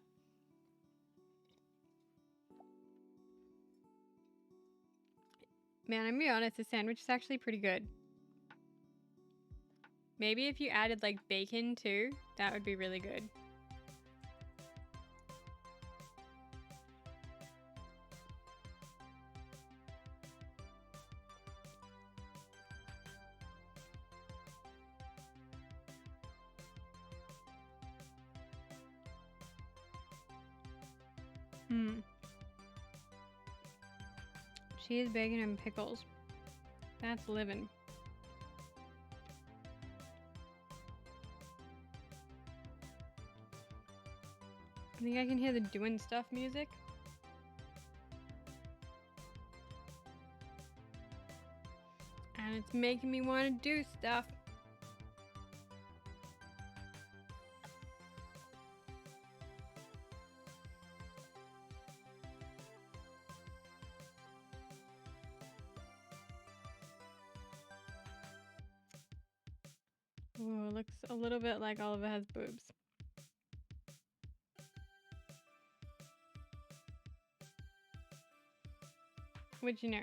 Man, I'm gonna be honest, the sandwich is actually pretty good. Maybe if you added like bacon too, that would be really good. Cheese, bacon, and pickles. That's living. I think I can hear the doing stuff music. And it's making me want to do stuff. Ooh, looks a little bit like Oliver has boobs. Which, you know,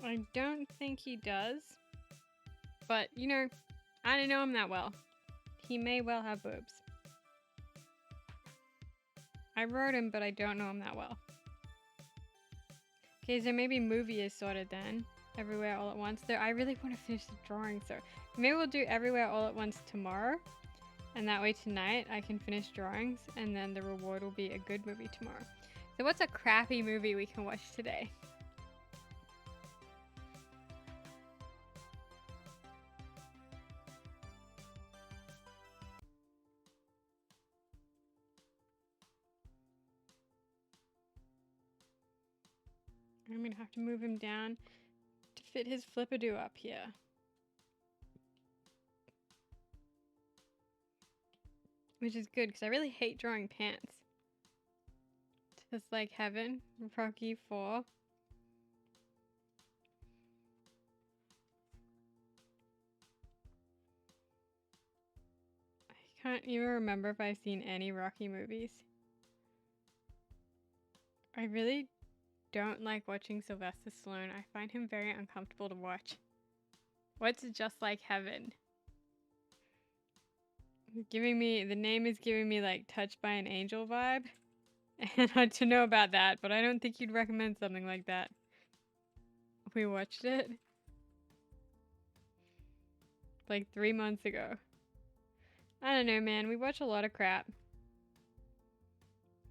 I don't think he does. But, you know, I don't know him that well. He may well have boobs. I wrote him, but I don't know him that well. Okay, so maybe movie is sorted then. Everywhere All at Once. Though I really want to finish the drawing, so maybe we'll do Everywhere All at Once tomorrow. And that way tonight I can finish drawings and then the reward will be a good movie tomorrow. So what's a crappy movie we can watch today? I'm gonna have to move him down to fit his flippadoo up here. Which is good because I really hate drawing pants. Just like heaven, Rocky 4. I can't even remember if I've seen any Rocky movies. I really don't like watching Sylvester Stallone. I find him very uncomfortable to watch. What's Just Like Heaven? Giving me, the name is giving me like Touched by an Angel vibe. And I don't know about that, but I don't think you'd recommend something like that. We watched it like 3 months ago. I don't know, man. We watch a lot of crap.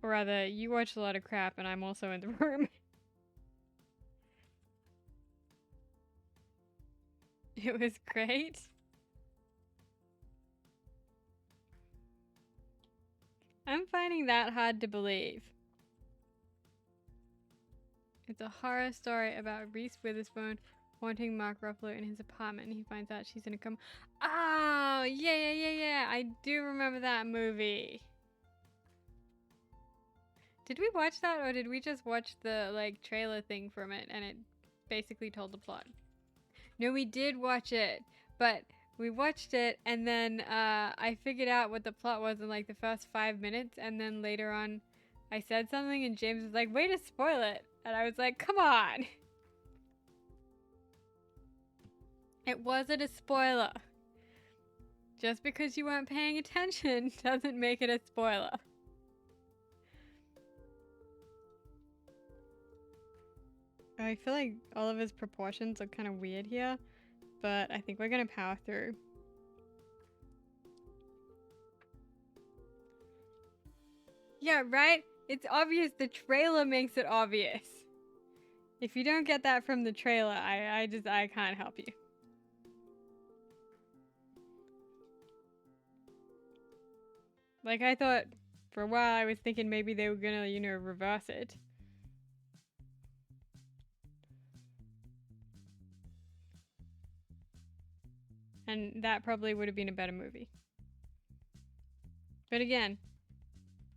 Or rather, you watch a lot of crap and I'm also in the room. It was great. I'm finding that hard to believe. It's a horror story about Reese Witherspoon wanting Mark Ruffalo in his apartment, and he finds out she's in a coma. Oh, yeah. I do remember that movie. Did we watch that, or did we just watch the like trailer thing from it and it basically told the plot? No, we did watch it, but we watched it and then I figured out what the plot was in like the first 5 minutes, and then later on I said something and James was like, way to spoil it. And I was like, come on. It wasn't a spoiler. Just because you weren't paying attention doesn't make it a spoiler. I feel like all of his proportions look kind of weird here, but I think we're gonna power through. Yeah, right? It's obvious. The trailer makes it obvious. If you don't get that from the trailer, I can't help you. Like, I thought for a while I was thinking maybe they were gonna, you know, reverse it. And that probably would have been a better movie. But again,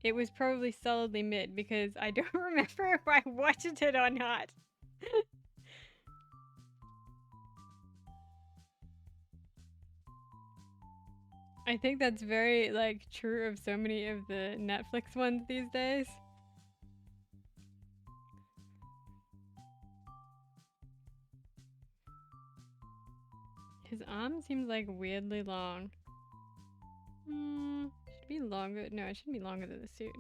it was probably solidly mid because I don't remember if I watched it or not. I think that's very, like, true of so many of the Netflix ones these days. His arm seems like weirdly long. Should be longer. No, it shouldn't be longer than the suit.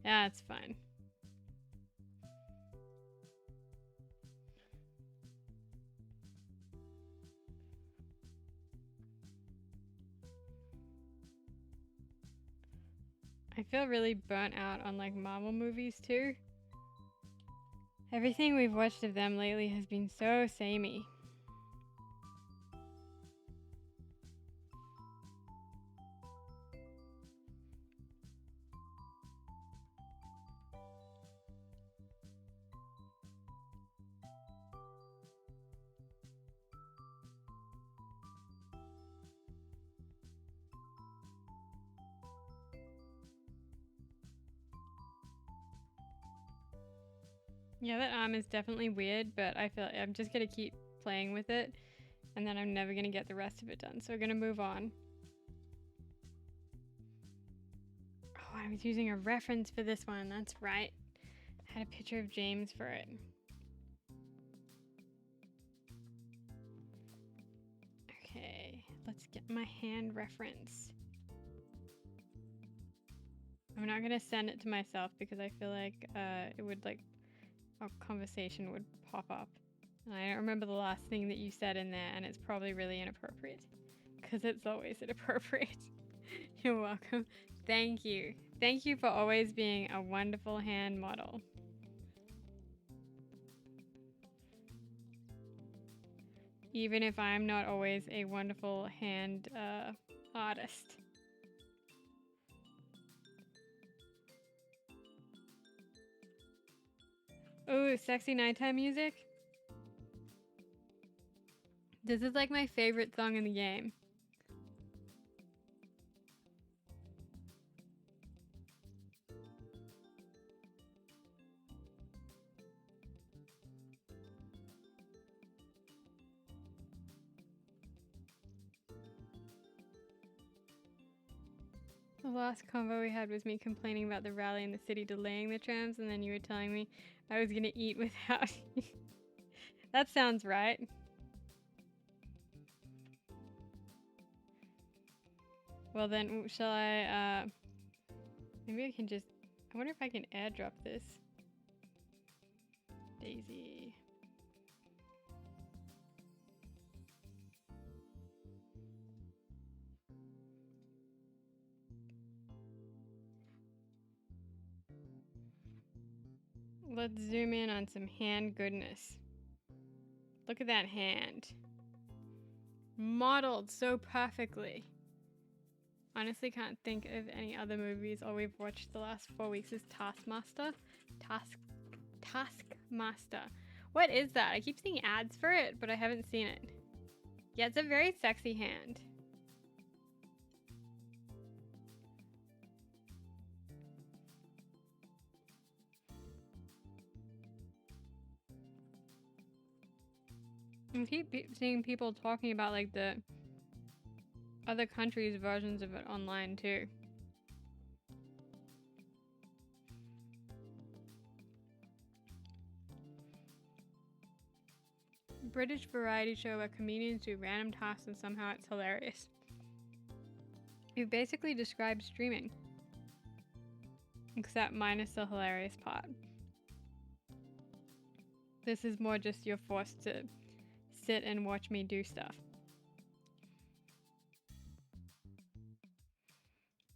Yeah, it's fine. I feel really burnt out on like Marvel movies too. Everything we've watched of them lately has been so samey. Yeah, that arm is definitely weird, but I feel like I'm just gonna keep playing with it, and then I'm never gonna get the rest of it done. So we're gonna move on. Oh, I was using a reference for this one. That's right. I had a picture of James for it. Okay, let's get my hand reference. I'm not gonna send it to myself because I feel like it would like a conversation would pop up. And I don't remember the last thing that you said in there, and it's probably really inappropriate because it's always inappropriate. You're welcome. Thank you. Thank you for always being a wonderful hand model. Even if I'm not always a wonderful hand artist. Oh, sexy nighttime music. This is like my favorite song in the game. The last convo we had was me complaining about the rally in the city delaying the trams, and then you were telling me I was gonna eat without. That sounds right. Well then, shall I, maybe I can just, I wonder if I can airdrop this. Daisy. Let's zoom in on some hand goodness. Look at that hand. Modeled so perfectly. Honestly can't think of any other movies. All we've watched the last 4 weeks is Taskmaster. Taskmaster. What is that? I keep seeing ads for it, but I haven't seen it. Yeah, it's a very sexy hand. I keep seeing people talking about like the other countries' versions of it online too. British variety show where comedians do random tasks and somehow it's hilarious. You've basically described streaming. Except minus the hilarious part. This is more just you're forced to sit and watch me do stuff.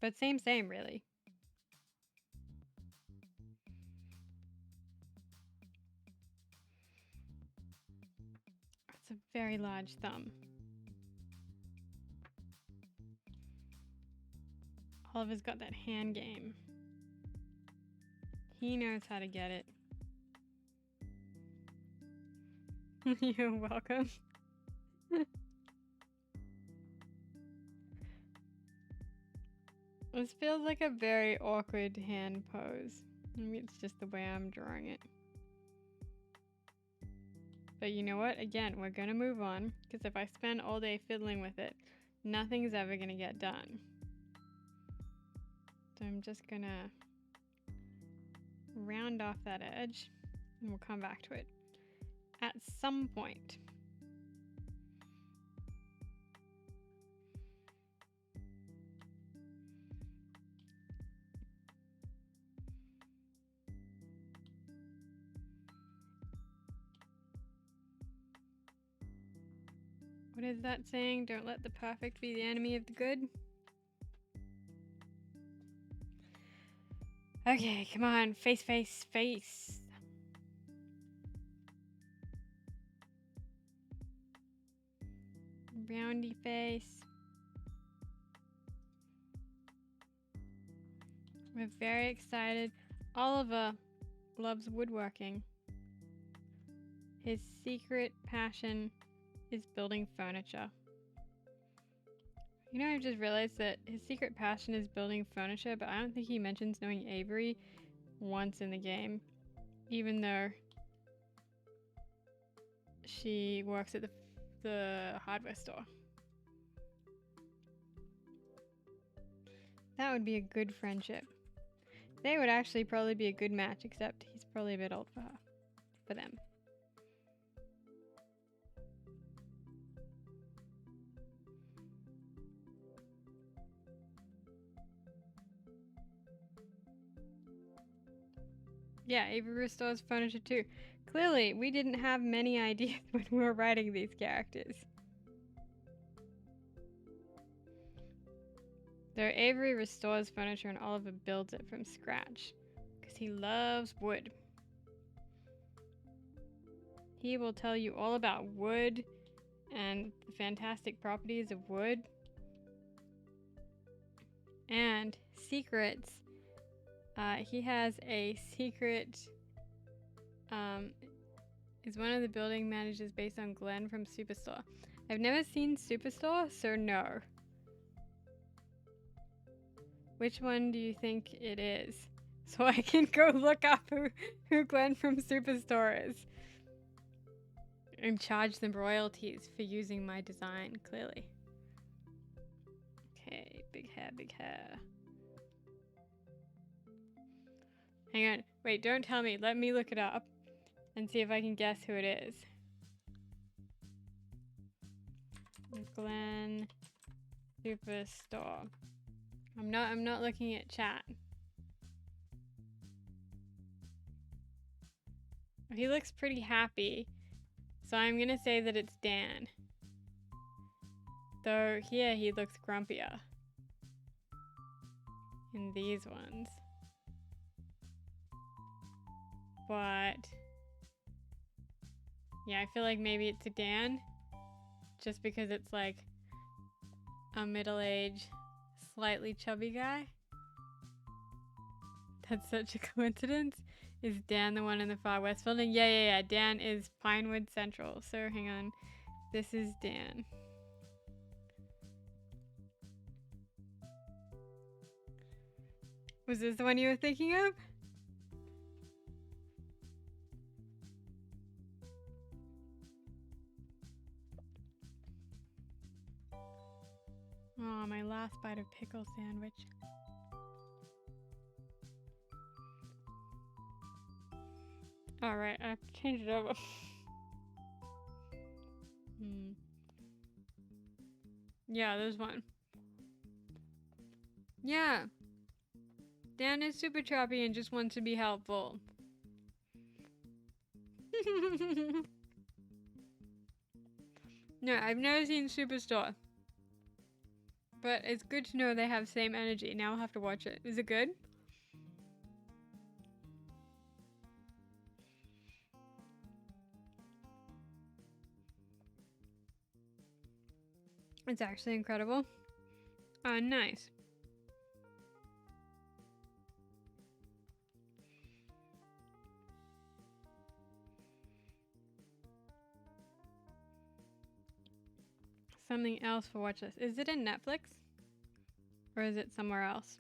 But same, really. It's a very large thumb. Oliver's got that hand game. He knows how to get it. You're welcome. This feels like a very awkward hand pose. Maybe it's just the way I'm drawing it. But you know what? Again, we're gonna move on, because if I spend all day fiddling with it, nothing's ever gonna get done. So I'm just gonna round off that edge, and we'll come back to it at some point. What is that saying? Don't let the perfect be the enemy of the good. Okay, come on. Face, face, face. Roundy face. We're very excited. Oliver loves woodworking. His secret passion is building furniture. You know, I've just realized that his secret passion is building furniture, but I don't think he mentions knowing Avery once in the game, even though she works at the hardware store. That would be a good friendship. They would actually probably be a good match, except he's probably a bit old for them. Yeah, Avery restores furniture too. Clearly, we didn't have many ideas when we were writing these characters. Though Avery restores furniture and Oliver builds it from scratch, because he loves wood. He will tell you all about wood and the fantastic properties of wood and secrets. He has a secret, is one of the building managers based on Glenn from Superstore. I've never seen Superstore, so no. Which one do you think it is? So I can go look up who Glenn from Superstore is. And charge them royalties for using my design, clearly. Okay, big hair, big hair. Hang on. Wait, don't tell me. Let me look it up and see if I can guess who it is. Glenn Superstore. I'm not looking at chat. He looks pretty happy, so I'm gonna say that it's Dan. Though here he looks grumpier. In these ones. but yeah, I feel like maybe it's a Dan, just because it's like a middle-aged, slightly chubby guy. That's such a coincidence. Is Dan the one in the far west building? Yeah. Dan is Pinewood Central. So hang on. This is Dan. Was this the one you were thinking of? Oh, my last bite of pickle sandwich. Alright, I have to change it over. Yeah, there's one. Yeah. Dan is super choppy and just wants to be helpful. No, I've never seen Superstore. But it's good to know they have same energy. Now I'll have to watch it. Is it good? It's actually incredible. Nice. Something else for watch list. Is it in Netflix? Or is it somewhere else?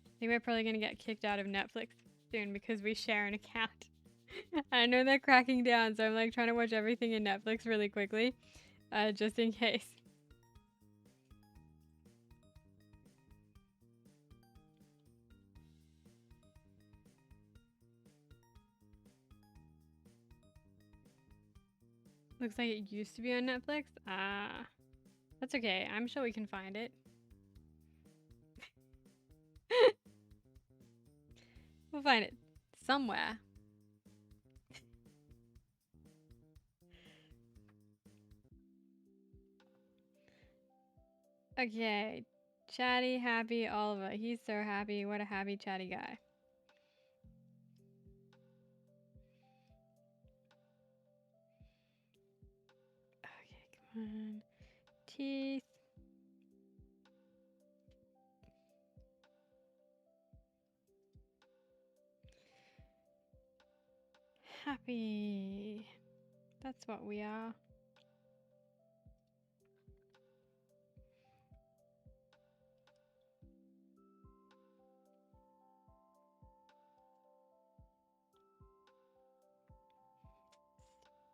I think we're probably gonna get kicked out of Netflix soon because we share an account. I know they're cracking down, so I'm like trying to watch everything in Netflix really quickly, just in case. Looks like it used to be on Netflix. That's okay. I'm sure we can find it. We'll find it somewhere. Okay. Chatty, happy Oliver. He's so happy. What a happy, chatty guy. Okay, come on. Teeth. Happy. That's what we are.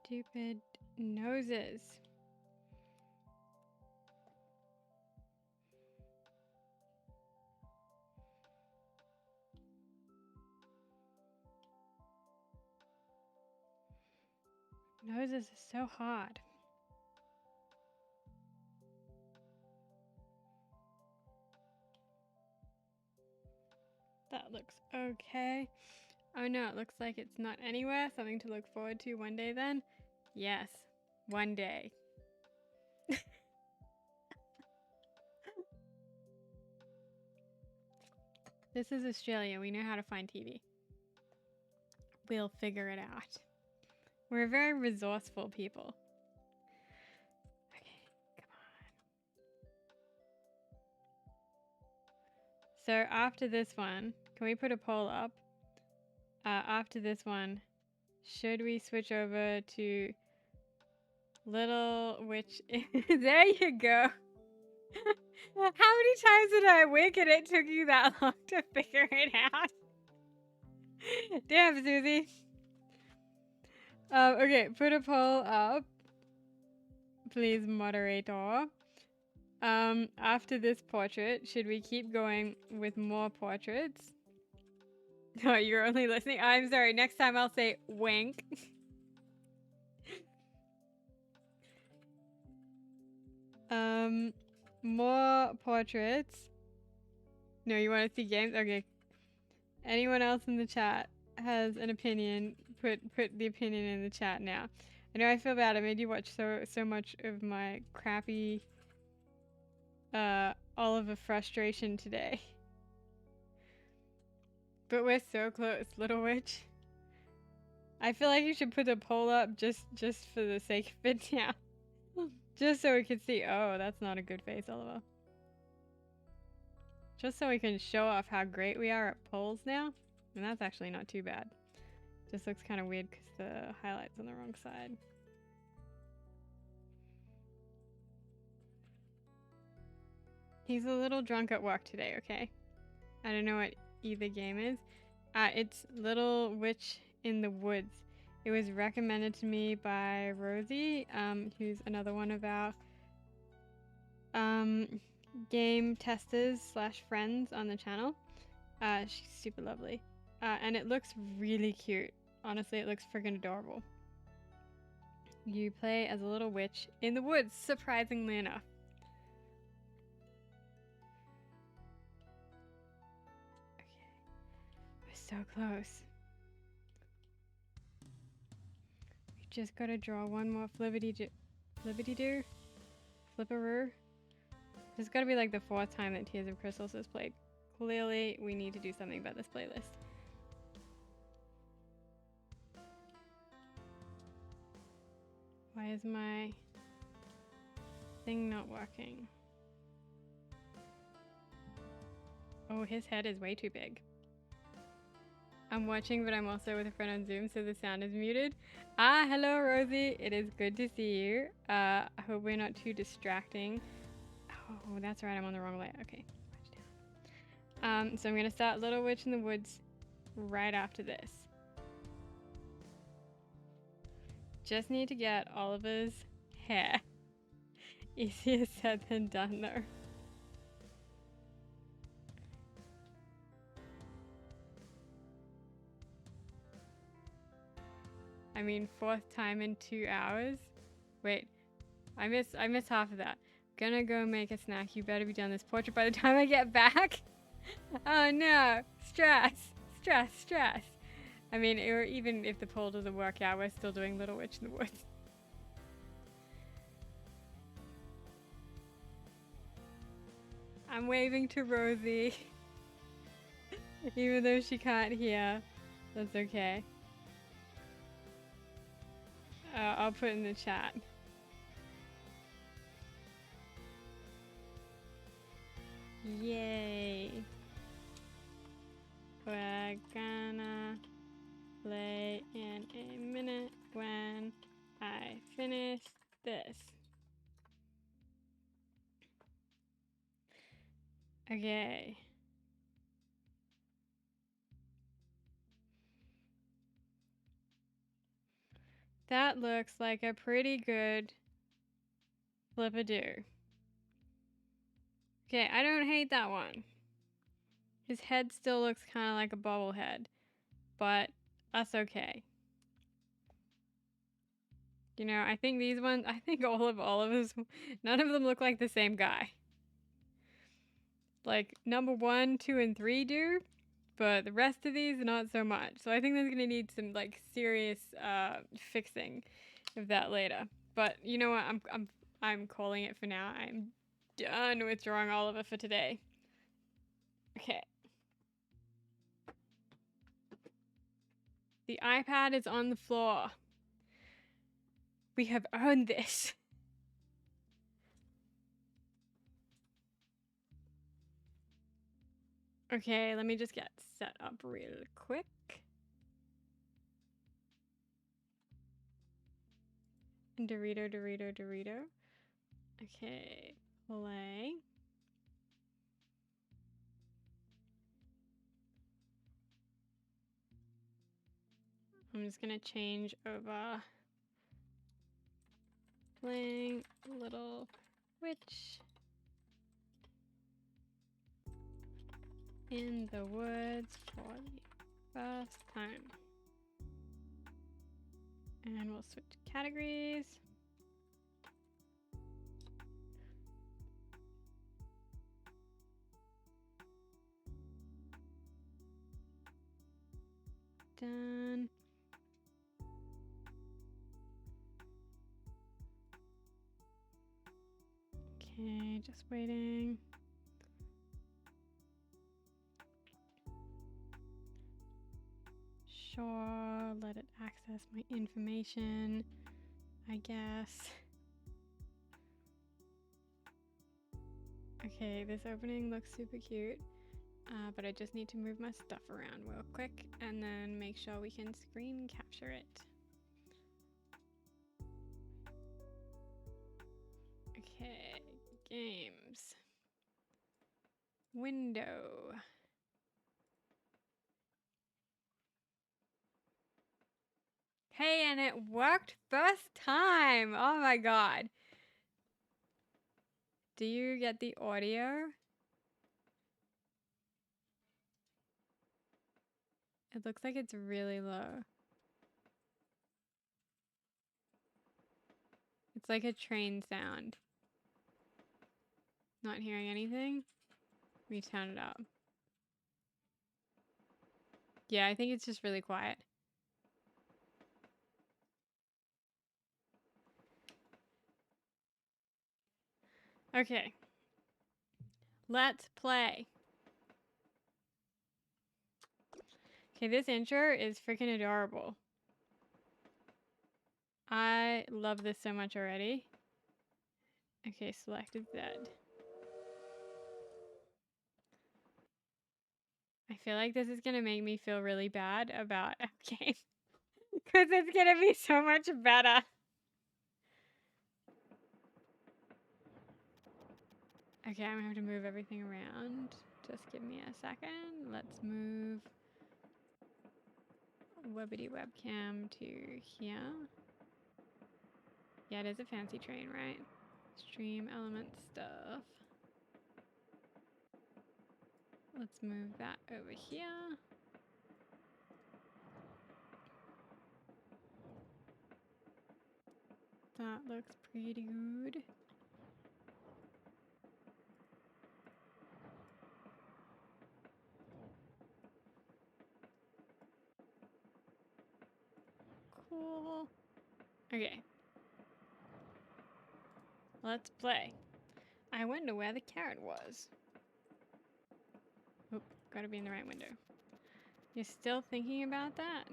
Stupid noses. Noses is so hard. That looks okay. Oh no, it looks like it's not anywhere. Something to look forward to one day then. Yes, one day. This is Australia. We know how to find TV. We'll figure it out. We're a very resourceful people. Okay, come on. So after this one, can we put a poll up? After this one, should we switch over to Little Witch? There you go. How many times did I wink and it took you that long to figure it out? Damn, Susie. Okay, put a poll up. Please, moderator. After this portrait, should we keep going with more portraits? No, you're only listening. I'm sorry. Next time I'll say wink. More portraits. No, you want to see games? Okay. Anyone else in the chat has an opinion? Put the opinion in the chat now. I know I feel bad. I made you watch so much of my crappy all of the frustration today. But we're so close, little witch. I feel like you should put a poll up just for the sake of it now. Just so we can see. Oh, that's not a good face, Oliver. Just so we can show off how great we are at polls now. And that's actually not too bad. Just looks kind of weird because the highlight's on the wrong side. He's a little drunk at work today, okay? I don't know what either game is. It's Little Witch in the Woods. It was recommended to me by Rosie, who's another one of our game testers / friends on the channel. She's super lovely. And it looks really cute. Honestly, it looks freaking adorable. You play as a little witch in the woods, surprisingly enough. So close. We just gotta draw one more flippity-doo. Flipperoo. This has gotta be like the 4th time that Tears of Crystals is played. Clearly, we need to do something about this playlist. Why is my thing not working? Oh, his head is way too big. I'm watching, but I'm also with a friend on Zoom, so the sound is muted. Hello, Rosie. It is good to see you. I hope we're not too distracting. Oh, that's right. I'm on the wrong layer. Okay. So I'm going to start Little Witch in the Woods right after this. Just need to get Oliver's hair. Easier said than done, though. I mean, 4th time in 2 hours. Wait, I missed half of that. Gonna go make a snack. You better be done this portrait by the time I get back. Oh no, stress. I mean, or even if the poll doesn't work out, we're still doing Little Witch in the Woods. I'm waving to Rosie. Even though she can't hear. That's okay. I'll put in the chat. Yay. We're gonna play in a minute when I finish this. Okay. That looks like a pretty good flip-a-do. Okay, I don't hate that one. His head still looks kind of like a bobblehead, but that's okay. You know, I think these ones, I think all of us, none of them look like the same guy. Like number 1, 2, and 3 do, but the rest of these not so much. So I think there's gonna need some like serious fixing of that later. But you know what? I'm calling it for now. I'm done with drawing Oliver for today. Okay. The iPad is on the floor. We have earned this. Okay, let me just get set up real quick. Dorito. Okay, play. I'm just gonna change over. Playing Little Witch in the Woods for the first time. And we'll switch categories. Done. Okay, just waiting. Sure, let it access my information, I guess. Okay, this opening looks super cute, but I just need to move my stuff around real quick and then make sure we can screen capture it. Okay, games. Window. Hey, and it worked first time! Oh my god. Do you get the audio? It looks like it's really low. It's like a train sound. Not hearing anything? Let me turn it up. Yeah, I think it's just really quiet. Okay. Let's play. Okay, this intro is freaking adorable. I love this so much already. Okay, selected Z. I feel like this is gonna make me feel really bad about a game. Because it's gonna be so much better. Okay, I'm gonna have to move everything around. Just give me a second. Let's move Webbity webcam to here. Yeah, it is a fancy train, right? Stream element stuff. Let's move that over here. That looks pretty good. Cool. Okay. Let's play. I wonder where the carrot was. Oop, gotta be in the right window. You're still thinking about that?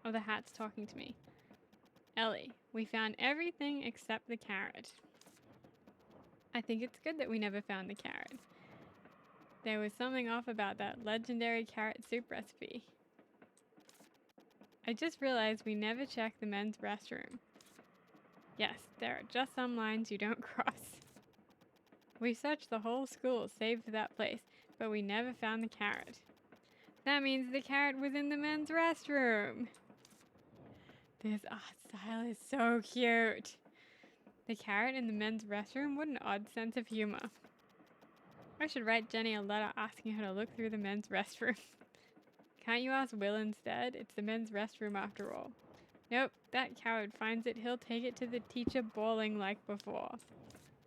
Oh, the hat's talking to me. Ellie, we found everything except the carrot. I think it's good that we never found the carrot. There was something off about that legendary carrot soup recipe. I just realized we never checked the men's restroom. Yes, there are just some lines you don't cross. We searched the whole school save for that place, but we never found the carrot. That means the carrot was in the men's restroom. This art style is so cute. The carrot in the men's restroom? What an odd sense of humor. I should write Jenny a letter asking her to look through the men's restroom. Can't you ask Will instead? It's the men's restroom after all. Nope, that coward finds it, he'll take it to the teacher bawling like before.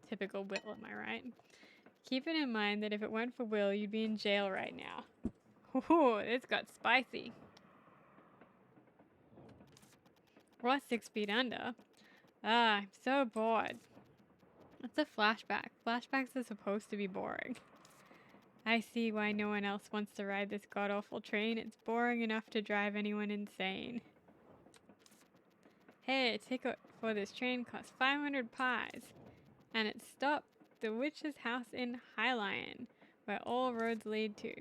Typical Will, am I right? Keep it in mind that if it weren't for Will, you'd be in jail right now. Ooh, this got spicy. Or 6 feet under. Ah, I'm so bored. It's a flashback. Flashbacks are supposed to be boring. I see why no one else wants to ride this god-awful train. It's boring enough to drive anyone insane. Hey, a ticket for this train costs 500 pies. And it stopped the witch's house in Highline, where all roads lead to.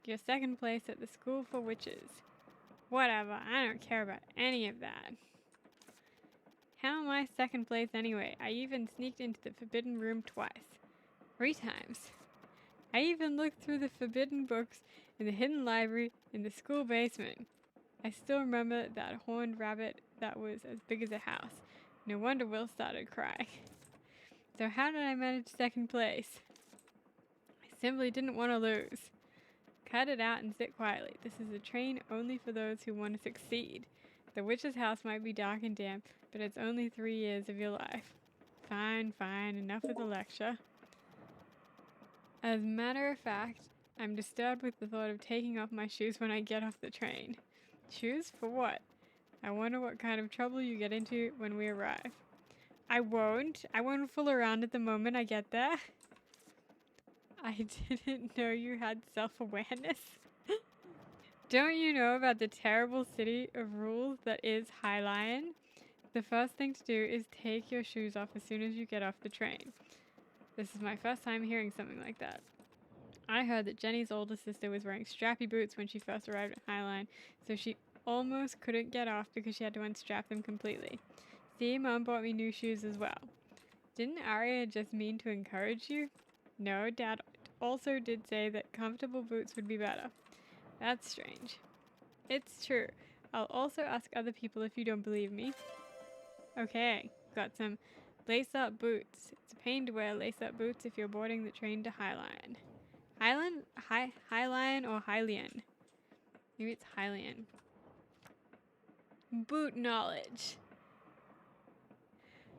Your second place at the school for witches. Whatever, I don't care about any of that. How am I second place anyway? I even sneaked into the forbidden room twice. 3 times. I even looked through the forbidden books in the hidden library in the school basement. I still remember that horned rabbit that was as big as a house. No wonder Will started crying. So how did I manage second place? I simply didn't want to lose. Cut it out and sit quietly. This is a train only for those who want to succeed. The witch's house might be dark and damp, but it's only 3 years of your life. Fine, fine, enough of the lecture. As a matter of fact, I'm disturbed with the thought of taking off my shoes when I get off the train. Shoes? For what? I wonder what kind of trouble you get into when we arrive. I won't fool around at the moment I get there. I didn't know you had self-awareness. Don't you know about the terrible city of rules that is High Lion? The first thing to do is take your shoes off as soon as you get off the train. This is my first time hearing something like that. I heard that Jenny's older sister was wearing strappy boots when she first arrived at High Line, so she almost couldn't get off because she had to unstrap them completely. See, Mom bought me new shoes as well. Didn't Aria just mean to encourage you? No, Dad also did say that comfortable boots would be better. That's strange. It's true. I'll also ask other people if you don't believe me. Okay, got some lace-up boots. It's a pain to wear lace-up boots if you're boarding the train to High Line. High Lion or Hylian? Maybe it's Hylian. Boot knowledge.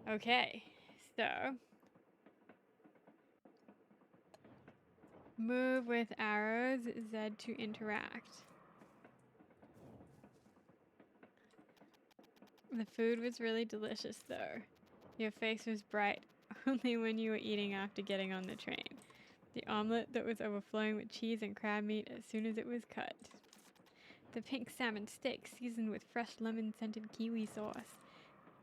Okay, so move with arrows, Z to interact. The food was really delicious though. Your face was bright only when you were eating after getting on the train. The omelette that was overflowing with cheese and crab meat as soon as it was cut. The pink salmon steak seasoned with fresh lemon-scented kiwi sauce.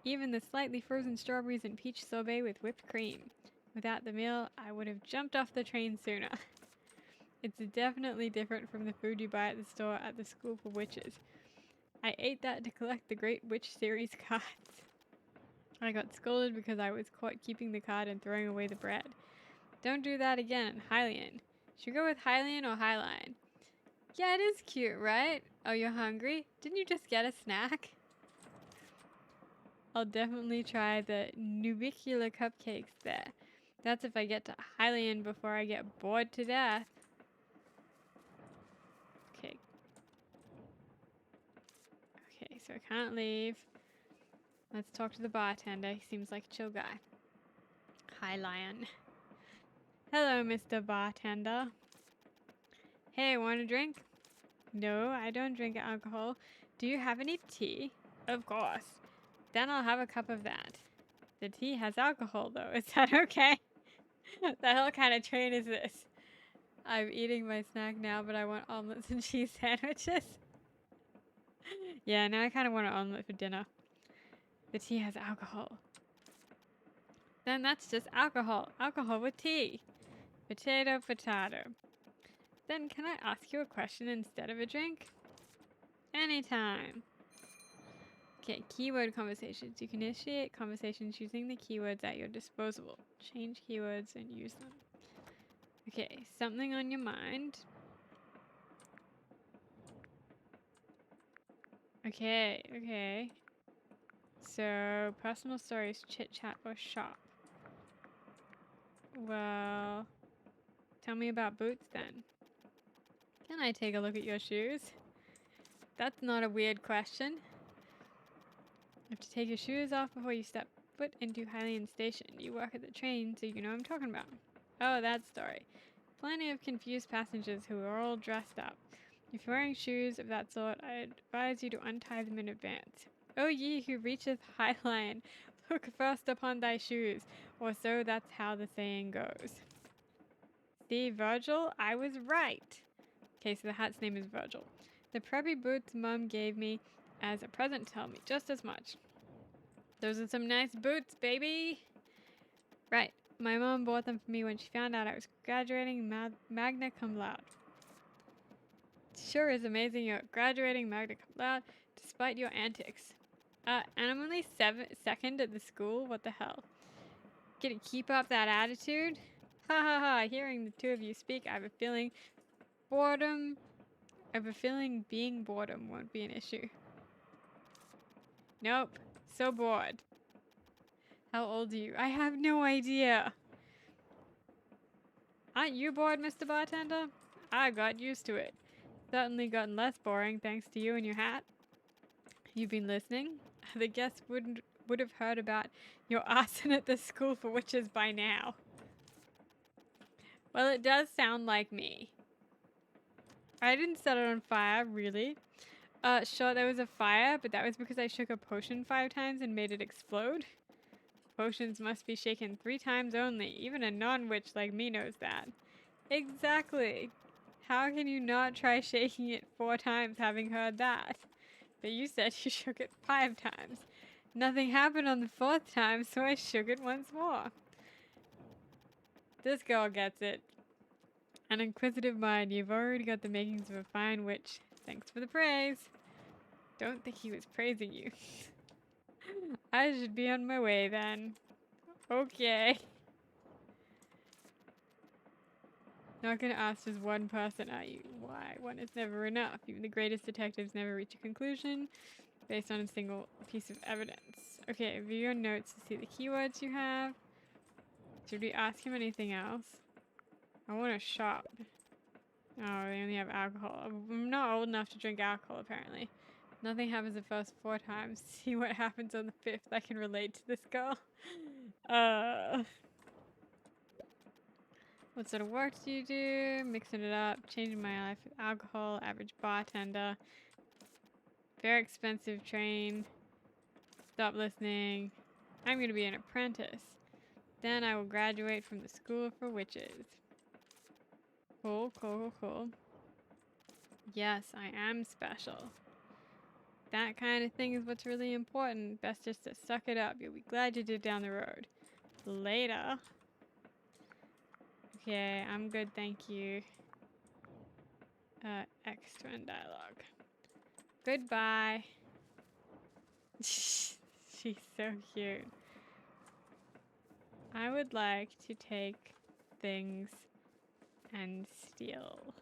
Even the slightly frozen strawberries and peach sorbet with whipped cream. Without the meal, I would have jumped off the train sooner. It's definitely different from the food you buy at the store at the School for Witches. I ate that to collect the Great Witch series cards. I got scolded because I was caught keeping the card and throwing away the bread. Don't do that again, Hylian. Should we go with Hylian or Highline? Yeah, it is cute, right? Oh, you're hungry? Didn't you just get a snack? I'll definitely try the Nubicula cupcakes there. That's if I get to Hylian before I get bored to death. Okay. Okay, so I can't leave. Let's talk to the bartender. He seems like a chill guy. Hi, Lion. Hello, Mr. Bartender. Hey, want a drink? No, I don't drink alcohol. Do you have any tea? Of course. Then I'll have a cup of that. The tea has alcohol, though. Is that okay? The hell kind of train is this? I'm eating my snack now, but I want omelets and cheese sandwiches. Yeah, now I kind of want an omelet for dinner. The tea has alcohol. Then that's just alcohol. Alcohol with tea. Potato, potato. Then can I ask you a question instead of a drink? Anytime. Okay, keyword conversations. You can initiate conversations using the keywords at your disposal. Change keywords and use them. Okay, something on your mind. Okay. So, personal stories, chit chat, or shop. Well, tell me about boots then. Can I take a look at your shoes? That's not a weird question. You have to take your shoes off before you step foot into Hylian Station. You work at the train, so you know what I'm talking about. Oh, that story. Plenty of confused passengers who are all dressed up. If you're wearing shoes of that sort, I advise you to untie them in advance. O ye who reacheth High Lion, look first upon thy shoes, or so that's how the saying goes. See, Virgil, I was right. Okay, so the hat's name is Virgil. The preppy boots Mum gave me as a present tell me just as much. Those are some nice boots, baby. Right, my mom bought them for me when she found out I was graduating magna cum laude. Sure is amazing you're graduating magna cum laude despite your antics. And I'm only second at the school? What the hell? Gonna keep up that attitude? Ha ha ha, hearing the two of you speak, I have a feeling being boredom won't be an issue. Nope, so bored. How old are you? I have no idea. Aren't you bored, Mr. Bartender? I got used to it. Certainly gotten less boring thanks to you and your hat. You've been listening? The guests would have heard about your arson at the School for Witches by now. Well, it does sound like me. I didn't set it on fire, really. Sure, there was a fire, but that was because I shook a potion 5 times and made it explode. Potions must be shaken 3 times only. Even a non-witch like me knows that. Exactly. How can you not try shaking it 4 times having heard that? But you said you shook it 5 times. Nothing happened on the 4th time, so I shook it once more. This girl gets it. An inquisitive mind, you've already got the makings of a fine witch. Thanks for the praise. Don't think he was praising you. I should be on my way then. Okay. Not gonna ask just one person, are you? Why? One is never enough. Even the greatest detectives never reach a conclusion based on a single piece of evidence. Okay, view your notes to see the keywords you have. Should we ask him anything else? I want a shot. Oh, they only have alcohol. I'm not old enough to drink alcohol, apparently. Nothing happens the first 4 times. See what happens on the 5th. I can relate to this girl. What sort of work do you do? Mixing it up. Changing my life with alcohol. Average bartender. Very expensive train. Stop listening. I'm going to be an apprentice. Then I will graduate from the School for Witches. Cool, cool, cool, cool. Yes, I am special. That kind of thing is what's really important. Best just to suck it up. You'll be glad you did down the road. Later. Okay, I'm good, thank you. Extra in dialogue. Goodbye. She's so cute. I would like to take things and steal.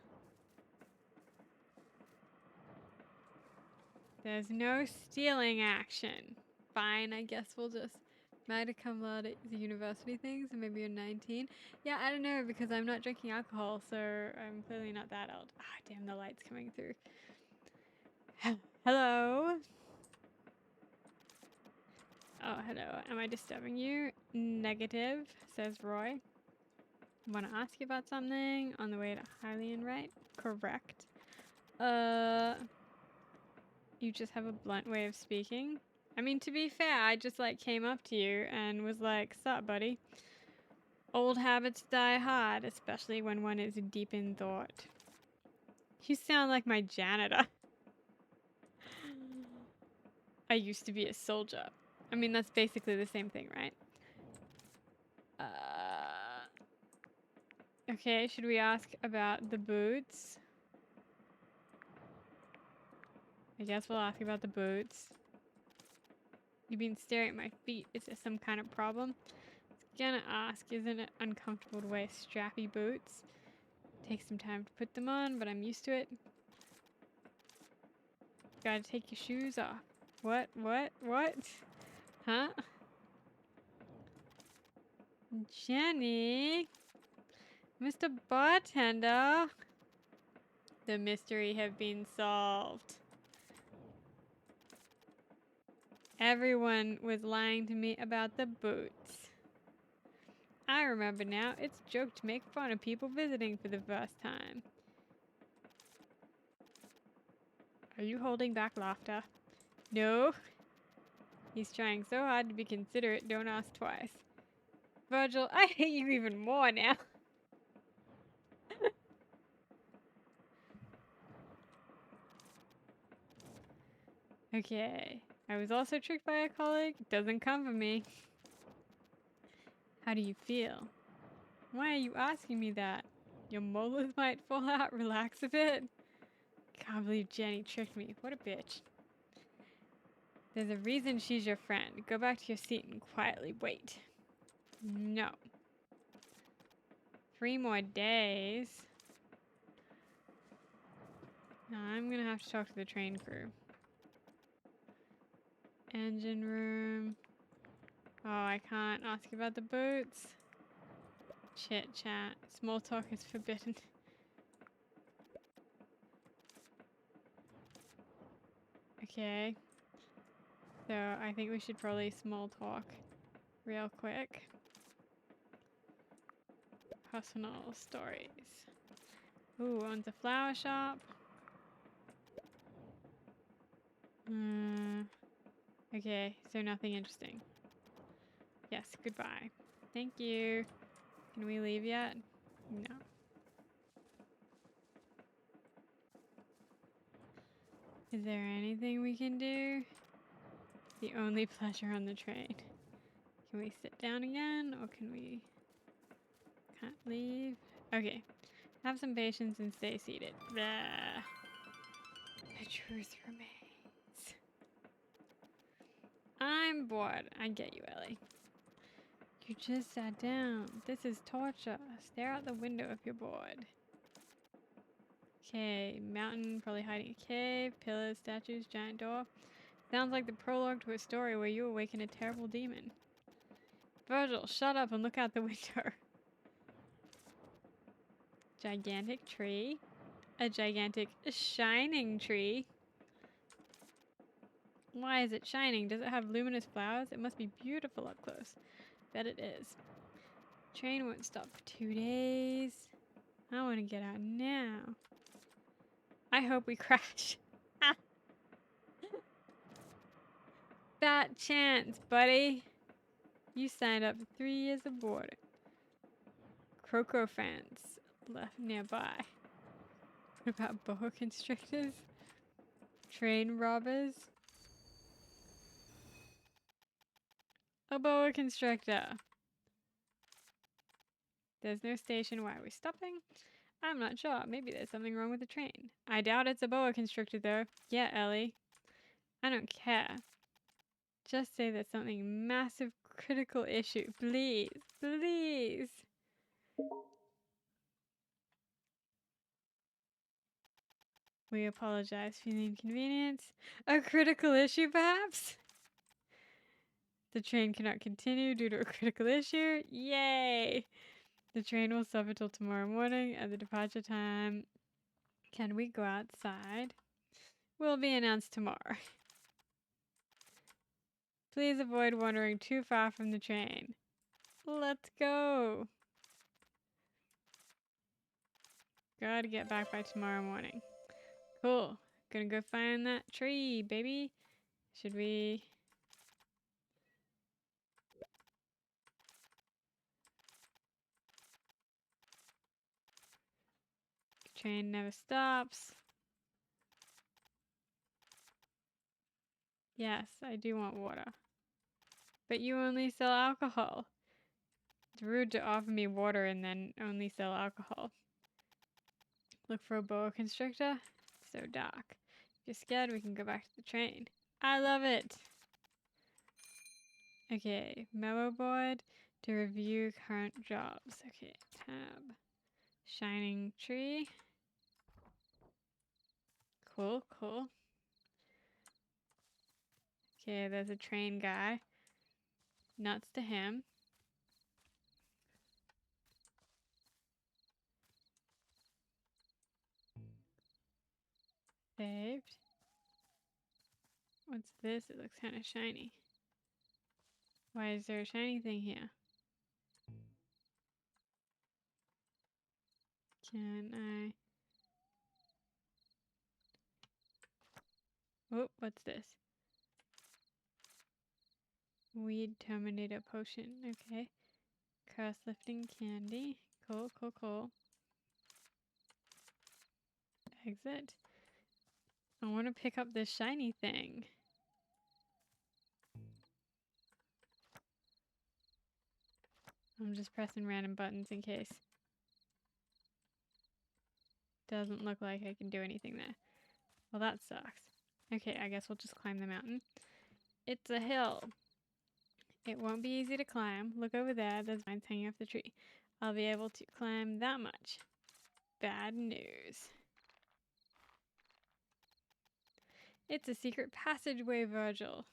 There's no stealing action. Fine, I guess we'll just magna cum laude at the university things and maybe you're 19. Yeah, I don't know because I'm not drinking alcohol, so I'm clearly not that old. Ah, damn, the light's coming through. Hello? Oh, hello. Am I disturbing you? Negative, says Roy. Want to ask you about something on the way to Hylian, right? Correct. You just have a blunt way of speaking. I mean, to be fair, I just like came up to you and was like, "Sup, buddy?" Old habits die hard, especially when one is deep in thought. You sound like my janitor. I used to be a soldier. I mean, that's basically the same thing, right? Okay, should we ask about the boots? I guess we'll ask about the boots. You've been staring at my feet. Is there some kind of problem? Gonna ask, isn't it uncomfortable to wear strappy boots? Takes some time to put them on, but I'm used to it. Gotta take your shoes off. What? Huh? Jenny? Mr. Bartender? The mystery have been solved. Everyone was lying to me about the boots. I remember now, it's a joke to make fun of people visiting for the first time. Are you holding back laughter? No. He's trying so hard to be considerate, don't ask twice. Virgil, I hate you even more now. Okay. I was also tricked by a colleague. Doesn't come from me. How do you feel? Why are you asking me that? Your molars might fall out. Relax a bit. Can't believe Jenny tricked me. What a bitch. There's a reason she's your friend. Go back to your seat and quietly wait. No. 3 more days. No, I'm gonna have to talk to the train crew. Engine room. Oh, I can't ask about the boots. Chit chat. Small talk is forbidden. Okay. So I think we should probably small talk real quick. Personal stories. Ooh, owns a flower shop. Okay, so nothing interesting. Yes, goodbye. Thank you. Can we leave yet? No. Is there anything we can do? The only pleasure on the train. Can we sit down again, or can we... Can't leave? Okay. Have some patience and stay seated. Blah. The truth remains. I'm bored. I get you, Ellie. You just sat down. This is torture. Stare out the window if you're bored. Okay, mountain, probably hiding a cave, pillars, statues, giant door. Sounds like the prologue to a story where you awaken a terrible demon. Virgil, shut up and look out the window. Gigantic tree. A gigantic shining tree. Why is it shining? Does it have luminous flowers? It must be beautiful up close. Bet it is. Train won't stop for 2 days. I want to get out now. I hope we crash. Fat chance, buddy. You signed up for 3 years of boarding. Croco fans left nearby. What about boa constrictors? Train robbers? A boa constrictor. There's no station. Why are we stopping? I'm not sure. Maybe there's something wrong with the train. I doubt it's a boa constrictor though. Yeah, Ellie. I don't care. Just say there's something massive, critical issue. Please. Please. We apologize for the inconvenience. A critical issue, perhaps? The train cannot continue due to a critical issue. Yay! The train will stop until tomorrow morning at the departure time. Can we go outside? Will be announced tomorrow. Please avoid wandering too far from the train. Let's go. Gotta get back by tomorrow morning. Cool. Gonna go find that tree, baby. Should we... Train never stops. Yes, I do want water. But you only sell alcohol. It's rude to offer me water and then only sell alcohol. Look for a boa constrictor. It's so dark. If you're scared, we can go back to the train. I love it! Okay, memo board to review current jobs. Okay, tab. Shining tree. Cool, cool. Okay, there's a train guy. Nuts to him. Saved. What's this? It looks kind of shiny. Why is there a shiny thing here? Can I... Oh, what's this? Weed Terminator potion. Okay. Cross lifting candy. Cool, cool, cool. Exit. I want to pick up this shiny thing. I'm just pressing random buttons in case. Doesn't look like I can do anything there. Well, that sucks. Okay, I guess we'll just climb the mountain. It's a hill. It won't be easy to climb. Look over there. There's vines hanging off the tree. I'll be able to climb that much. Bad news. It's a secret passageway, Virgil.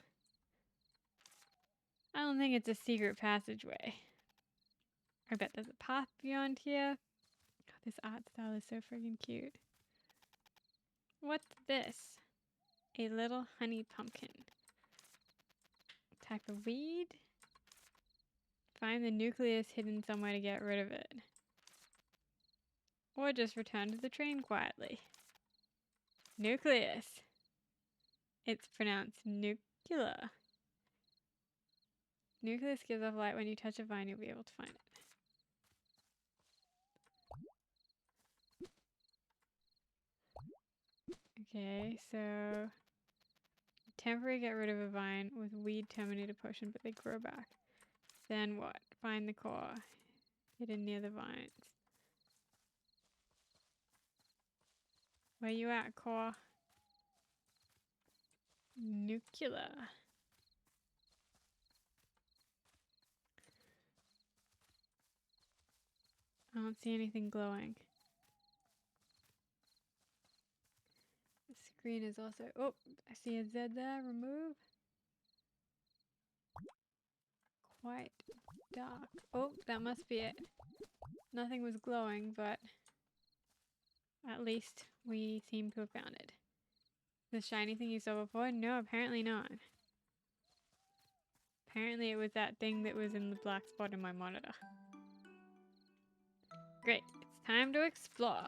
I don't think it's a secret passageway. I bet there's a path beyond here. God, this art style is so friggin' cute. What's this? A little honey pumpkin. Type of weed? Find the nucleus hidden somewhere to get rid of it. Or just return to the train quietly. Nucleus. It's pronounced nuclear. Nucleus gives off light. When you touch a vine, you'll be able to find it. Okay, so temporary get rid of a vine with weed terminator potion, but they grow back. Then what? Find the core. Hidden near the vines. Where you at, core? Nuclear. I don't see anything glowing. The screen is also... Oh, I see a Z there. Remove. Quite dark. Oh, that must be it. Nothing was glowing, but at least we seem to have found it. The shiny thing you saw before? No, apparently not. Apparently it was that thing that was in the black spot in my monitor. Great, it's time to explore.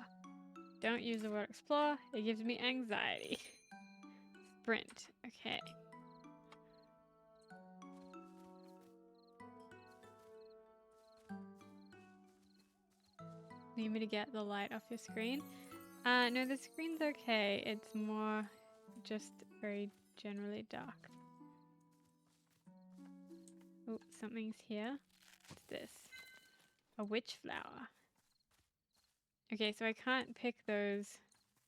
Don't use the word explore, it gives me anxiety. Sprint, okay. Need me to get the light off your screen? No, the screen's okay. It's more just very generally dark. Oh, something's here. What's this? A witch flower. Okay, so I can't pick those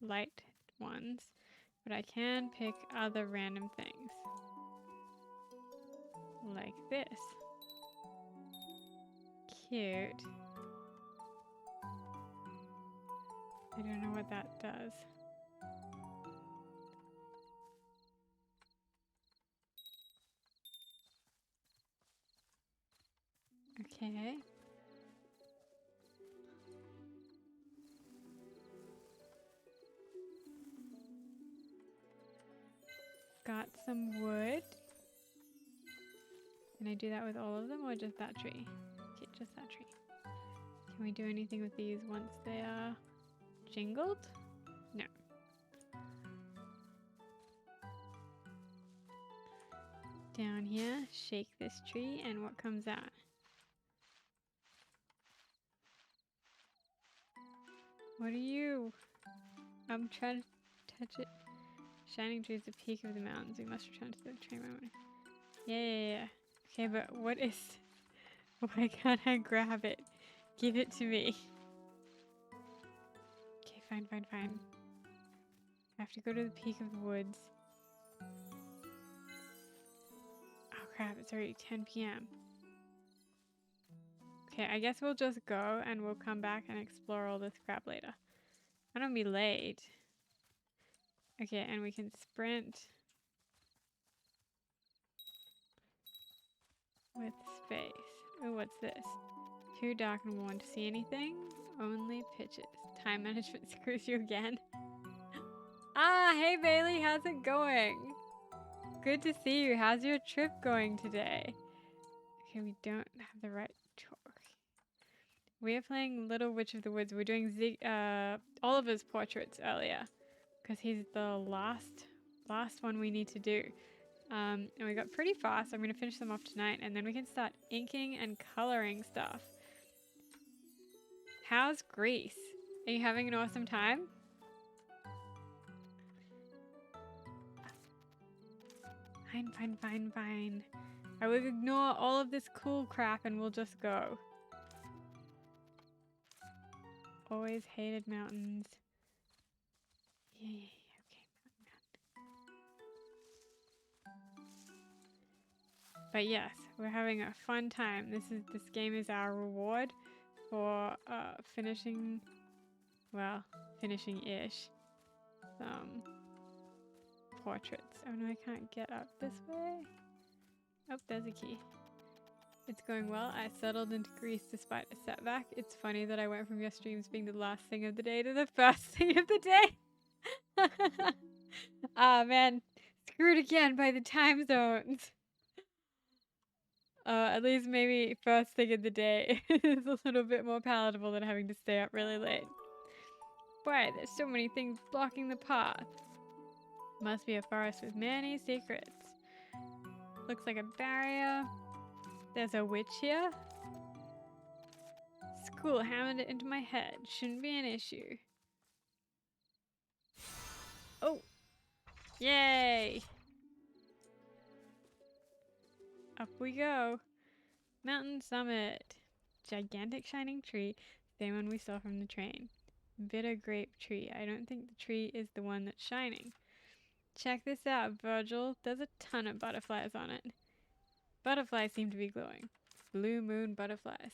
light ones, but I can pick other random things. Like this. Cute. I don't know what that does. Okay. Got some wood. Can I do that with all of them or just that tree? Okay, just that tree. Can we do anything with these once they are jingled? No. Down here, shake this tree and what comes out? What are you? I'm trying to touch it. Shining tree is the peak of the mountains. We must return to the train moment. Yeah. Okay, but what is... Why can't I grab it? Give it to me. Okay, fine. I have to go to the peak of the woods. Oh crap, it's already 10 p.m. Okay, I guess we'll just go and we'll come back and explore all this crap later. I don't be late. Okay, and we can sprint with space. Oh, what's this? Too dark and worn to see anything. Only pitches. Time management screws you again. Ah, hey Bailey, how's it going? Good to see you. How's your trip going today? Okay, we don't have the right talk. We are playing Little Witch of the Woods. We're doing Oliver's portraits earlier because he's the last one we need to do. And we got pretty fast. I'm going to finish them off tonight and then we can start inking and coloring stuff. How's Greece? Are you having an awesome time? Fine. I will ignore all of this cool crap and we'll just go. Always hated mountains. Yay, okay, mountain. But yes, we're having a fun time. This game is our reward for finishing, well, finishing-ish some portraits. Oh no, I can't get up this way. Oh, there's a key. It's going well. I settled into Greece despite a setback. It's funny that I went from your streams being the last thing of the day to the first thing of the day. Ah, man. Screwed again by the time zones. At least maybe first thing of the day is a little bit more palatable than having to stay up really late. Boy, there's so many things blocking the path. Must be a forest with many secrets. Looks like a barrier. There's a witch here. School hammered it into my head. Shouldn't be an issue. Oh, Yay! Up we go. Mountain summit. Gigantic shining tree. Same one we saw from the train. Bitter grape tree. I don't think the tree is the one that's shining. Check this out, Virgil. There's a ton of butterflies on it. Butterflies seem to be glowing. Blue moon butterflies.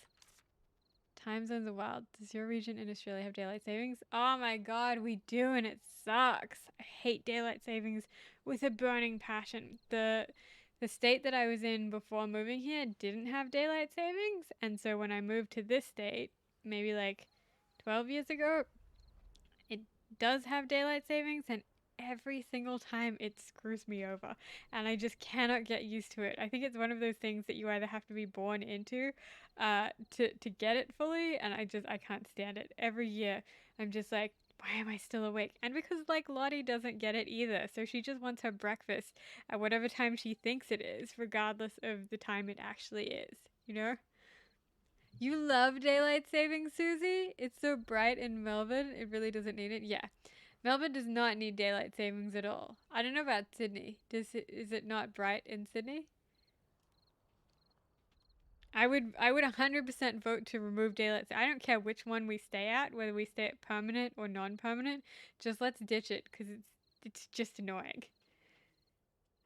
Time zones are wild. Does your region in Australia have daylight savings? Oh my god, we do, and it sucks. I hate daylight savings with a burning passion. The state that I was in before moving here didn't have daylight savings, and so when I moved to this state, maybe like 12 years ago, it does have daylight savings, and every single time it screws me over, and I just cannot get used to it. I think it's one of those things that you either have to be born into to get it fully, and I can't stand it. Every year I'm just like, why am I still awake? And because like Lottie doesn't get it either, so she just wants her breakfast at whatever time she thinks it is, regardless of the time it actually is, you know? You love daylight savings, Susie? It's so bright in Melbourne, it really doesn't need it. Yeah. Melbourne does not need daylight savings at all. I don't know about Sydney. Is it not bright in Sydney? I would 100% vote to remove daylight. I don't care which one we stay at, whether we stay at permanent or non-permanent. Just let's ditch it because it's just annoying.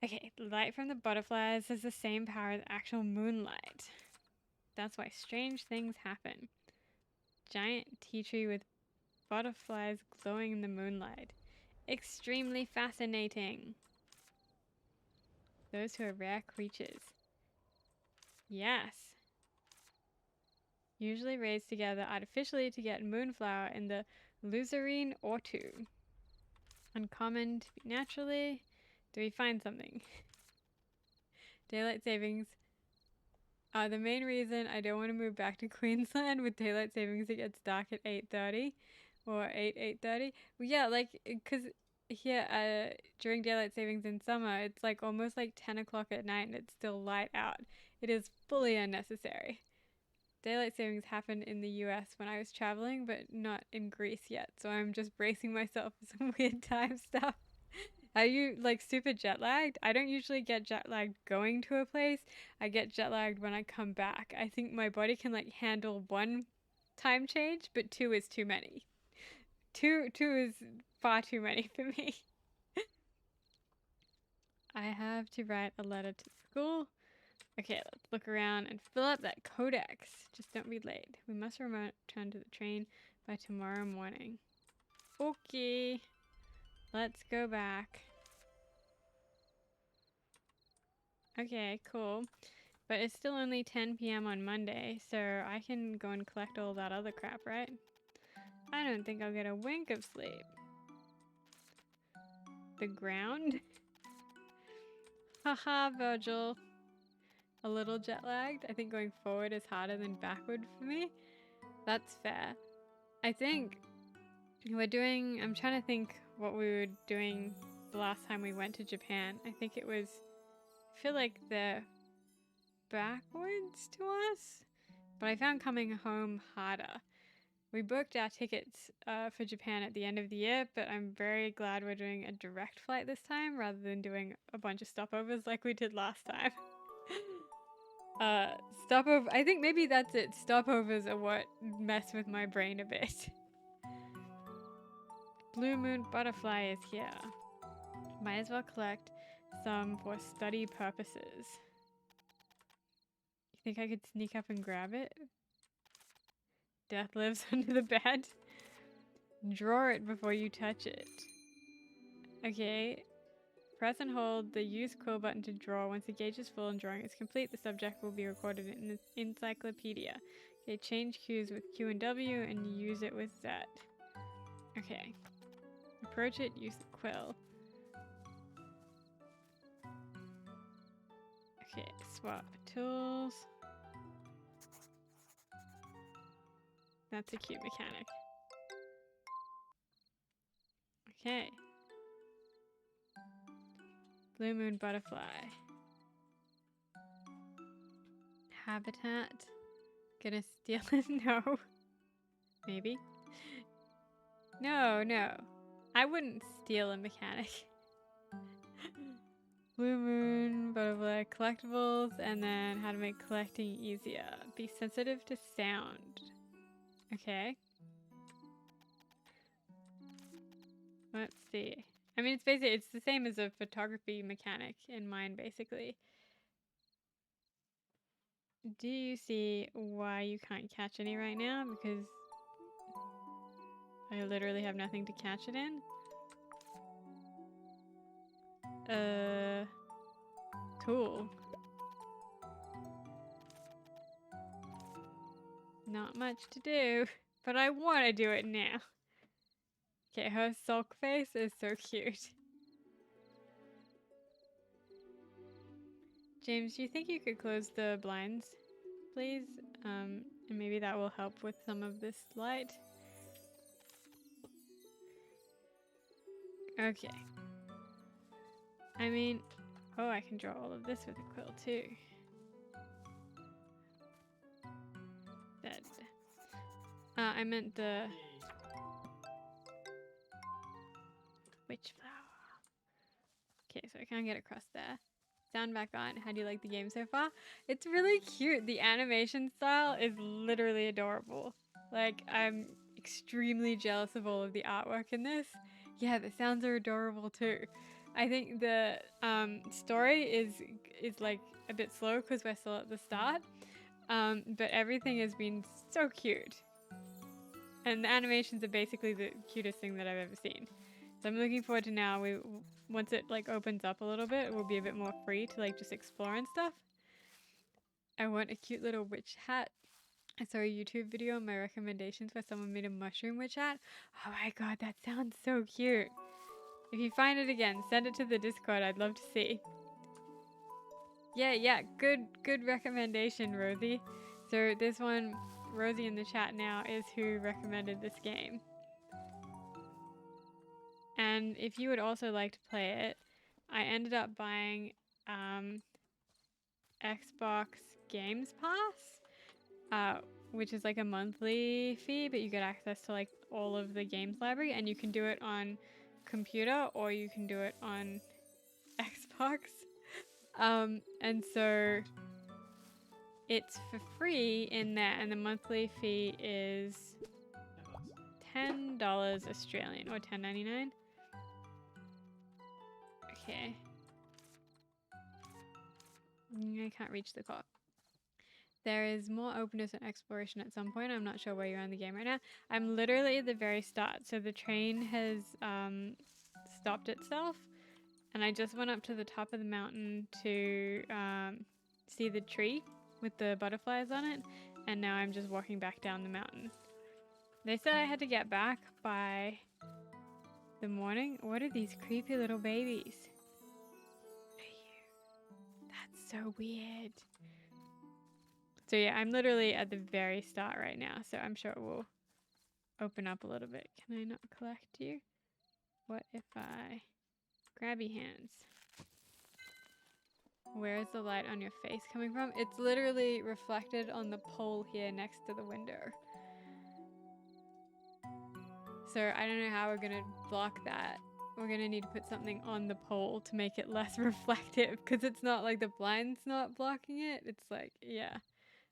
Okay, the light from the butterflies has the same power as actual moonlight. That's why strange things happen. Giant tea tree with butterflies glowing in the moonlight. Extremely fascinating. Those who are rare creatures. Yes. Usually raised together artificially to get moonflower in the Luzarine Ortu. Uncommon to be naturally. Do we find something? Daylight savings are the main reason I don't want to move back to Queensland. With daylight savings it gets dark at 8:30 or 8:30. Well, yeah, like, because here during daylight savings in summer it's like almost like 10 o'clock at night and it's still light out. It is fully unnecessary. Daylight savings happened in the US when I was traveling, but not in Greece yet, so I'm just bracing myself for some weird time stuff. Are you like super jet lagged? I don't usually get jet lagged going to a place. I get jet lagged when I come back. I think my body can like handle one time change, but two is too many. Two is far too many for me. I have to write a letter to school. Okay, let's look around and fill up that codex. Just don't be late. We must return to the train by tomorrow morning. Okay, let's go back. Okay, cool. But it's still only 10 p.m. on Monday, so I can go and collect all that other crap, right? I don't think I'll get a wink of sleep. The ground? Haha, Virgil. A little jet lagged. I think going forward is harder than backward for me. That's fair. I think I'm trying to think what we were doing the last time we went to Japan. I think it was, I feel like they're backwards to us, but I found coming home harder. We booked our tickets for Japan at the end of the year, but I'm very glad we're doing a direct flight this time rather than doing a bunch of stopovers like we did last time. I think maybe that's it. Stopovers are what mess with my brain a bit. Blue moon butterfly is here. Might as well collect some for study purposes. You think I could sneak up and grab it? Death lives under the bed. Draw it before you touch it. Okay. Press and hold the use quill button to draw. Once the gauge is full and drawing is complete, the subject will be recorded in the encyclopedia. Okay, change cues with Q and W and use it with Z. Okay. Approach it, use the quill. Okay, swap tools. That's a cute mechanic. Okay. Blue moon butterfly. Habitat. Gonna steal it? No. Maybe. No. I wouldn't steal a mechanic. Blue Moon, butterfly, collectibles, and then how to make collecting easier. Be sensitive to sound. Okay. Let's see. I mean, it's the same as a photography mechanic in mine, basically. Do you see why you can't catch any right now? Because I literally have nothing to catch it in. Cool. Not much to do, but I want to do it now. Okay, her sulk face is so cute. James, do you think you could close the blinds, please? And maybe that will help with some of this light. Okay. I mean, oh, I can draw all of this with a quill too. That. I meant the witch flower. Okay, so I can't get across there. Sound back on. How do you like the game so far? It's really cute. The animation style is literally adorable. Like, I'm extremely jealous of all of the artwork in this. Yeah, the sounds are adorable too. I think the story is like a bit slow because we're still at the start. But everything has been so cute. And the animations are basically the cutest thing that I've ever seen. So I'm looking forward to now. Once it like opens up a little bit, we'll be a bit more free to like just explore and stuff. I want a cute little witch hat. I saw a YouTube video on my recommendations where someone made a mushroom witch hat. Oh my god, that sounds so cute. If you find it again, send it to the Discord. I'd love to see. Yeah, good recommendation, Rosie. So this one, Rosie in the chat now, is who recommended this game. And if you would also like to play it, I ended up buying Xbox Games Pass, which is like a monthly fee, but you get access to like all of the games library, and you can do it on computer or you can do it on Xbox. And so it's for free in there, and the monthly fee is $10 Australian or $10.99. Okay. I can't reach the clock. There is more openness and exploration at some point. I'm not sure where you are in the game right now. I'm literally at the very start. So the train has stopped itself. And I just went up to the top of the mountain to see the tree with the butterflies on it. And now I'm just walking back down the mountain. They said I had to get back by the morning. What are these creepy little babies? That's so weird. So yeah, I'm literally at the very start right now, so I'm sure it will open up a little bit. Can I not collect you? What if I grab your hands? Where is the light on your face coming from? It's literally reflected on the pole here next to the window. So I don't know how we're gonna block that. We're gonna need to put something on the pole to make it less reflective, because it's not like the blind's not blocking it. It's like, yeah.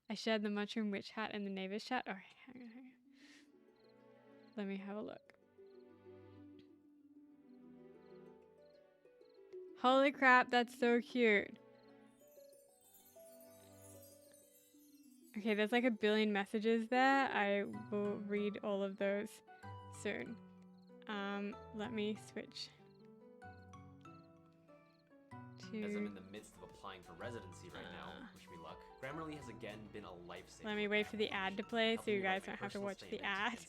I shared the mushroom witch hat in the neighbor's chat. All right, hang on. Let me have a look. Holy crap, that's so cute. Okay, there's like a billion messages there. I will read all of those soon. Let me switch to... As I'm in the midst of applying for residency right now, wish me luck. Grammarly has again been a lifesaver. Let me wait for the ad to play so you guys don't have to watch the ad.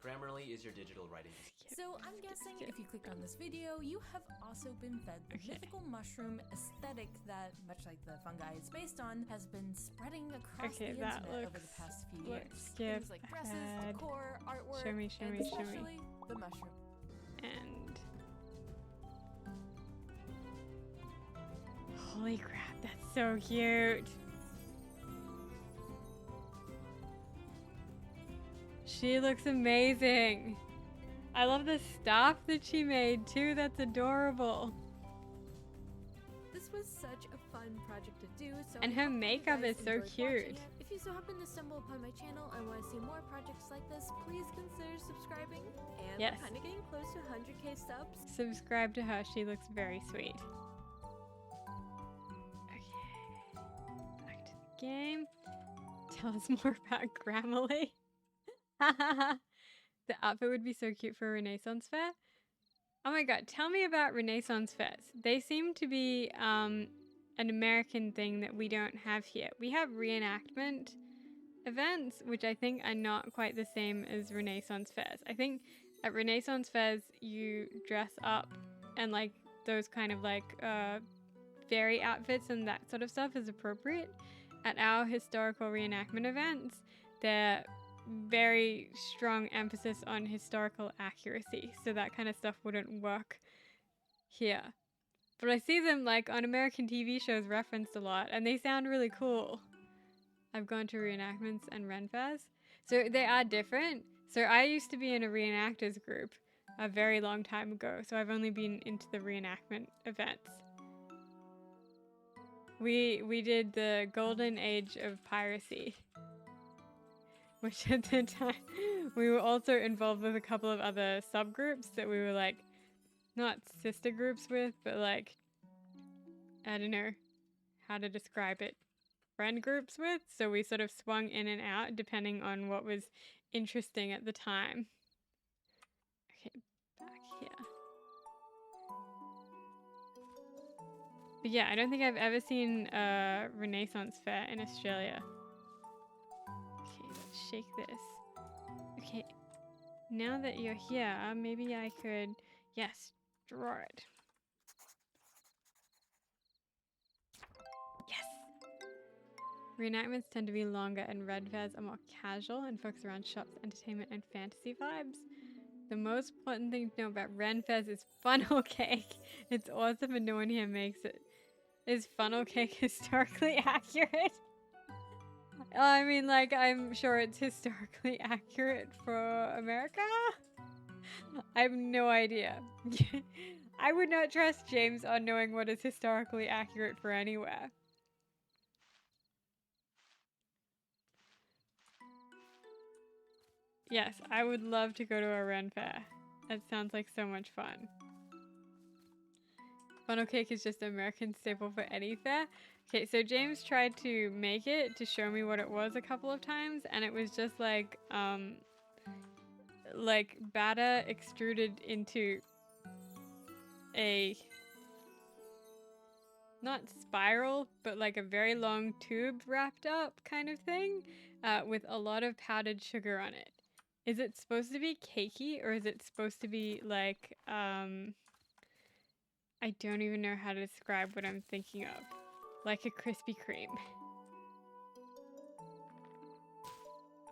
Grammarly is your digital writing. So I'm guessing if you clicked on this video, you have also been fed the mythical mushroom aesthetic that, much like the fungi it's based on, has been spreading across the internet over the past few years. Things like dresses, decor, artwork, and especially the mushroom. And holy crap, that's so cute. She looks amazing. I love the staff that she made too. That's adorable. fun project to do. So And her makeup is so cute. If you so happen to stumble upon my channel and want to see more projects like this, please consider subscribing. And yes. we're kind of getting close to 100k subs. Subscribe to her. She looks very sweet. Okay. Back to the game. Tell us more about Grammarly. The outfit would be so cute for a Renaissance fair. Oh my god, tell me about Renaissance fairs. They seem to be an American thing that we don't have here. We have reenactment events, which I think are not quite the same as Renaissance fairs. I think at Renaissance fairs you dress up and like those kind of like fairy outfits and that sort of stuff is appropriate. At our historical reenactment events, they're very strong emphasis on historical accuracy, so that kind of stuff wouldn't work here. But I see them like on American TV shows referenced a lot, and they sound really cool. I've gone to reenactments and Ren fairs, so they are different. So I used to be in a reenactors group a very long time ago, so I've only been into the reenactment events. We did the golden age of piracy, which at the time we were also involved with a couple of other subgroups that we were like not sister groups with, but like I don't know how to describe it, friend groups with. So we sort of swung in and out depending on what was interesting at the time. Okay, back here. But yeah, I don't think I've ever seen a Renaissance fair in Australia. Okay, let's shake this. Okay, now that you're here, maybe I could, yes, draw it. Yes! Reenactments tend to be longer and red fairs are more casual and focus around shops, entertainment, and fantasy vibes. The most important thing to know about Ren fairs is funnel cake. It's awesome and no one here makes it. Is funnel cake historically accurate? I mean, like, I'm sure it's historically accurate for America? I have no idea. I would not trust James on knowing what is historically accurate for anywhere. Yes, I would love to go to a Ren fair. That sounds like so much fun. Funnel cake is just an American staple for any fair. Okay, so James tried to make it to show me what it was a couple of times, and it was just like batter extruded into a not spiral, but like a very long tube wrapped up kind of thing, with a lot of powdered sugar on it. Is it supposed to be cakey, or is it supposed to be like I don't even know how to describe what I'm thinking of. Like a Krispy Kreme.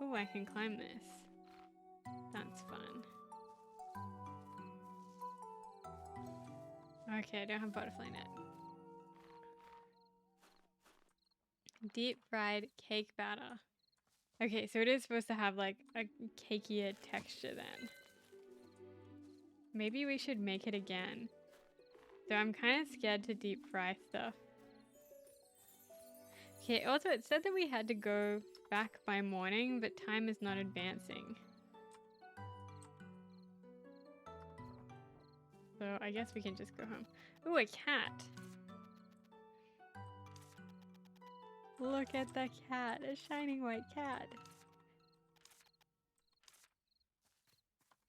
Oh, I can climb this. That's fun. Okay, I don't have butterfly net. Deep fried cake batter. Okay, so it is supposed to have like a cakier texture then. Maybe we should make it again. So I'm kind of scared to deep fry stuff. Okay, also it said that we had to go back by morning, but time is not advancing. So I guess we can just go home. Ooh, a cat. Look at the cat, a shining white cat.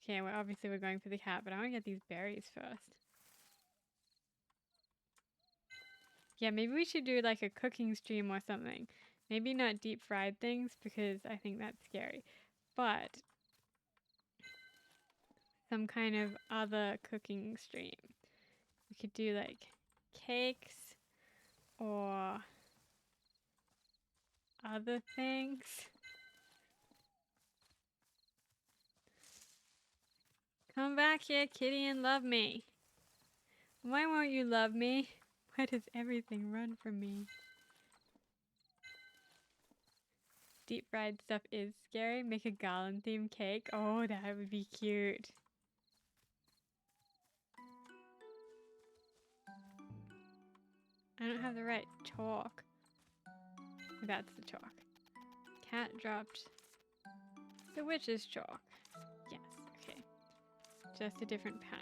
Okay, well obviously we're going for the cat, but I want to get these berries first. Yeah, maybe we should do like a cooking stream or something. Maybe not deep fried things because I think that's scary. But some kind of other cooking stream. We could do like cakes or other things. Come back here, kitty, and love me. Why won't you love me? Why does everything run from me? Deep fried stuff is scary. Make a Garland themed cake. Oh, that would be cute. I don't have the right chalk. That's the chalk. Cat dropped the witch's chalk. Yes, okay. Just a different pen.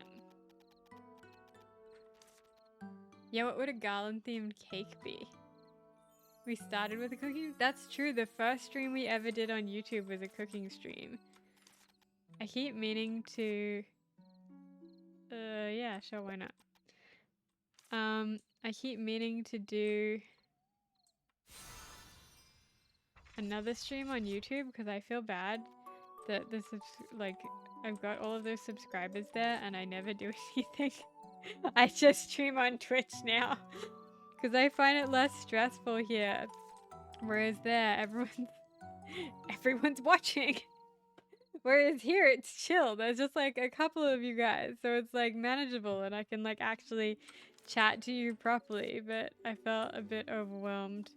Yeah, what would a Garland themed cake be? We started with a cooking. That's true. The first stream we ever did on YouTube was a cooking stream. I keep meaning to. Yeah, sure, why not? I keep meaning to do another stream on YouTube because I feel bad that I've got all of those subscribers there and I never do anything. I just stream on Twitch now because I find it less stressful here. Whereas there, everyone's watching. Whereas here, it's chill. There's just like a couple of you guys, so it's like manageable, and I can like actually chat to you properly. But I felt a bit overwhelmed.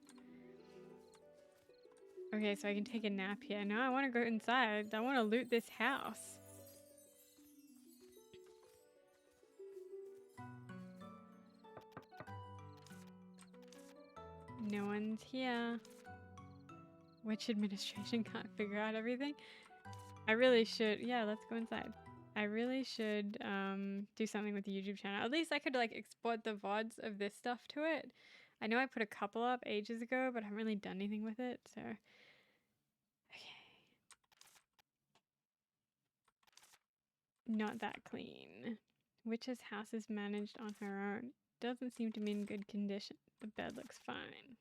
Okay, so I can take a nap here. No, I want to go inside. I want to loot this house. No one's here. Which administration can't figure out everything? I really should. Yeah, let's go inside. I really should do something with the YouTube channel. At least I could like export the VODs of this stuff to it. I know I put a couple up ages ago, but I haven't really done anything with it, so. Okay. Not that clean. Witch's house is managed on her own. Doesn't seem to be in good condition. The bed looks fine.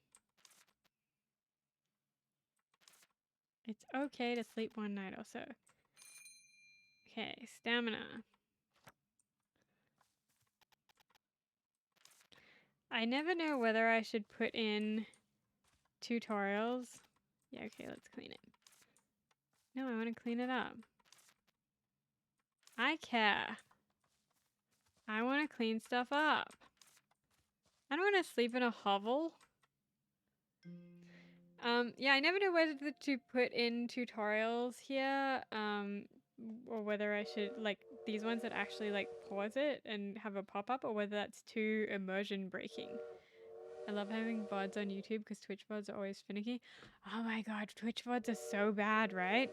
It's okay to sleep one night or so. Okay, stamina. I never know whether I should put in tutorials. Yeah, okay, let's clean it. No, I want to clean it up. I care. I want to clean stuff up. I don't want to sleep in a hovel. Yeah, I never know whether to put in tutorials here, or whether I should, like, these ones that actually, like, pause it and have a pop-up, or whether that's too immersion breaking. I love having VODs on YouTube because Twitch VODs are always finicky. Oh my god, Twitch VODs are so bad, right?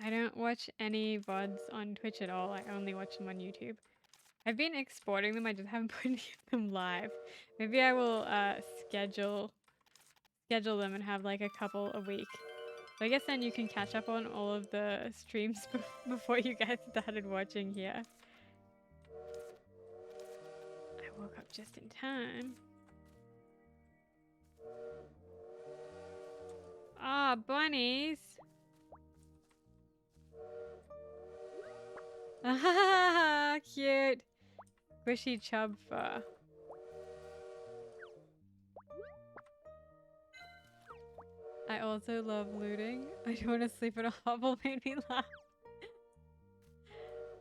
I don't watch any VODs on Twitch at all. I only watch them on YouTube. I've been exporting them, I just haven't put any of them live. Maybe I will schedule them and have like a couple a week. So I guess then you can catch up on all of the streams before you guys started watching here. I woke up just in time. Ah, bunnies! Ah, cute! Squishy chub fur. I also love looting. I don't want to sleep in a hovel, made me laugh.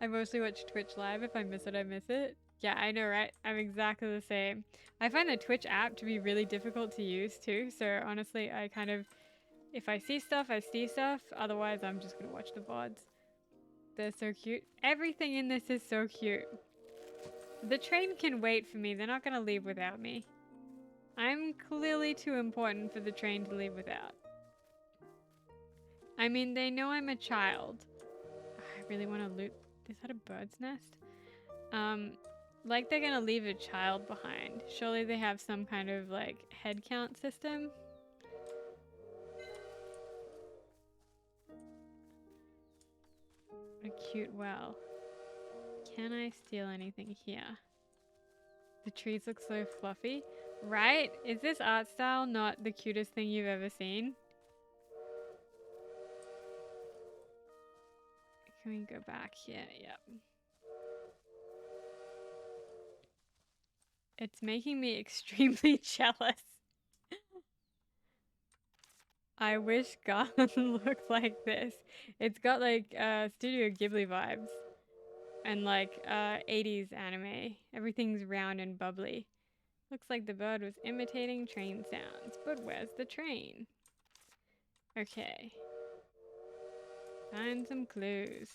I mostly watch Twitch live. If I miss it, I miss it. Yeah, I know, right? I'm exactly the same. I find the Twitch app to be really difficult to use too. So honestly, I kind of, if I see stuff, I see stuff. Otherwise, I'm just going to watch the VODs. They're so cute. Everything in this is so cute. The train can wait for me. They're not going to leave without me. I'm clearly too important for the train to leave without. I mean, they know I'm a child. I really want to loot. Is that a bird's nest? Like they're gonna leave a child behind. Surely they have some kind of like head count system. A cute well. Can I steal anything here? The trees look so fluffy. Right? Is this art style not the cutest thing you've ever seen? Can we go back here? Yep. It's making me extremely jealous. I wish Garland looked like this. It's got like Studio Ghibli vibes and like 80s anime. Everything's round and bubbly. Looks like the bird was imitating train sounds, but where's the train? Okay. Find some clues.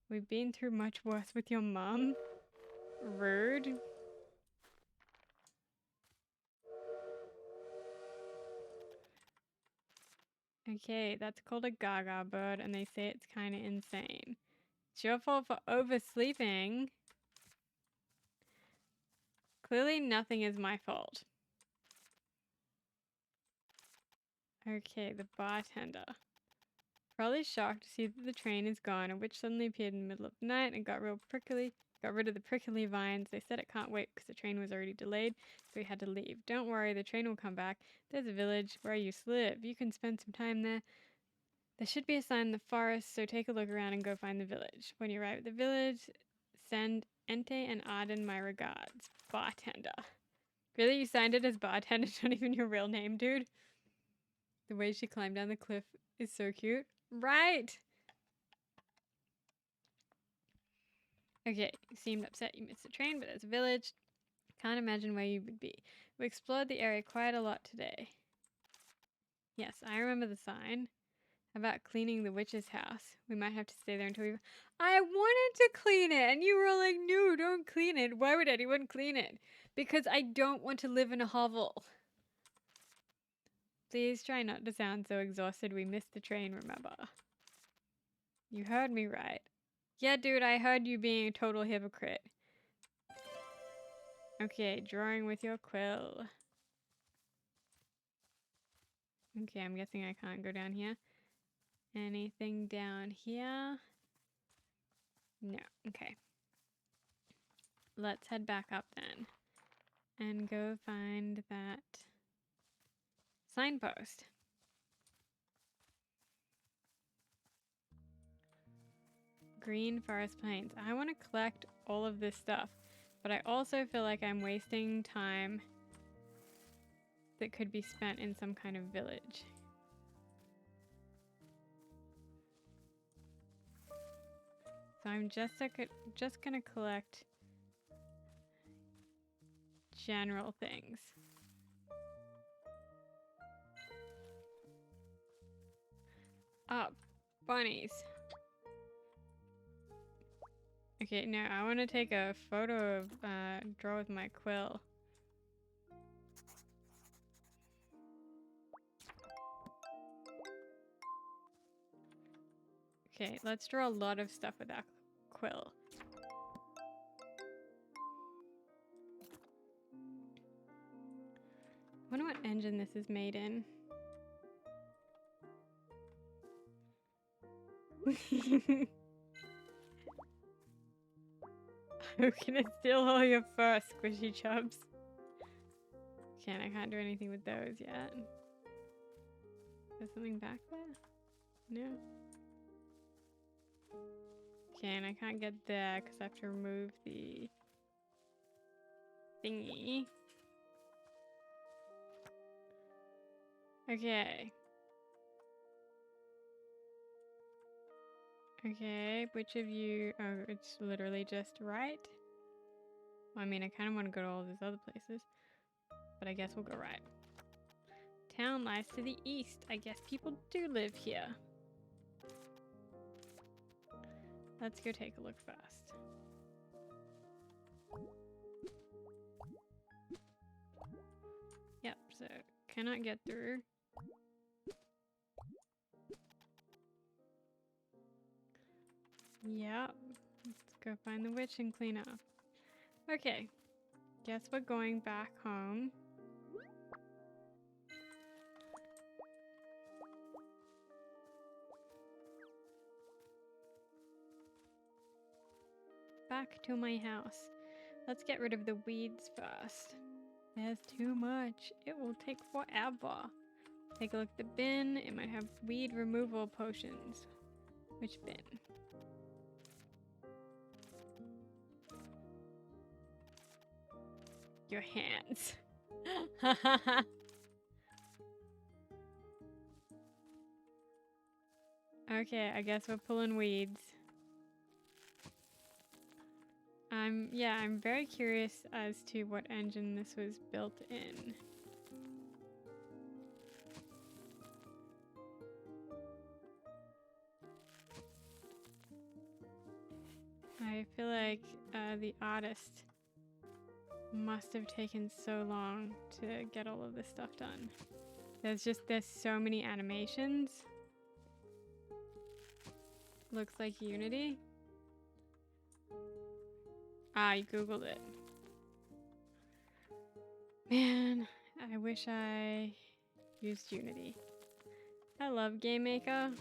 We've been through much worse with your mum. Rude. Okay, that's called a gaga bird, and they say it's kind of insane. It's your fault for oversleeping. Clearly nothing is my fault. Okay, the bartender. Probably shocked to see that the train is gone, a witch suddenly appeared in the middle of the night and got real prickly. Got rid of the prickly vines. They said it can't wait because the train was already delayed, so we had to leave. Don't worry, the train will come back. There's a village where I used to live. You can spend some time there. There should be a sign in the forest, so take a look around and go find the village. When you arrive at the village, send Ente and Arden my regards. Bartender. Really? You signed it as bartender? It's not even your real name, dude. The way she climbed down the cliff is so cute. Right! Okay, you seemed upset you missed the train, but there's a village. Can't imagine where you would be. We explored the area quite a lot today. Yes, I remember the sign about cleaning the witch's house. We might have to stay there until we... I wanted to clean it, and you were like, no, don't clean it. Why would anyone clean it? Because I don't want to live in a hovel. Please try not to sound so exhausted. We missed the train, remember? You heard me right. Yeah, dude, I heard you being a total hypocrite. Okay, drawing with your quill. Okay, I'm guessing I can't go down here. Anything down here? No, okay. Let's head back up then. And go find that signpost. Green Forest Plains. I want to collect all of this stuff, but I also feel like I'm wasting time that could be spent in some kind of village. So I'm just gonna collect general things. Oh, bunnies. Okay, now I want to take a photo of, draw with my quill. Okay, let's draw a lot of stuff with that quill. I wonder what engine this is made in. I'm gonna steal all your fur, squishy chubs. Okay, and I can't do anything with those yet. There's something back there? No. Okay, and I can't get there because I have to remove the thingy. Okay. Okay, which of you... Oh, it's literally just right. Well, I mean, I kind of want to go to all these other places. But I guess we'll go right. Town lies to the east. I guess people do live here. Let's go take a look first. Yep, so cannot get through. Yep. Let's go find the witch and clean up. Okay. Guess we're going back home. Back to my house. Let's get rid of the weeds first. There's too much. It will take forever. Take a look at the bin. It might have weed removal potions. Which bin? Your hands. Okay, I guess we're pulling weeds. I'm very curious as to what engine this was built in. I feel like the artist must have taken so long to get all of this stuff done. There's so many animations. Looks like Unity. Ah, you Googled it. Man, I wish I used Unity. I love Game Maker,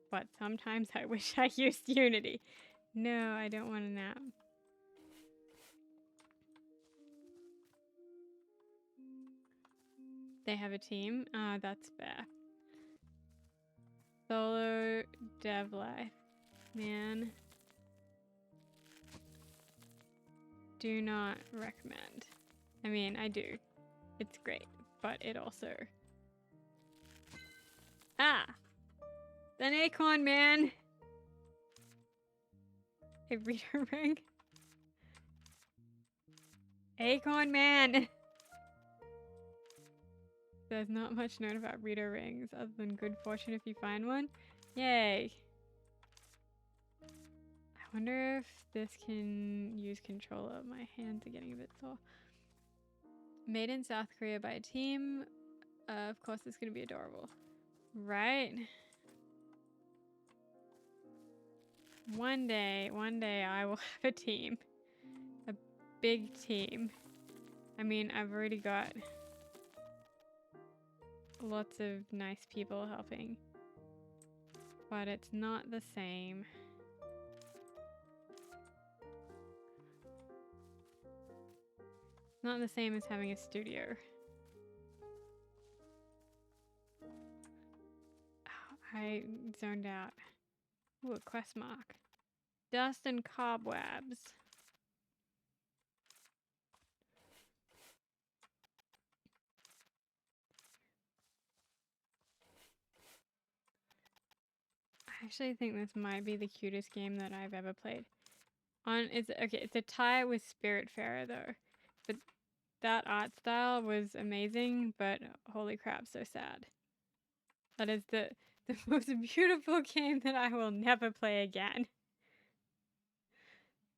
but sometimes I wish I used Unity. No, I don't want a nap. They have a team. Ah, that's fair. Solo dev life. Man. Do not recommend. I mean, I do. It's great, but it also... Ah! An acorn, man! A reader ring? Acorn, man! There's not much known about reader rings other than good fortune if you find one. Yay! I wonder if this can use controller. My hands are getting a bit sore. Made in South Korea by a team. Of course it's gonna be adorable. Right? One day I will have a team. A big team. I mean, I've already got lots of nice people helping. But it's not the same. Not the same as having a studio. Oh, I zoned out. Ooh, a quest mark. Dust and cobwebs. I actually think this might be the cutest game that I've ever played. It's a tie with Spiritfarer though. But that art style was amazing, but holy crap, so sad. That is the most beautiful game that I will never play again.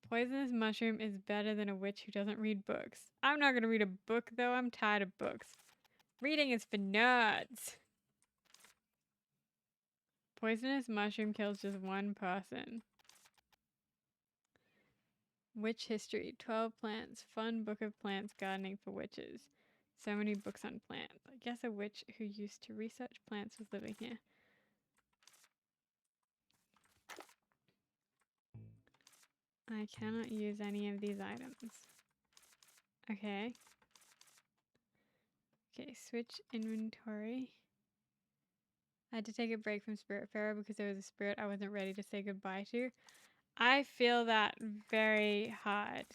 Poisonous mushroom is better than a witch who doesn't read books. I'm not gonna read a book though, I'm tired of books. Reading is for nerds. Poisonous mushroom kills just one person. Witch history, 12 plants, fun book of plants, gardening for witches. So many books on plants. I guess a witch who used to research plants was living here. I cannot use any of these items. Okay. Okay, switch inventory. I had to take a break from Spiritfarer because there was a spirit I wasn't ready to say goodbye to. I feel that very hard.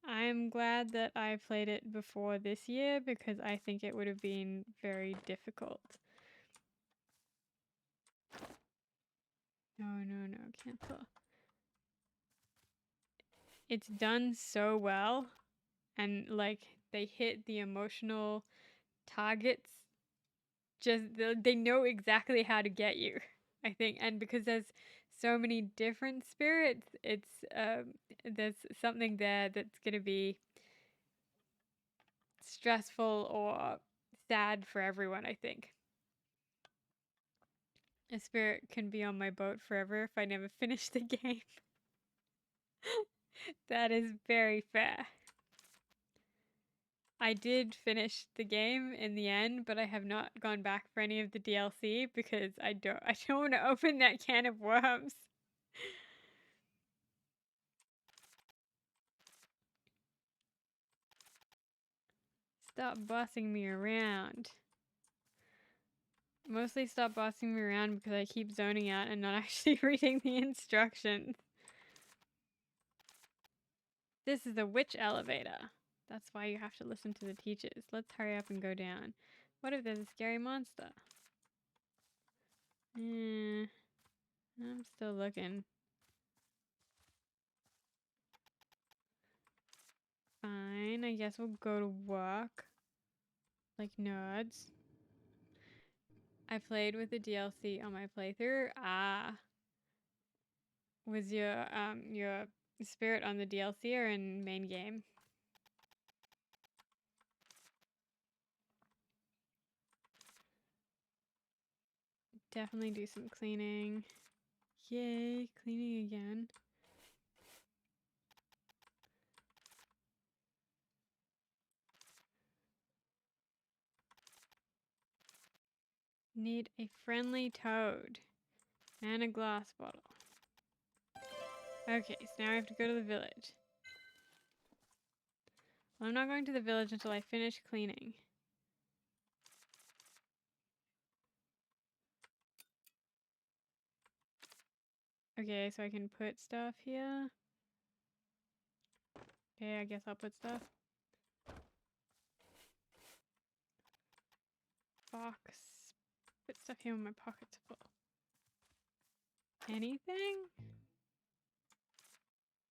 I'm glad that I played it before this year because I think it would have been very difficult. No, cancel. It's done so well and like they hit the emotional targets. Just they know exactly how to get you, I think, and because there's so many different spirits, it's there's something there that's gonna be stressful or sad for everyone, I think. A spirit can be on my boat forever if I never finish the game. That is very fair. I did finish the game in the end, but I have not gone back for any of the DLC because I don't want to open that can of worms. Stop bossing me around. Mostly stop bossing me around because I keep zoning out and not actually reading the instructions. This is a witch elevator. That's why you have to listen to the teachers. Let's hurry up and go down. What if there's a scary monster? I'm still looking. Fine, I guess we'll go to work. Like nerds. I played with the DLC on my playthrough. Was your spirit on the DLC or in main game? Definitely do some cleaning. Yay, cleaning again. Need a friendly toad and a glass bottle. Okay, so now I have to go to the village. Well, I'm not going to the village until I finish cleaning. Okay, so I can put stuff here. Okay, I guess I'll put stuff. Box. Put stuff here when my pockets are full. Anything?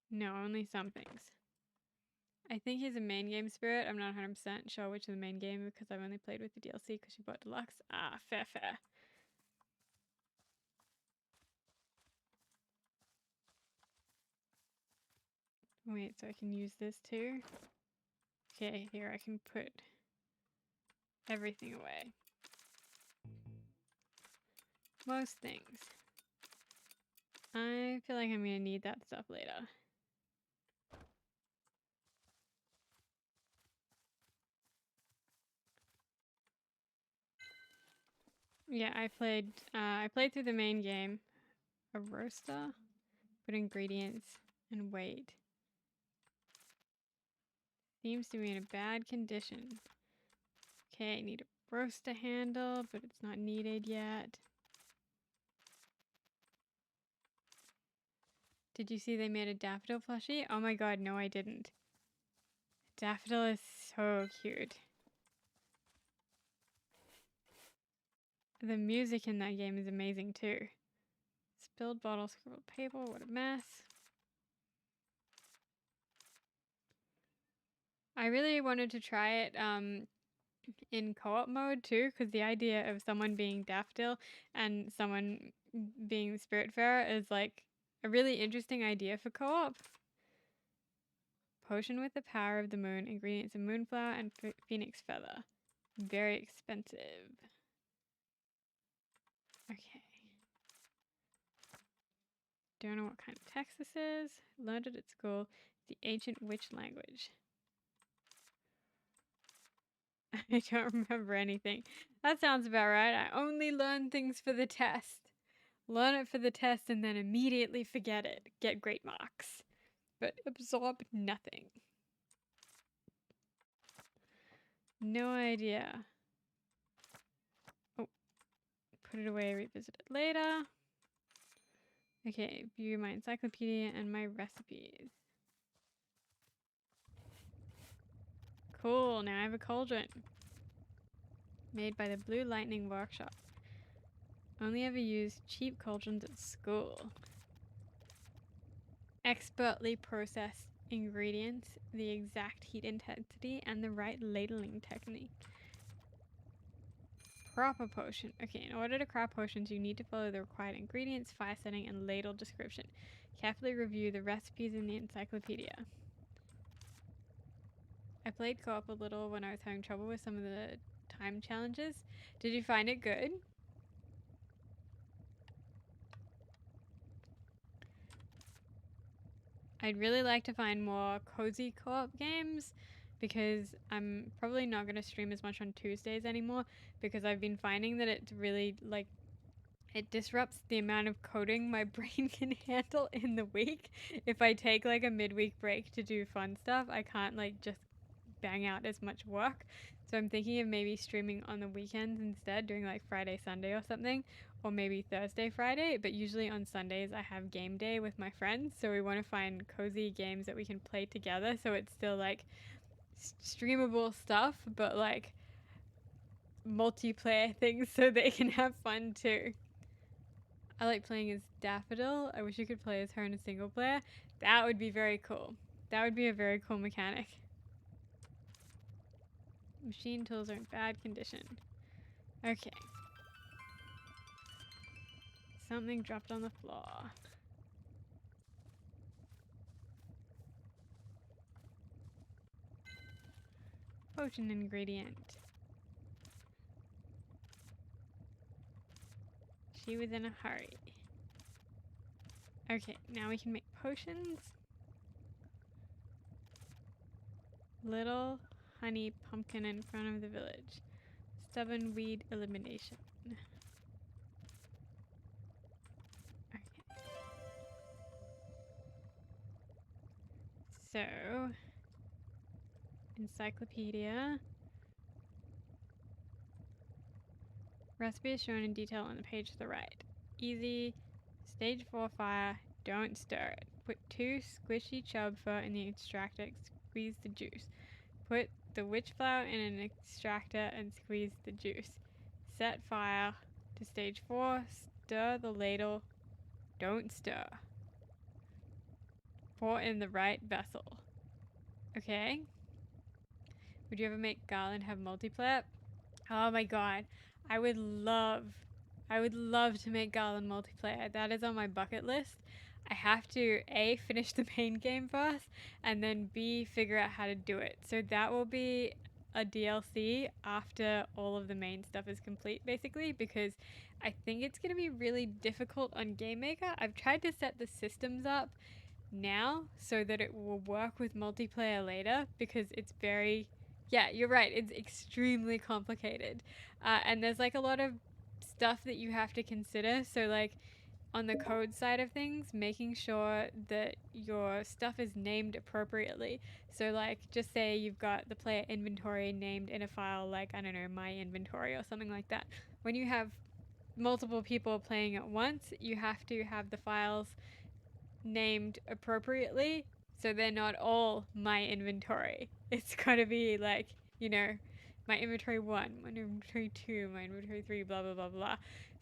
No, only some things. I think he's a main game spirit. I'm not 100% sure which is the main game because I've only played with the DLC because you bought deluxe. Ah, fair. Wait, so I can use this too? Okay, here I can put everything away. Most things. I feel like I'm gonna need that stuff later. Yeah, I played through the main game. A roaster, put ingredients and wait. Seems to be in a bad condition. Okay, need a roaster handle, but it's not needed yet. Did you see they made a daffodil plushie? Oh my god, no I didn't. Daffodil is so cute. The music in that game is amazing too. Spilled bottle, scribbled paper, what a mess. I really wanted to try it in co-op mode too, because the idea of someone being Daffodil and someone being Spiritfarer is like a really interesting idea for co-op. Potion with the power of the moon, ingredients of moonflower and phoenix feather. Very expensive. Okay. Don't know what kind of text this is. Learned it at school. The ancient witch language. I don't remember anything. That sounds about right. I only learn things for the test. Learn it for the test and then immediately forget it. Get great marks. But absorb nothing. No idea. Oh. Put it away, revisit it later. Okay, view my encyclopedia and my recipes. Cool, now I have a cauldron. Made by the Blue Lightning Workshop. Only ever used cheap cauldrons at school. Expertly processed ingredients, the exact heat intensity, and the right ladling technique. Proper potion. Okay, in order to craft potions, you need to follow the required ingredients, fire setting, and ladle description. Carefully review the recipes in the encyclopedia. I played co-op a little when I was having trouble with some of the time challenges. Did you find it good? I'd really like to find more cozy co-op games because I'm probably not going to stream as much on Tuesdays anymore because I've been finding that it's really like it disrupts the amount of coding my brain can handle in the week. If I take like a midweek break to do fun stuff, I can't like just bang out as much work. So I'm thinking of maybe streaming on the weekends instead, doing like Friday, Sunday or something, or maybe Thursday, Friday. But usually on Sundays I have game day with my friends. So we want to find cozy games that we can play together. So it's still like streamable stuff, but like multiplayer things so they can have fun too. I like playing as Daffodil. I wish you could play as her in a single player. That would be very cool. That would be a very cool mechanic. Machine tools are in bad condition. Okay. Something dropped on the floor. potion ingredient. She was in a hurry. Okay, now we can make potions. Little honey pumpkin in front of the village. Stubborn weed elimination. Okay. So, encyclopedia. Recipe is shown in detail on the page to the right. Easy. Stage 4 fire. Don't stir it. Put 2 squishy chub fur in the extractor. Squeeze the juice. Put the witch flower in an extractor and squeeze the juice. Set fire to stage 4. Stir the ladle. Don't stir. Pour in the right vessel. Okay. Would you ever make Garland have multiplayer? Oh my god. I would love to make Garland multiplayer. That is on my bucket list. I have to A, finish the main game first, and then B, figure out how to do it. So that will be a DLC after all of the main stuff is complete, basically, because I think it's going to be really difficult on Game Maker. I've tried to set the systems up now so that it will work with multiplayer later, because it's very, yeah, you're right, it's extremely complicated. And there's like a lot of stuff that you have to consider. So like on the code side of things, making sure that your stuff is named appropriately. So like just say you've got the player inventory named in a file like, I don't know, my inventory or something like that. When you have multiple people playing at once, you have to have the files named appropriately so they're not all my inventory. It's gotta be like, you know, my inventory 1, my inventory 2, my inventory 3, blah blah blah blah.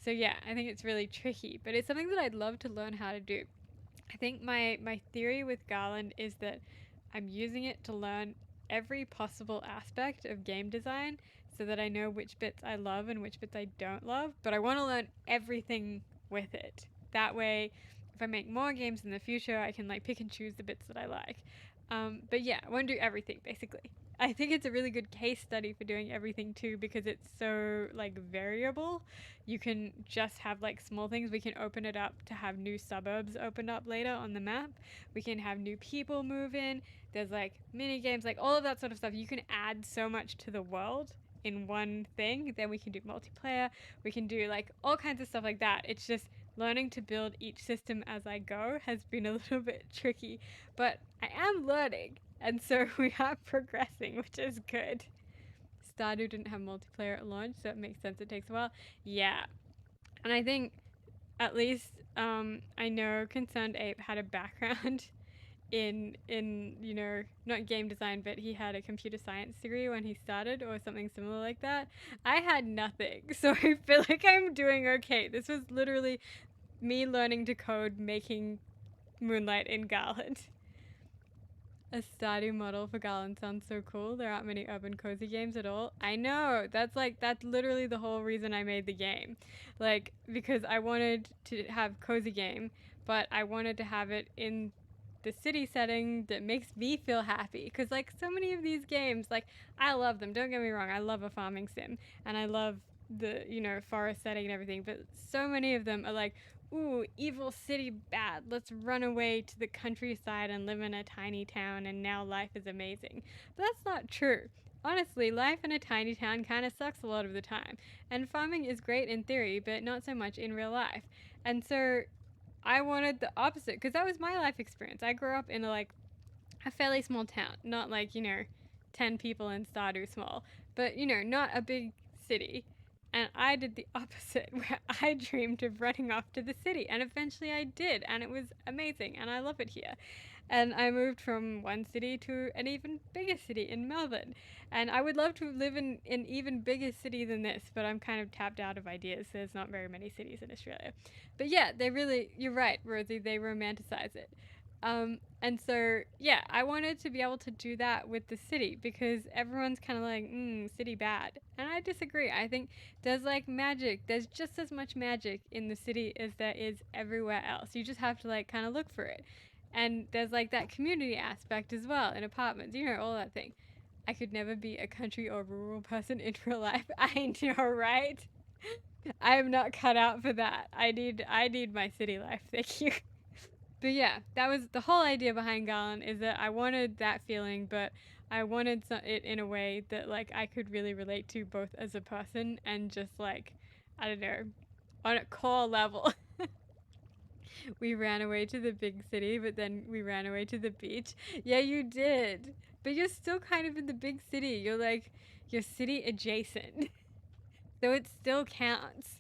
So yeah, I think it's really tricky, but it's something that I'd love to learn how to do. I think my theory with Garland is that I'm using it to learn every possible aspect of game design so that I know which bits I love and which bits I don't love, but I want to learn everything with it. That way, if I make more games in the future, I can like pick and choose the bits that I like. But yeah, I want to do everything basically. I think it's a really good case study for doing everything too, because it's so like variable. You can just have like small things. We can open it up to have new suburbs opened up later on the map. We can have new people move in. There's like mini games, like all of that sort of stuff. You can add so much to the world in one thing. Then we can do multiplayer. We can do like all kinds of stuff like that. It's just learning to build each system as I go has been a little bit tricky, but I am learning, and so we are progressing, which is good. Stardew didn't have multiplayer at launch, so it makes sense it takes a while. Yeah, and I think at least I know Concerned Ape had a background in you know, not game design, but he had a computer science degree when he started or something similar like that. I had nothing, so I feel like I'm doing okay. This was literally me learning to code making Moonlight in Garland. A Stardew model for Garland sounds so cool. There aren't many urban cozy games at all. I know, that's literally the whole reason I made the game. Like, because I wanted to have cozy game, but I wanted to have it in the city setting that makes me feel happy. Because like so many of these games, like I love them, don't get me wrong, I love a farming sim and I love the, you know, forest setting and everything, but so many of them are like, ooh, evil city bad, let's run away to the countryside and live in a tiny town and now life is amazing. But that's not true. Honestly, life in a tiny town kind of sucks a lot of the time, and farming is great in theory but not so much in real life. And so I wanted the opposite, because that was my life experience. I grew up in a fairly small town, not like, you know, 10 people in Stardew small, but, you know, not a big city. And I did the opposite, where I dreamed of running off to the city, and eventually I did, and it was amazing, and I love it here. And I moved from one city to an even bigger city in Melbourne. And I would love to live in an even bigger city than this, but I'm kind of tapped out of ideas. There's not very many cities in Australia. But yeah, they really, you're right, Rosie, they romanticize it. And so, yeah, I wanted to be able to do that with the city, because everyone's kind of like, city bad. And I disagree. I think there's like magic. There's just as much magic in the city as there is everywhere else. You just have to like kind of look for it. And there's like that community aspect as well in apartments, you know, all that thing. I could never be a country or rural person in real life. I know, right? I am not cut out for that. I need my city life. Thank you. But yeah, that was the whole idea behind Garland, is that I wanted that feeling, but I wanted it in a way that like I could really relate to both as a person and just like, I don't know, on a core level. We ran away to the big city, but then we ran away to the beach. Yeah, you did. But you're still kind of in the big city. You're like, you're city adjacent. So it still counts.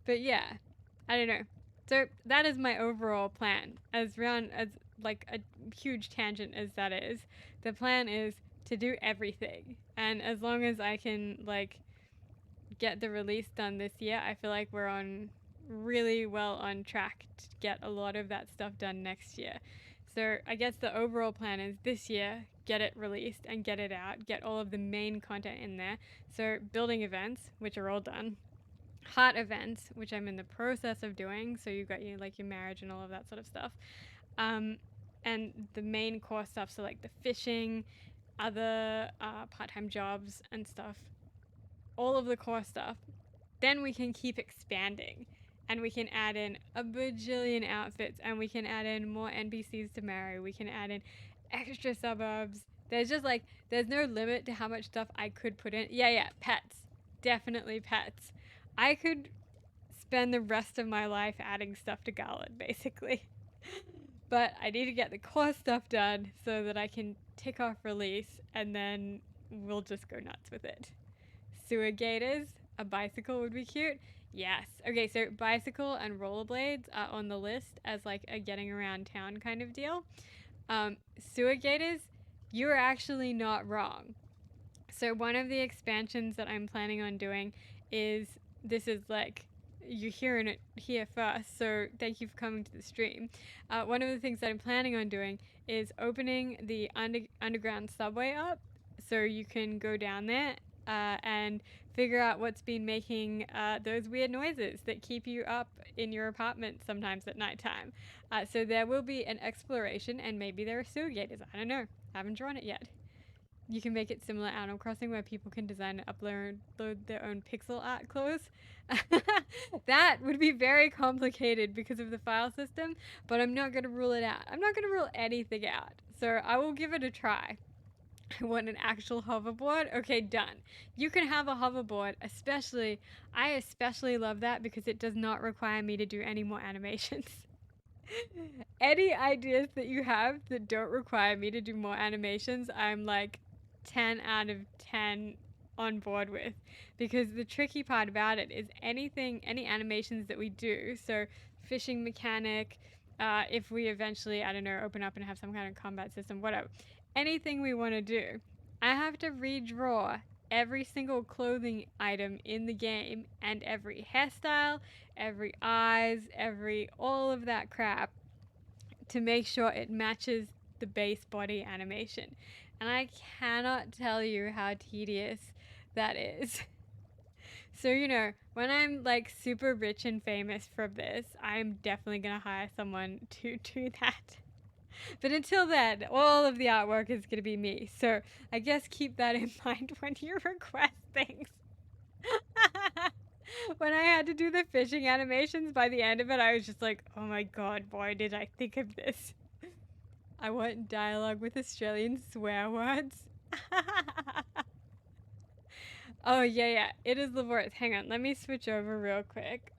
But yeah, I don't know. So that is my overall plan. As like a huge tangent as that is, the plan is to do everything. And as long as I can like get the release done this year, I feel like we're on really well on track to get a lot of that stuff done next year. So I guess the overall plan is this year, get it released and get it out, get all of the main content in there. So building events, which are all done. Heart events, which I'm in the process of doing. So you got your like your marriage and all of that sort of stuff. And the main core stuff, so like the fishing, other part-time jobs and stuff, all of the core stuff. Then we can keep expanding. And we can add in a bajillion outfits, and we can add in more NPCs to marry. We can add in extra suburbs. There's just like, there's no limit to how much stuff I could put in. Yeah, pets. Definitely pets. I could spend the rest of my life adding stuff to Garland, basically. But I need to get the core stuff done so that I can tick off release, and then we'll just go nuts with it. Sewer gators, a bicycle would be cute. Yes. Okay, so bicycle and rollerblades are on the list as like a getting around town kind of deal. Sewer gators, you're actually not wrong. So one of the expansions that I'm planning on doing is, this is like, you're hearing it here first, so thank you for coming to the stream. One of the things that I'm planning on doing is opening the underground subway up so you can go down there and figure out what's been making those weird noises that keep you up in your apartment sometimes at nighttime. So there will be an exploration, and maybe there are sewer gators. I don't know. I haven't drawn it yet. You can make it similar to Animal Crossing, where people can design and upload their own pixel art clothes. That would be very complicated because of the file system, but I'm not going to rule it out. I'm not going to rule anything out. So I will give it a try. I want an actual hoverboard. Okay, done. You can have a hoverboard, I especially love that because it does not require me to do any more animations. Any ideas that you have that don't require me to do more animations, I'm like 10 out of 10 on board with, because the tricky part about it is any animations that we do, so fishing mechanic, if we eventually, I don't know, open up and have some kind of combat system, whatever, anything we want to do, I have to redraw every single clothing item in the game and every hairstyle, every eyes, all of that crap to make sure it matches the base body animation. And I cannot tell you how tedious that is. So, you know, when I'm like super rich and famous from this, I'm definitely going to hire someone to do that. But until then, all of the artwork is going to be me. So I guess keep that in mind when you request things. When I had to do the fishing animations, by the end of it, I was just like, oh my god, why did I think of this? I want dialogue with Australian swear words. Oh, yeah, it is laborious. Hang on, let me switch over real quick.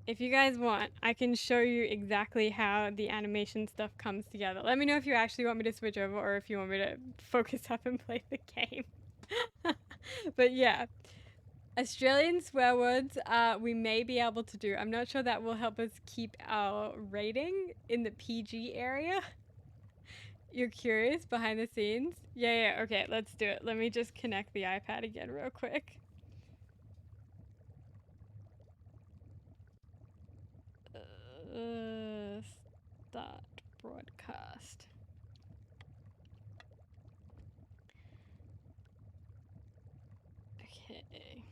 If you guys want, I can show you exactly how the animation stuff comes together. Let me know if you actually want me to switch over or if you want me to focus up and play the game. But yeah, Australian swear words we may be able to do. I'm not sure that will help us keep our rating in the PG area. You're curious behind the scenes? Yeah, okay, let's do it. Let me just connect the iPad again real quick. Start broadcast. Okay.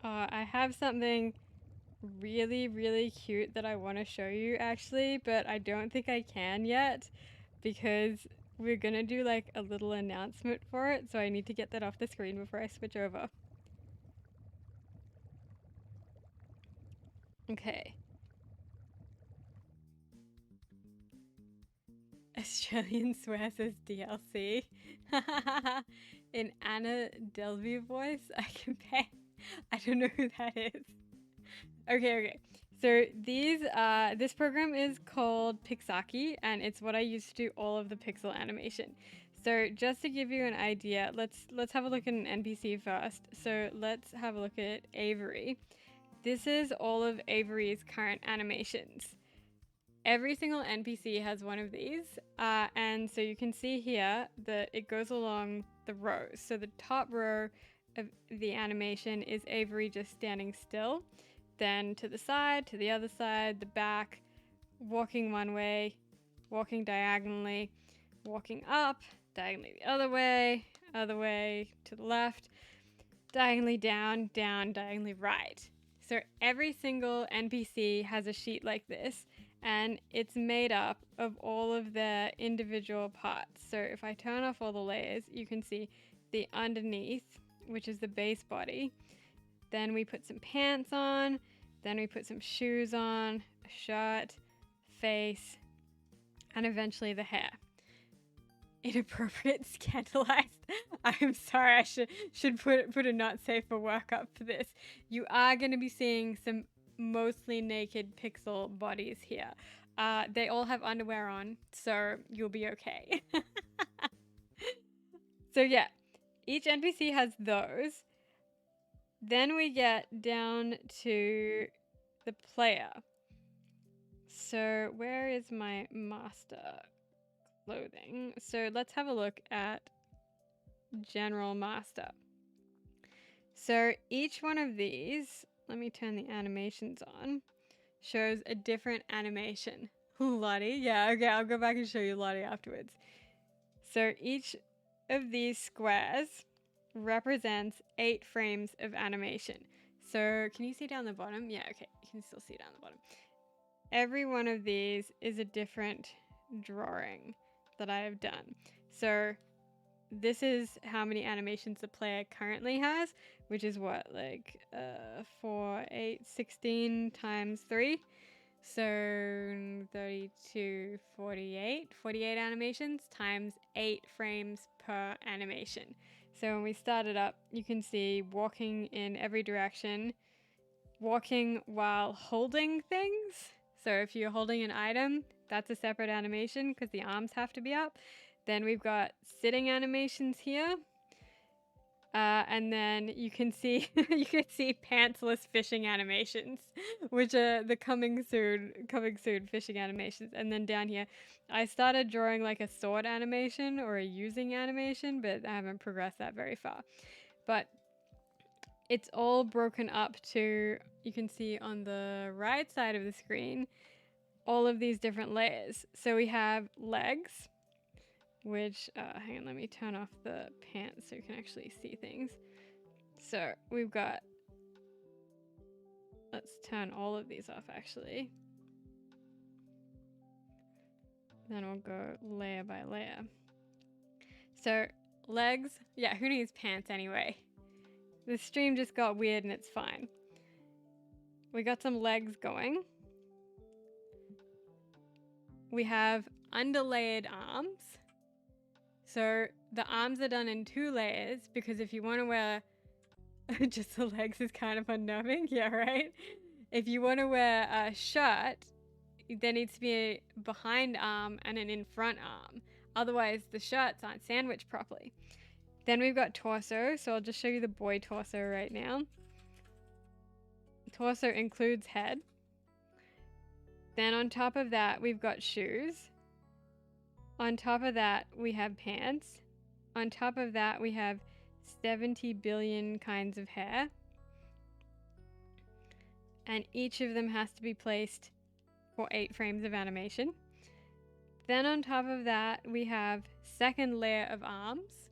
I have something really, really cute that I want to show you actually, but I don't think I can yet because we're gonna do like a little announcement for it, so I need to get that off the screen before I switch over. Okay. Australian swear says DLC. In Anna Delvey voice, I can pay. I don't know who that is. Okay. So this program is called Pixaki, and it's what I use to do all of the pixel animation. So just to give you an idea, let's have a look at an NPC first. So let's have a look at Avery. This is all of Avery's current animations. Every single NPC has one of these, and so you can see here that it goes along the rows. So the top row of the animation is Avery just standing still, then to the side, to the other side, the back, walking one way, walking diagonally, walking up, diagonally the other way, to the left, diagonally down, diagonally right. So every single NPC has a sheet like this, and it's made up of all of their individual parts. So if I turn off all the layers, you can see the underneath, which is the base body. Then we put some pants on, then we put some shoes on, a shirt, face, and eventually the hair. Inappropriate, scandalized. I'm sorry, I should put a not safe for work up for this. You are going to be seeing some mostly naked pixel bodies here. They all have underwear on, so you'll be okay. So yeah, each NPC has those. Then we get down to the player. So where is my master clothing? So let's have a look at general master. So each one of these, let me turn the animations on, shows a different animation. Lottie, yeah, okay, I'll go back and show you Lottie afterwards. So each of these squares represents 8 frames of animation. So can you see down the bottom? Yeah, okay, you can still see down the bottom. Every one of these is a different drawing that I have done. So this is how many animations the player currently has, which is what, like 4, 8, 16 times 3. So 32, 48 animations times 8 frames per animation. So when we start it up, you can see walking in every direction, walking while holding things. So if you're holding an item, that's a separate animation because the arms have to be up. Then we've got sitting animations here. And then you can see pantsless fishing animations, which are the coming soon fishing animations. And then down here, I started drawing like a sword animation or a using animation, but I haven't progressed that very far. But it's all broken up to, you can see on the right side of the screen, all of these different layers. So we have legs, which, hang on, let me turn off the pants so you can actually see things. So we've got, let's turn all of these off actually. Then we'll go layer by layer. So legs, yeah, who needs pants anyway? The stream just got weird and it's fine. We got some legs going. We have underlayered arms. So the arms are done in 2 layers because if you want to wear just the legs is kind of unnerving, yeah, right? If you want to wear a shirt, there needs to be a behind arm and an in front arm. Otherwise, the shirts aren't sandwiched properly. Then we've got torso, so I'll just show you the boy torso right now. Torso includes head. Then on top of that, we've got shoes. On top of that, we have pants. On top of that, we have 70 billion kinds of hair. And each of them has to be placed for 8 frames of animation. Then on top of that, we have second layer of arms.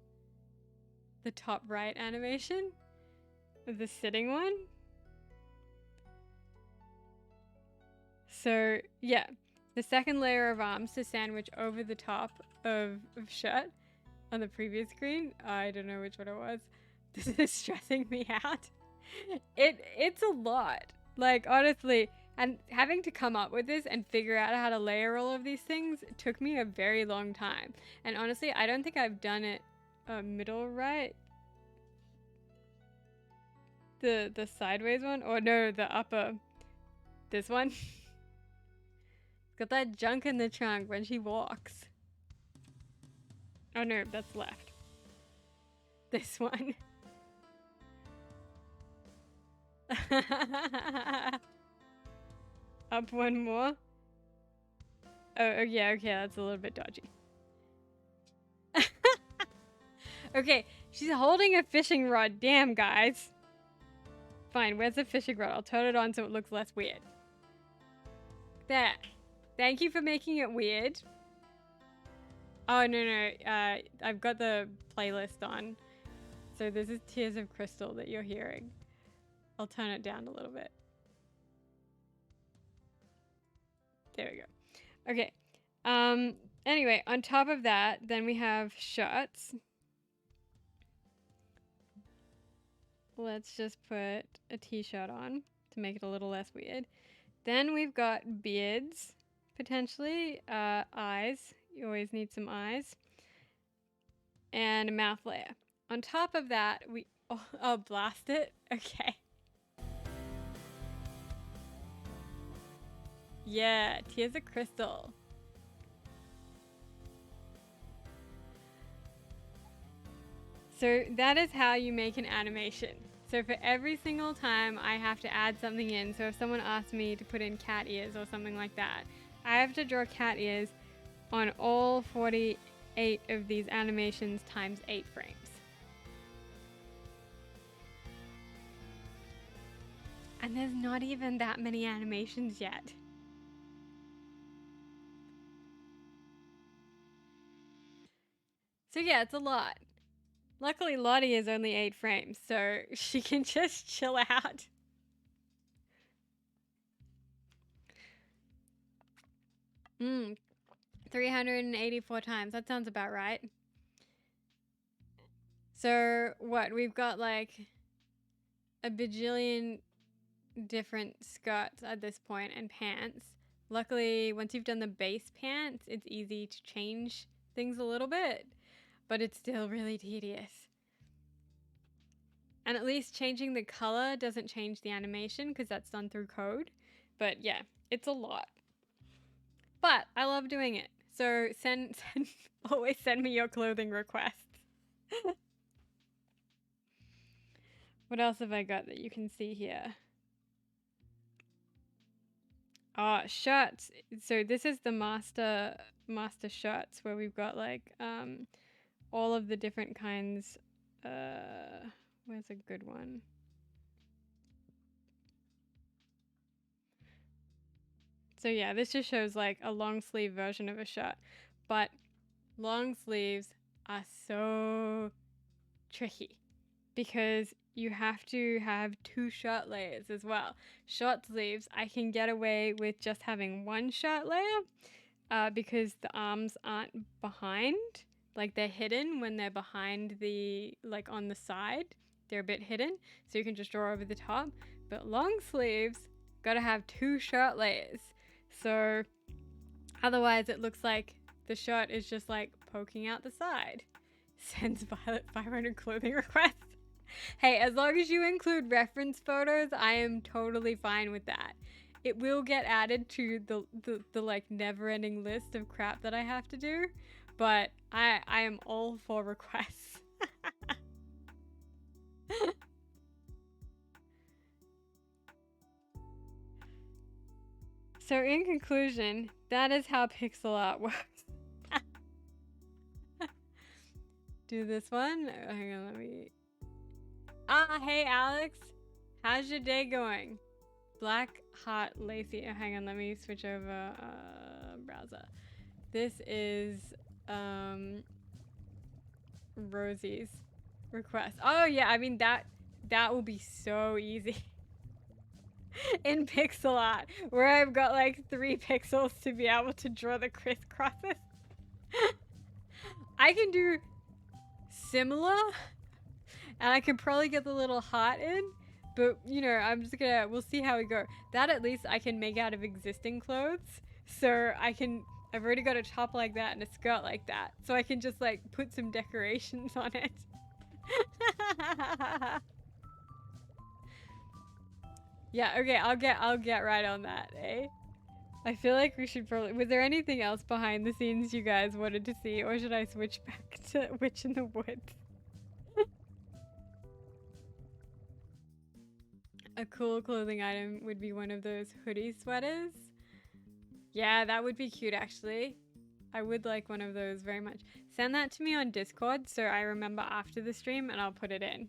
The top right animation, the sitting one. So yeah, the second layer of arms to sandwich over the top of shirt on the previous screen. I don't know which one it was. This is stressing me out. It's a lot. Like, honestly, and having to come up with this and figure out how to layer all of these things took me a very long time. And honestly, I don't think I've done it middle right. The sideways one? Or no, the upper. This one. Got that junk in the trunk when she walks. Oh no, that's left. This one. Up one more. Oh yeah, okay, that's a little bit dodgy. Okay, she's holding a fishing rod. Damn, guys. Fine, where's the fishing rod? I'll turn it on so it looks less weird. There. Thank you for making it weird. Oh, no. I've got the playlist on. So this is Tears of Crystal that you're hearing. I'll turn it down a little bit. There we go. Okay. Anyway, on top of that, then we have shirts. Let's just put a t-shirt on to make it a little less weird. Then we've got beards, potentially. Eyes. You always need some eyes. And a mouth layer. On top of that, we... Oh, blast it? Okay. Yeah, Tears of Crystal. So that is how you make an animation. So for every single time I have to add something in, so if someone asks me to put in cat ears or something like that, I have to draw cat ears on all 48 of these animations times 8 frames. And there's not even that many animations yet. So yeah, it's a lot. Luckily, Lottie is only 8 frames, so she can just chill out. Hmm, 384 times. That sounds about right. So what? We've got like a bajillion different skirts at this point and pants. Luckily, once you've done the base pants, it's easy to change things a little bit, but it's still really tedious. And at least changing the color doesn't change the animation because that's done through code. But yeah, it's a lot. But I love doing it. So always send me your clothing requests. What else have I got that you can see here? Shirts. So this is the master shirts where we've got like all of the different kinds. Where's a good one? So yeah, this just shows like a long sleeve version of a shirt, but long sleeves are so tricky because you have to have 2 shirt layers as well. Short sleeves, I can get away with just having 1 shirt layer because the arms aren't behind. Like they're hidden when they're behind the, like on the side, they're a bit hidden. So you can just draw over the top. But long sleeves, gotta have 2 shirt layers. So otherwise it looks like the shirt is just like poking out the side. Sends Violet 500 clothing requests. Hey, as long as you include reference photos, I am totally fine with that. It will get added to the like never-ending list of crap that I have to do, but I am all for requests. So in conclusion, that is how pixel art works. Do this one. Oh, hang on, let me... hey Alex. How's your day going? Black, hot, lacy. Oh, hang on, let me switch over browser. This is Rosie's request. Oh yeah, I mean that will be so easy. in pixel art, where I've got like 3 pixels to be able to draw the crisscrosses. I can do similar, and I could probably get the little heart in, but you know, we'll see how we go. That at least I can make out of existing clothes, so I've already got a top like that and a skirt like that, so I can just like put some decorations on it. Yeah, okay, I'll get right on that, eh? I feel like we should probably... Was there anything else behind the scenes you guys wanted to see, or should I switch back to Witch in the Woods? A cool clothing item would be one of those hoodie sweaters. Yeah, that would be cute, actually. I would like one of those very much. Send that to me on Discord so I remember after the stream and I'll put it in.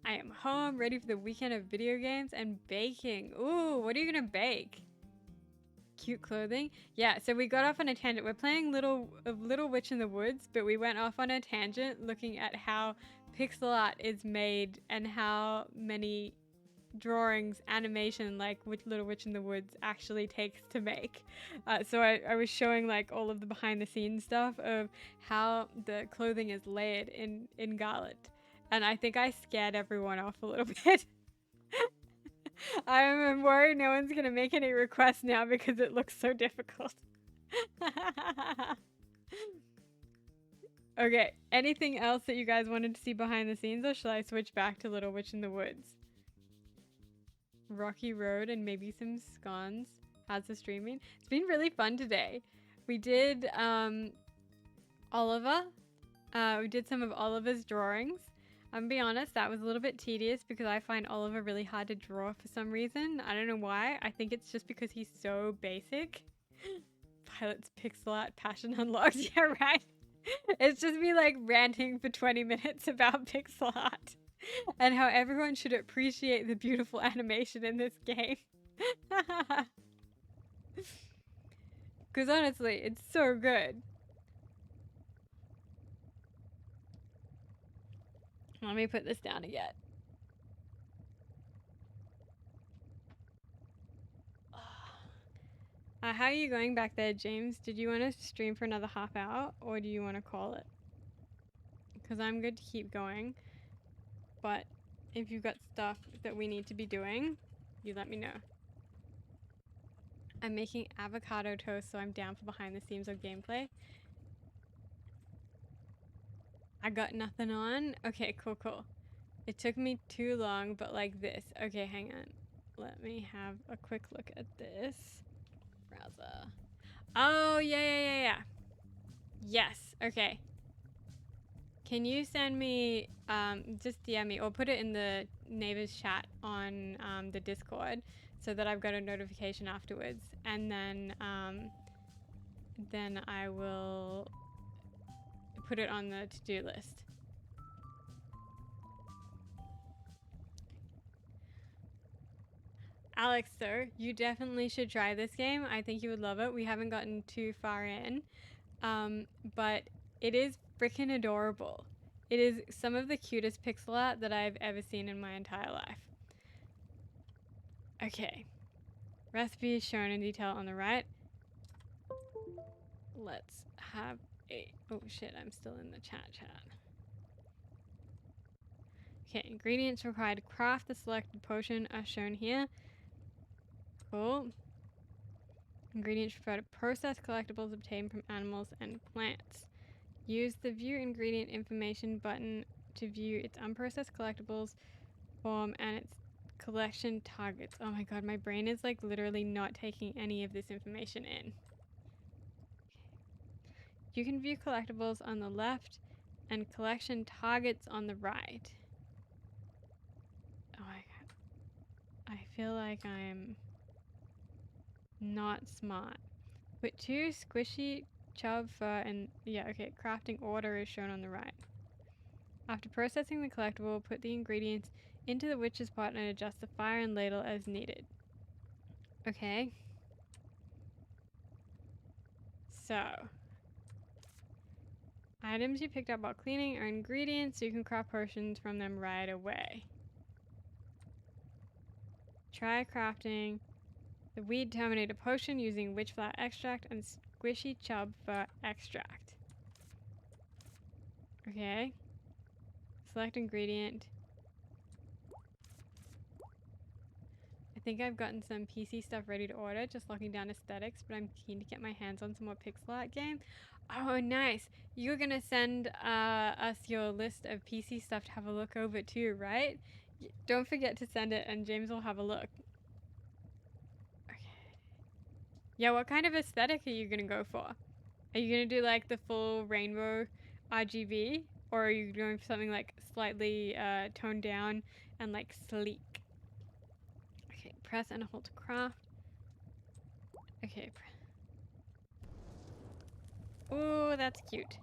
I am home, ready for the weekend of video games and baking. Ooh, what are you gonna bake? Cute clothing? Yeah, so we got off on a tangent. We're playing Little Witch in the Woods, but we went off on a tangent looking at how pixel art is made and how many drawings, animation, like Little Witch in the Woods actually takes to make. So I was showing like all of the behind the scenes stuff of how the clothing is layered in Garland. And I think I scared everyone off a little bit. I'm worried no one's gonna make any requests now because it looks so difficult. Okay, anything else that you guys wanted to see behind the scenes, or shall I switch back to Little Witch in the Woods? Rocky Road and maybe some scones. How's the streaming? It's been really fun today. We did Oliver. We did some of Oliver's drawings. I'm gonna be honest, that was a little bit tedious because I find Oliver really hard to draw for some reason. I don't know why. I think it's just because he's so basic. Pilot's pixel art passion unlocked. Yeah, right. It's just me like ranting for 20 minutes about pixel art and how everyone should appreciate the beautiful animation in this game. Because honestly, it's so good. Let me put this down again. How are you going back there, James? Did you want to stream for another half hour, or do you want to call it? Because I'm good to keep going. But if you've got stuff that we need to be doing, you let me know. I'm making avocado toast, so I'm down for behind the scenes of gameplay. I got nothing on. Okay, cool. It took me too long, but like this. Okay, hang on. Let me have a quick look at this. Browser. Oh, yeah. Yes, okay. Can you send me, just DM me or put it in the neighbors chat on the Discord so that I've got a notification afterwards, and then I will put it on the to-do list. Alex, sir, you definitely should try this game. I think you would love it. We haven't gotten too far in, but it is freaking adorable. It is some of the cutest pixel art that I've ever seen in my entire life. Okay. Recipe is shown in detail on the right. Let's have a... Oh shit, I'm still in the chat. Okay, ingredients required to craft the selected potion are shown here. Cool. Ingredients refer to processed collectibles obtained from animals and plants. Use the View Ingredient Information button to view its unprocessed collectibles form and its collection targets. Oh my god, my brain is like literally not taking any of this information in. You can view collectibles on the left and collection targets on the right. Oh my god. I feel like I'm not smart. Put 2 squishy chub fur and crafting order is shown on the right. After processing the collectible, put the ingredients into the witch's pot and adjust the fire and ladle as needed. Okay. So, items you picked up while cleaning are ingredients so you can craft potions from them right away. Try crafting the Weed Terminator potion using witch flower extract and squishy chub fur extract. Okay. Select ingredient. I think I've gotten some PC stuff ready to order, just locking down aesthetics, but I'm keen to get my hands on some more pixel art game. Oh, nice. You're gonna send us your list of PC stuff to have a look over too, right? Don't forget to send it and James will have a look. Okay. Yeah, what kind of aesthetic are you gonna go for? Are you gonna do like the full rainbow RGB? Or are you going for something like slightly toned down and like sleek? Okay, press and hold to craft. Okay. Oh, that's cute.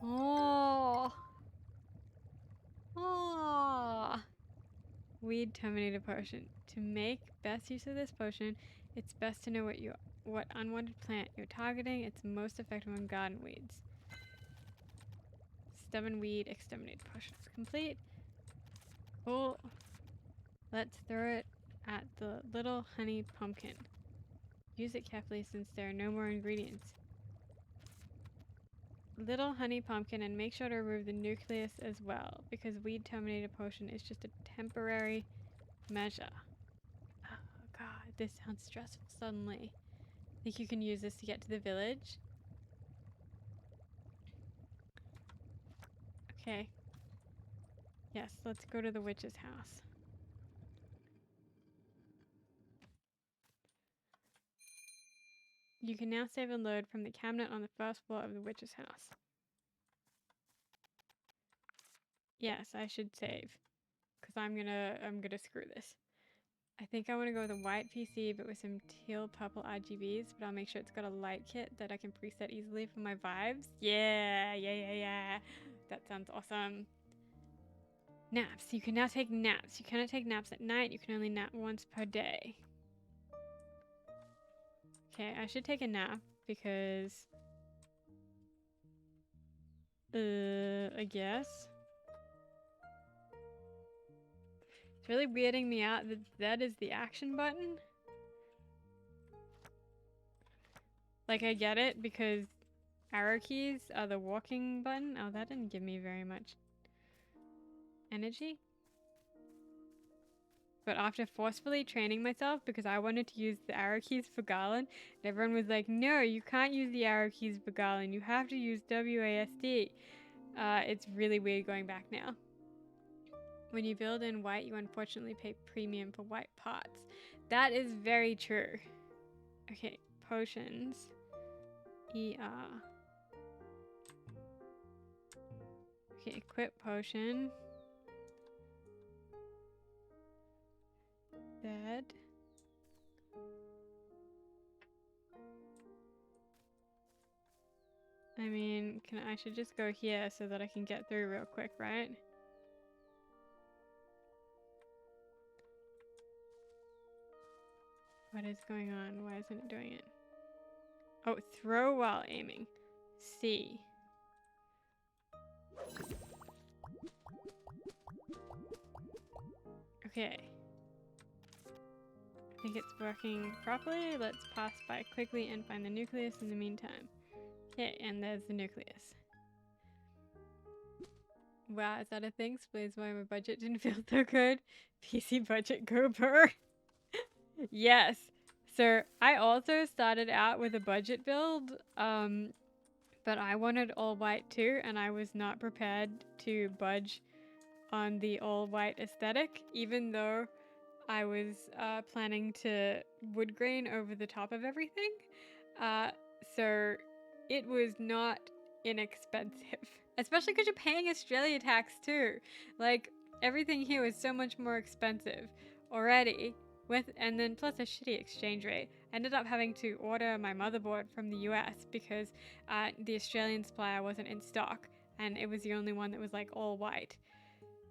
Oh. Oh. Weed Terminator potion. To make best use of this potion, it's best to know what unwanted plant you're targeting. It's most effective on garden weeds. Stubborn weed exterminate potion is complete. Cool. Let's throw it at the little honey pumpkin. Use it carefully since there are no more ingredients. Little honey pumpkin, and make sure to remove the nucleus as well, because Weed Terminator potion is just a temporary measure. Oh god, this sounds stressful suddenly. Think you can use this to get to the village? Okay. Yes, let's go to the witch's house. You can now save and load from the cabinet on the first floor of the witch's house. Yes, I should save, because I'm gonna screw this. I think I want to go with a white PC, but with some teal purple RGBs, but I'll make sure it's got a light kit that I can preset easily for my vibes. Yeah. That sounds awesome. Naps. You can now take naps. You cannot take naps at night. You can only nap once per day. Okay, I should take a nap because... I guess. It's really weirding me out that that is the action button. Like, I get it because arrow keys are the walking button. Oh, that didn't give me very much energy. But after forcefully training myself, because I wanted to use the arrow keys for Garland, and everyone was like, no, you can't use the arrow keys for Garland. You have to use WASD. It's really weird going back now. When you build in white, you unfortunately pay premium for white parts. That is very true. Okay, potions. ER. Okay, equip potion. Bed. I mean, I should just go here so that I can get through real quick, right? What is going on? Why isn't it doing it? Oh, throw while aiming. C. Okay. I think it's working properly. Let's pass by quickly and find the nucleus in the meantime. Okay, and there's the nucleus. Wow, is that a thing? Explains why my budget didn't feel so good. PC budget go burr. Yes. So I also started out with a budget build, but I wanted all white too, and I was not prepared to budge on the all white aesthetic, even though I was planning to wood grain over the top of everything. So it was not inexpensive, especially because you're paying Australia tax too. Like, everything here was so much more expensive already, and then plus a shitty exchange rate. I ended up having to order my motherboard from the US because the Australian supplier wasn't in stock, and it was the only one that was like all white.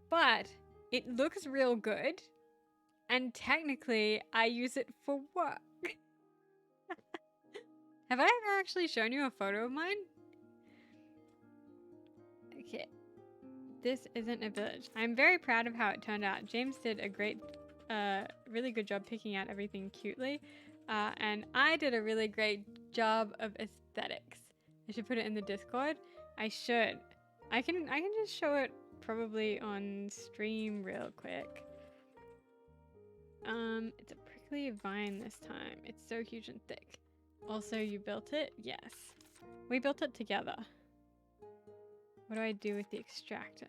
But it looks real good, and technically I use it for work. Have I ever actually shown you a photo of mine? Okay. This isn't a village. I'm very proud of how it turned out. James did a great a really good job picking out everything cutely. And I did a really great job of aesthetics. I should put it in the Discord. I should. I can just show it probably on stream real quick. It's a prickly vine this time. It's so huge and thick. Also, you built it? Yes. We built it together. What do I do with the extractor?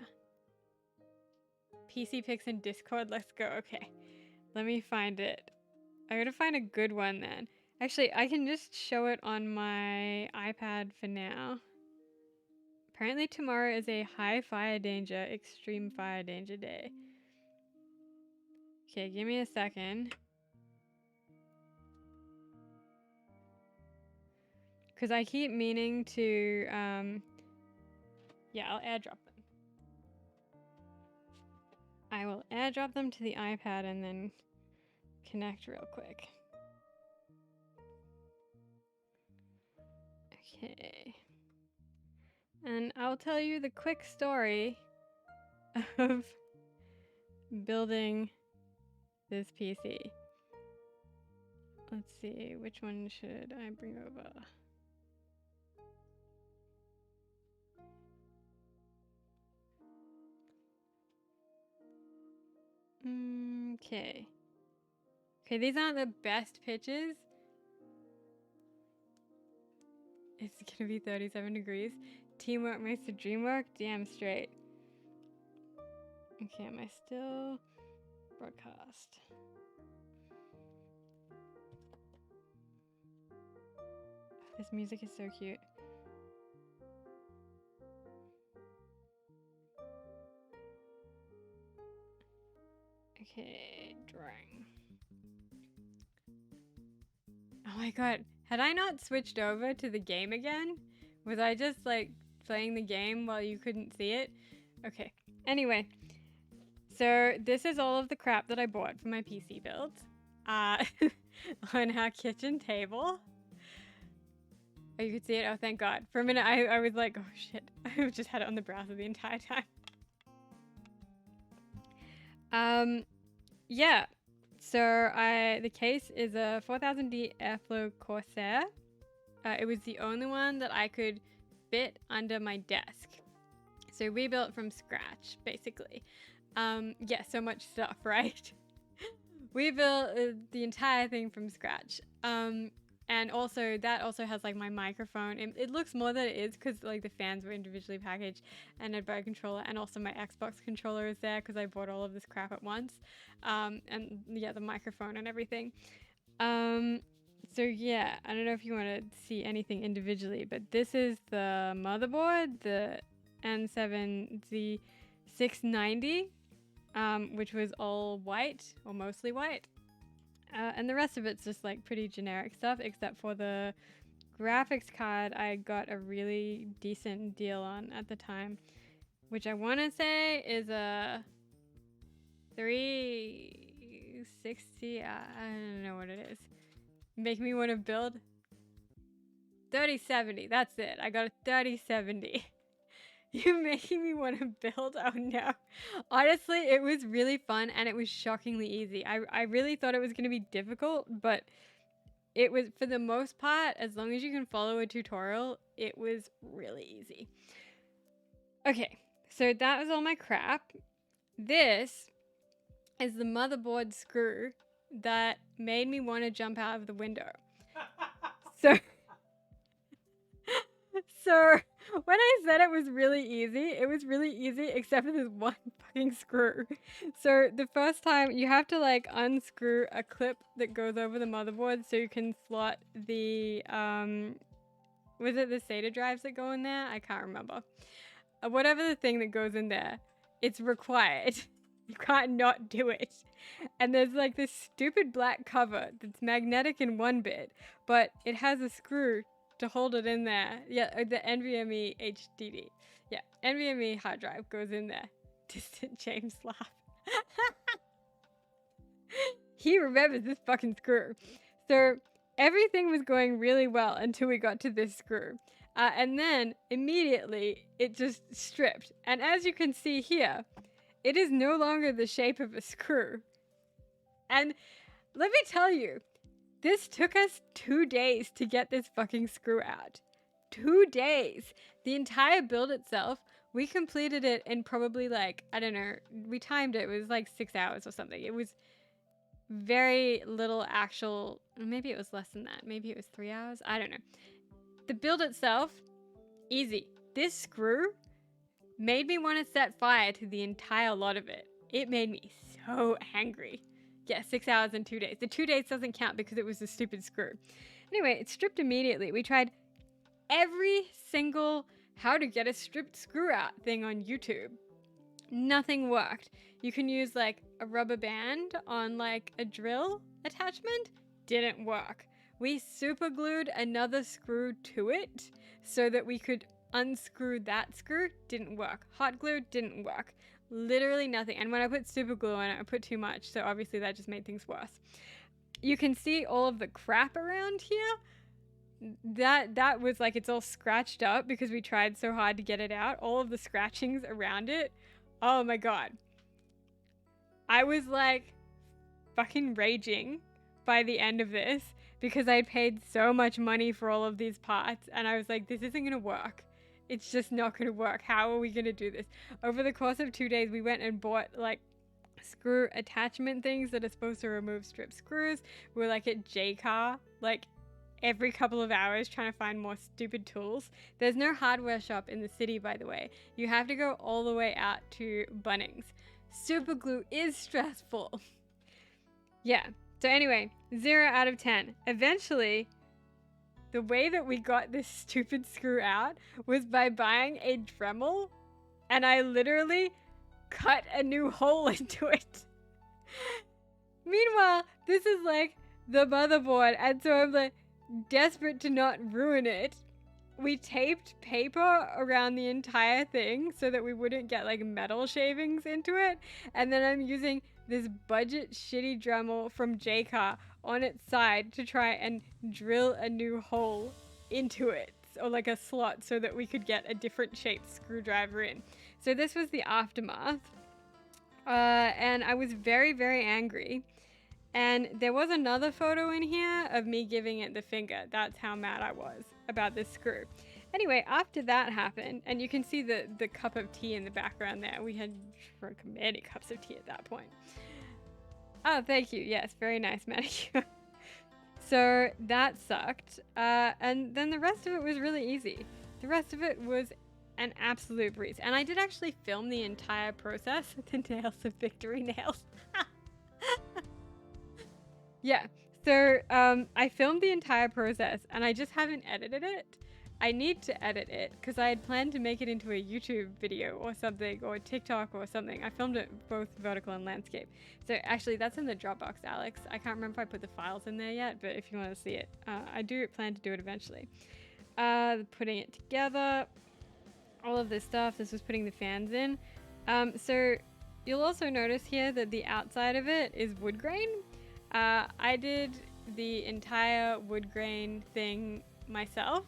PC pics in Discord, let's go. Okay, let me find it. I gotta find a good one then. Actually, I can just show it on my iPad for now. Apparently tomorrow is a high fire danger, extreme fire danger day. Okay, give me a second. Because I keep meaning to, yeah, I'll airdrop them. I will airdrop them to the iPad and then connect real quick. Okay. And I'll tell you the quick story of building this PC. Let's see, which one should I bring over? Okay. Okay, these aren't the best pictures. It's gonna be 37 degrees. Teamwork makes the dream work. Damn straight. Okay, am I still broadcast? This music is so cute. Okay, drawing. Oh my god, had I not switched over to the game again? Was I just like playing the game while you couldn't see it? Okay, anyway. So this is all of the crap that I bought for my PC build. On our kitchen table. Oh, you could see it? Oh, thank God. For a minute, I was like, oh shit. I just had it on the browser the entire time. Yeah. So the case is a 4000D Airflow Corsair. It was the only one that I could fit under my desk. So we built from scratch, basically. Yeah, so much stuff, right? We built the entire thing from scratch. And also, that also has like my microphone. It looks more than it is because like the fans were individually packaged, and a bow controller, and also my Xbox controller is there because I bought all of this crap at once. And yeah, the microphone and everything. So yeah, I don't know if you want to see anything individually, but this is the motherboard, the N7Z690, which was all white or mostly white. And the rest of it's just like pretty generic stuff, except for the graphics card I got a really decent deal on at the time, which I want to say is a 360, I don't know what it is. Make me want to build 3070, that's it. I got a 3070. You're making me want to build? Oh no. Honestly, it was really fun and it was shockingly easy. I really thought it was going to be difficult, but it was, for the most part, as long as you can follow a tutorial, it was really easy. Okay, so that was all my crap. This is the motherboard screw that made me want to jump out of the window. So when I said it was really easy except for this one fucking screw. So the first time you have to like unscrew a clip that goes over the motherboard so you can slot the, was it the SATA drives that go in there? I can't remember. Whatever the thing that goes in there, it's required. You can't not do it. And there's like this stupid black cover that's magnetic in one bit, but it has a screw to hold it in there. Yeah, the NVMe HDD. Yeah, NVMe hard drive goes in there. Distant James laugh. He remembers this fucking screw. So everything was going really well until we got to this screw. And then immediately it just stripped. And as you can see here, it is no longer the shape of a screw. And let me tell you, this took us 2 days to get this fucking screw out. 2 days. The entire build itself, we completed it in probably like, I don't know, we timed it. It was like 6 hours or something. It was very little actual, maybe it was less than that. Maybe it was 3 hours. I don't know. The build itself, easy. This screw made me want to set fire to the entire lot of it. It made me so angry. Yeah, 6 hours and 2 days. The 2 days doesn't count because it was a stupid screw. Anyway, it stripped immediately. We tried every single how to get a stripped screw out thing on YouTube. Nothing worked. You can use like a rubber band on like a drill attachment. Didn't work. We super glued another screw to it so that we could unscrew that screw. Didn't work. Hot glue didn't work. Literally nothing. And when I put super glue on it, I put too much. So obviously that just made things worse. You can see all of the crap around here. That was like, it's all scratched up because we tried so hard to get it out. All of the scratchings around it. Oh my God. I was like fucking raging by the end of this because I paid so much money for all of these parts. And I was like, this isn't going to work. It's just not going to work. How are we going to do this? Over the course of 2 days, we went and bought like screw attachment things that are supposed to remove strip screws. We were like at JCar, like every couple of hours trying to find more stupid tools. There's no hardware shop in the city, by the way. You have to go all the way out to Bunnings. Super glue is stressful. Yeah. So anyway, 0 out of 10. Eventually, the way that we got this stupid screw out was by buying a Dremel, and I literally cut a new hole into it. Meanwhile, this is like the motherboard, and so I'm like desperate to not ruin it. We taped paper around the entire thing so that we wouldn't get like metal shavings into it, and then I'm using this budget shitty Dremel from JCar on its side to try and drill a new hole into it, or like a slot, so that we could get a different shaped screwdriver in. So this was the aftermath, and I was very, very angry. And there was another photo in here of me giving it the finger. That's how mad I was about this screw. Anyway, after that happened, and you can see the cup of tea in the background there. We had drunk many cups of tea at that point. Oh, thank you. Yes, very nice manicure. So that sucked. And then the rest of it was really easy. The rest of it was an absolute breeze. And I did actually film the entire process with the Nails of Victory nails. Yeah, so I filmed the entire process and I just haven't edited it. I need to edit it because I had planned to make it into a YouTube video or something, or TikTok or something. I filmed it both vertical and landscape. So actually that's in the Dropbox, Alex. I can't remember if I put the files in there yet, but if you want to see it, I do plan to do it eventually. Putting it together, all of this stuff. This was putting the fans in. So you'll also notice here that the outside of it is wood grain. I did the entire wood grain thing myself.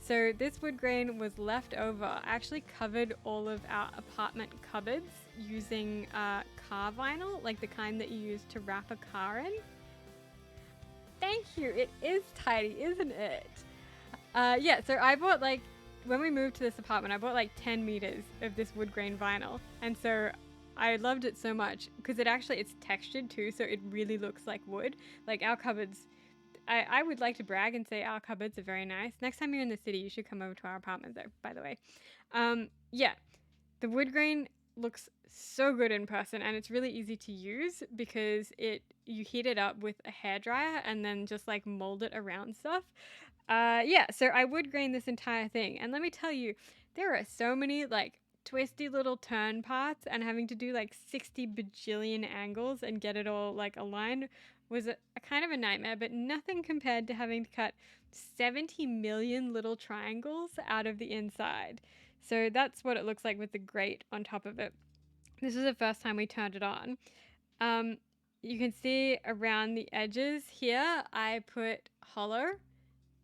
So this wood grain was left over. I actually covered all of our apartment cupboards using car vinyl, like the kind that you use to wrap a car in. Thank you. It is tidy, isn't it? Yeah, so I bought like, when we moved to this apartment, I bought like 10 meters of this wood grain vinyl. And so I loved it so much because it's textured too, so it really looks like wood. Like our cupboards, I would like to brag and say our cupboards are very nice. Next time you're in the city, you should come over to our apartment though, by the way. Yeah, the wood grain looks so good in person, and it's really easy to use because you heat it up with a hairdryer and then just like mold it around stuff. Yeah, so I wood grain this entire thing, and let me tell you, there are so many like twisty little turn parts, and having to do like 60 bajillion angles and get it all like aligned was a kind of a nightmare, but nothing compared to having to cut 70 million little triangles out of the inside. So that's what it looks like with the grate on top of it. This is the first time we turned it on. You can see around the edges here, I put hollow.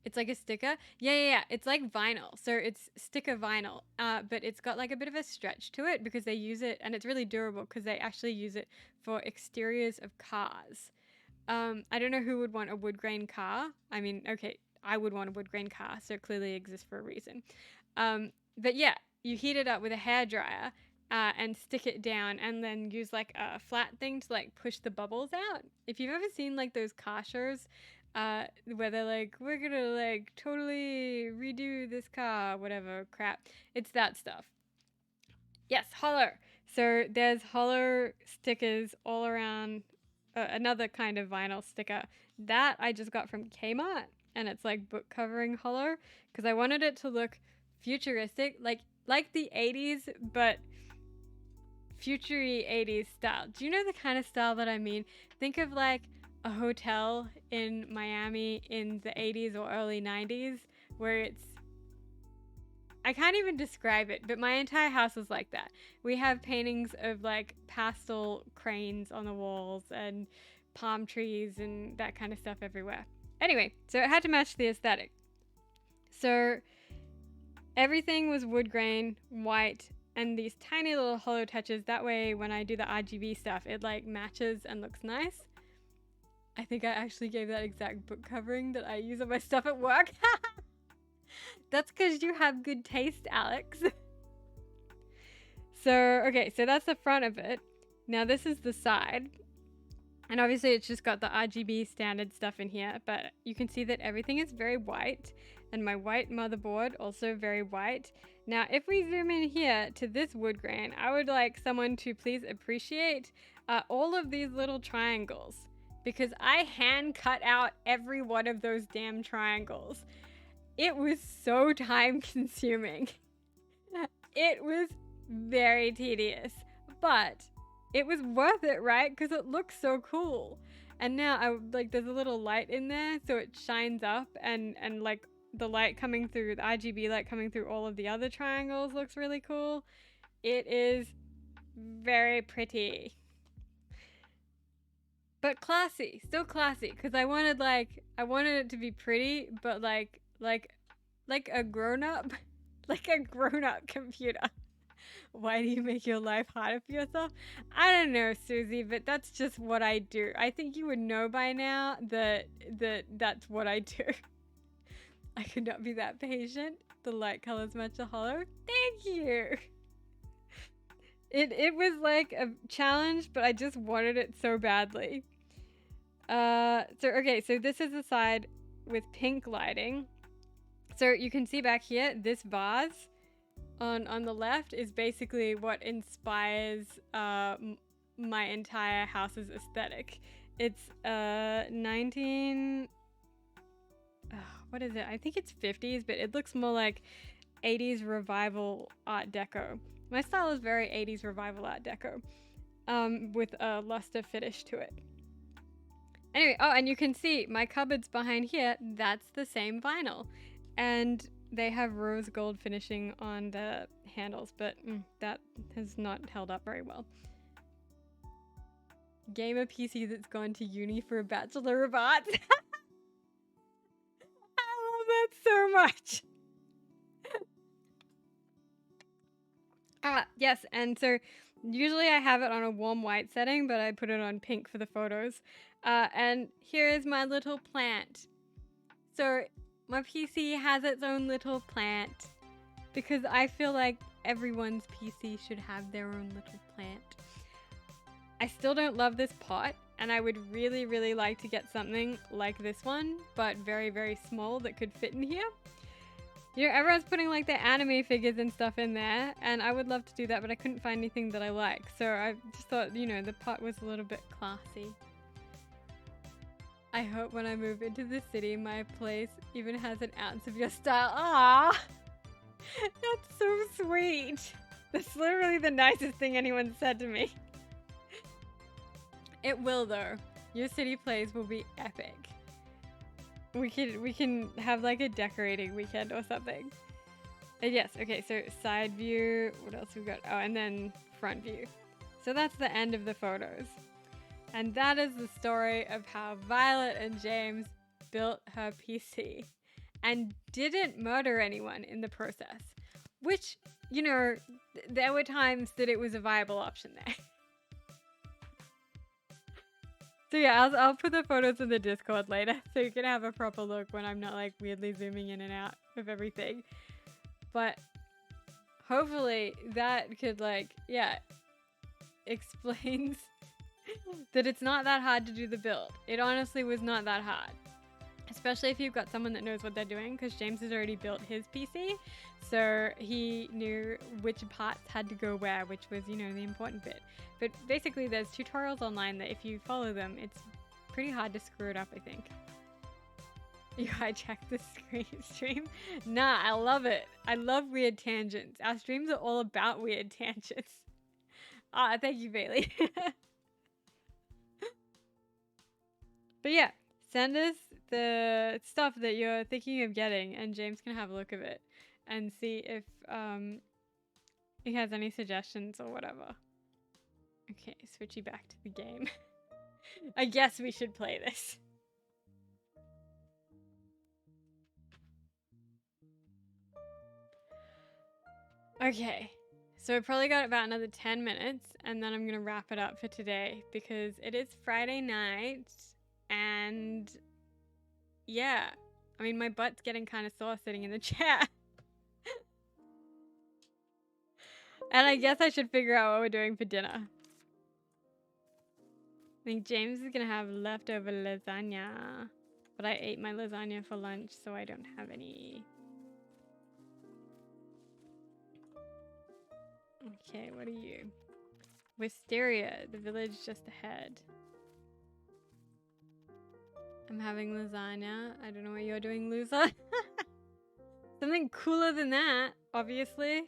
It's like a sticker. Yeah. It's like vinyl. So it's sticker vinyl, but it's got like a bit of a stretch to it because they use it, and it's really durable because they actually use it for exteriors of cars. I don't know who would want a wood grain car. I mean, okay, I would want a wood grain car, so it clearly exists for a reason. But yeah, you heat it up with a hairdryer and stick it down, and then use like a flat thing to like push the bubbles out. If you've ever seen like those car shows where they're like, we're gonna like totally redo this car, whatever crap, it's that stuff. Yes, hollow. So there's hollow stickers all around. Another kind of vinyl sticker that I just got from Kmart, and it's like book covering hollow because I wanted it to look futuristic, like the 80s, but futury 80s style. Do you know the kind of style that I mean? Think of like a hotel in Miami in the 80s or early 90s where it's, I can't even describe it, but my entire house is like that. We have paintings of like pastel cranes on the walls and palm trees and that kind of stuff everywhere. Anyway, so it had to match the aesthetic. So everything was wood grain, white, and these tiny little hollow touches. That way when I do the RGB stuff, it like matches and looks nice. I think I actually gave that exact book covering that I use on my stuff at work. That's because you have good taste, Alex. So, okay, so that's the front of it. Now this is the side. And obviously it's just got the RGB standard stuff in here, but you can see that everything is very white. And my white motherboard, also very white. Now, if we zoom in here to this wood grain, I would like someone to please appreciate all of these little triangles. Because I hand cut out every one of those damn triangles. It was so time consuming. It was very tedious, but it was worth it, right? Because it looks so cool. And now there's a little light in there, so it shines up, and like the light coming through, the RGB light coming through all of the other triangles looks really cool. It is very pretty. But classy, still classy, because I wanted it to be pretty, but like a grown-up, like a grown-up computer. Why do you make your life harder for yourself? I don't know, Susie, but that's just what I do. I think you would know by now that that's what I do. I could not be that patient. The light colors match the hollow. Thank you. It was like a challenge, but I just wanted it so badly. So this is the side with pink lighting. So you can see back here, this vase on the left is basically what inspires my entire house's aesthetic. It's what is it? I think it's 50s, but it looks more like 80s revival art deco. My style is very 80s revival art deco, with a luster finish to it. Anyway, oh, and you can see my cupboards behind here, that's the same vinyl. And they have rose gold finishing on the handles, but that has not held up very well. Gamer PC that's gone to uni for a Bachelor of Arts. I love that so much. Yes, and so usually I have it on a warm white setting, but I put it on pink for the photos. And here is my little plant. So my PC has its own little plant because I feel like everyone's PC should have their own little plant. I still don't love this pot, and I would really, really like to get something like this one, but very, very small that could fit in here. You know, everyone's putting like their anime figures and stuff in there, and I would love to do that, but I couldn't find anything that I like. So I just thought, you know, the pot was a little bit classy. I hope when I move into the city, my place even has an ounce of your style. Ah, that's so sweet. That's literally the nicest thing anyone said to me. It will though. Your city plays will be epic. We can have like a decorating weekend or something. And yes, okay, so side view, what else we got? Oh, and then front view. So that's the end of the photos. And that is the story of how Violet and James built her PC and didn't murder anyone in the process. Which, you know, there were times that it was a viable option there. So yeah, I'll put the photos in the Discord later so you can have a proper look when I'm not like weirdly zooming in and out of everything. But hopefully that could like, yeah, explains that it's not that hard to do the build. It honestly was not that hard. Especially if you've got someone that knows what they're doing, because James has already built his PC. So he knew which parts had to go where, which was, you know, the important bit. But basically there's tutorials online that if you follow them, it's pretty hard to screw it up, I think. You hijacked the stream? Nah, I love it. I love weird tangents. Our streams are all about weird tangents. Ah, thank you, Bailey. But yeah, send us the stuff that you're thinking of getting and James can have a look at it and see if he has any suggestions or whatever. Okay, switching back to the game. I guess we should play this. Okay, so we probably got about another 10 minutes and then I'm gonna wrap it up for today because it is Friday night and yeah, I mean my butt's getting kind of sore sitting in the chair. And I guess I should figure out what we're doing for dinner. I think James is gonna have leftover lasagna, but I ate my lasagna for lunch so I don't have any. Okay, what are you? Wisteria, the village just ahead. I'm having lasagna. I don't know what you're doing, loser. Something cooler than that, obviously.